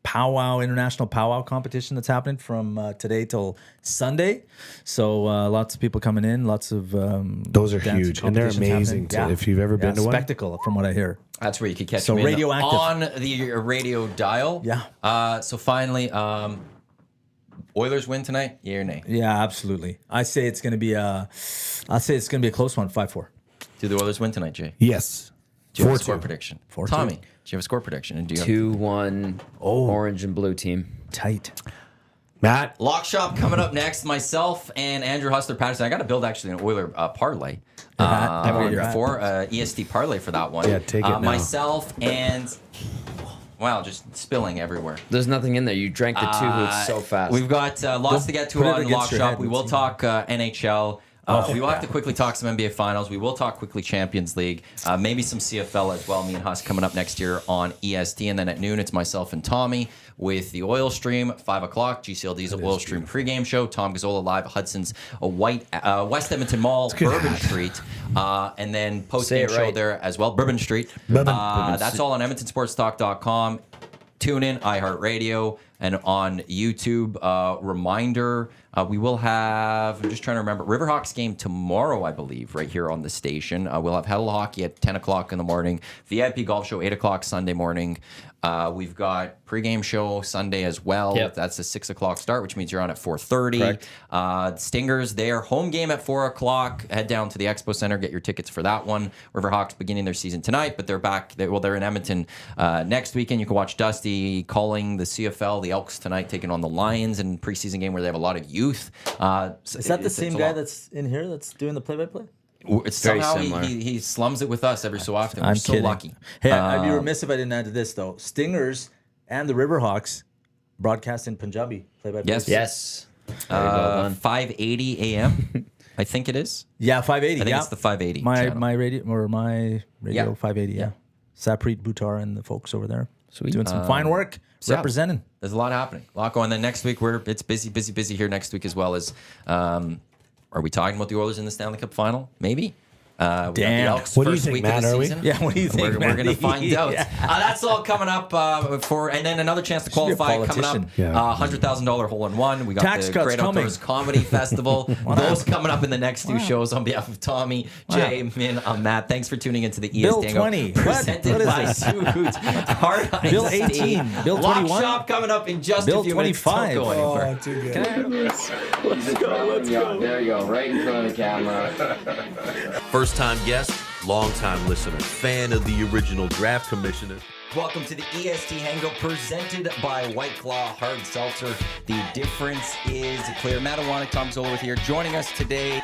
international powwow competition that's happening from today till Sunday. So lots of people coming in, lots of Those are dancing huge, and they're competitions amazing. happening. If you've ever been to one, spectacle from what I hear. That's where you could catch So me Radioactive. on the radio dial. Yeah. So finally, Oilers win tonight? Yeah or nay? Yeah, absolutely. I say it's going to be a close one, 5-4. Do the Oilers win tonight, Jay? yes, Do you have a 4-2. score prediction? 4-2. Tommy, do you have a score prediction? And do you have 2-1 orange and blue team. Tight. Matt. Lock Shop coming up next? Myself and Andrew Hustler Patterson. I got to build actually an Oiler parlay. I've got your hat. For EST parlay for that one. Yeah, take it now. Myself and wow, just spilling everywhere. There's nothing in there. You drank the two Hoots so fast. We've got lots to get to put it on against Lock your Shop. head. We will talk NHL. We will have to quickly talk some NBA Finals. We will talk quickly Champions League, maybe some CFL as well. Me and Huss coming up next year on EST. And then at noon, it's myself and Tommy with the Oil Stream. 5 o'clock, GCLD's Oil Stream pregame show. Tom Gazzola live at Hudson's West Edmonton Mall, Bourbon Street. And then post-game show there as well, Bourbon Street. That's all on EdmontonSportsTalk.com. Tune in, iHeartRadio, and on YouTube. Reminder, we will have, I'm just trying to remember, Riverhawks game tomorrow, I believe, right here on the station. We'll have Huddle Hockey at 10 o'clock in the morning. VIP Golf Show, 8 o'clock Sunday morning. We've got pregame show Sunday as well. Yep. That's a 6 o'clock start, which means you're on at 4:30. Stingers, their home game at 4 o'clock. Head down to the Expo Center, get your tickets for that one. Riverhawks beginning their season tonight, but they're back. They're in Edmonton next weekend. You can watch Dusty calling the CFL, the Elks tonight, taking on the Lions in preseason game where they have a lot of youth. Is that the same guy that's in here that's doing the play-by-play? It's very somehow similar. he slums it with us every so often. We're I'm so kidding. lucky. Hey, I'd be remiss if I didn't add to this, though. Stingers and the Riverhawks broadcast in Punjabi play-by-play. Yes. Very well done. 5:80 a.m. I think it is. Yeah, 580. I think yeah. it's the 580. My channel. radio Yeah. 580. Yeah. Sapreet Buttar and the folks over there. Sweet. Doing some fine work, yeah. representing. There's a lot happening. A lot going. Then next week it's busy here next week as well as. Are we talking about the Oilers in the Stanley Cup final? Maybe. We got the Damn. Elks What do you first think, week Matt, of the are we? season. Yeah, what do you think, We're Mandy? going to find out. Yeah. That's all coming up and then another chance to Should be a qualify coming up. politician. Yeah. $100,000 hole-in-one. We got Tax the cuts Great coming. Outdoors Comedy Festival. Those coming up in the next two shows on behalf of Tommy, Jay, Min, I'm Matt. Thanks for tuning into the EST Bill Hangout 20. presented What is by this? Two Hoots. Hard Ice Bill Tea. 18. Bill Lock 21. Shop coming up in just Bill a few minutes. 25. Don't go anywhere. too good. Let's go. There you go, right in front of the camera. First time guest, long time listener, fan of the original draft commissioner. Welcome to the EST Hangout presented by White Claw Hard Seltzer. The difference is clear. Matt Iwanyk, Tom Zola with here. Joining us today,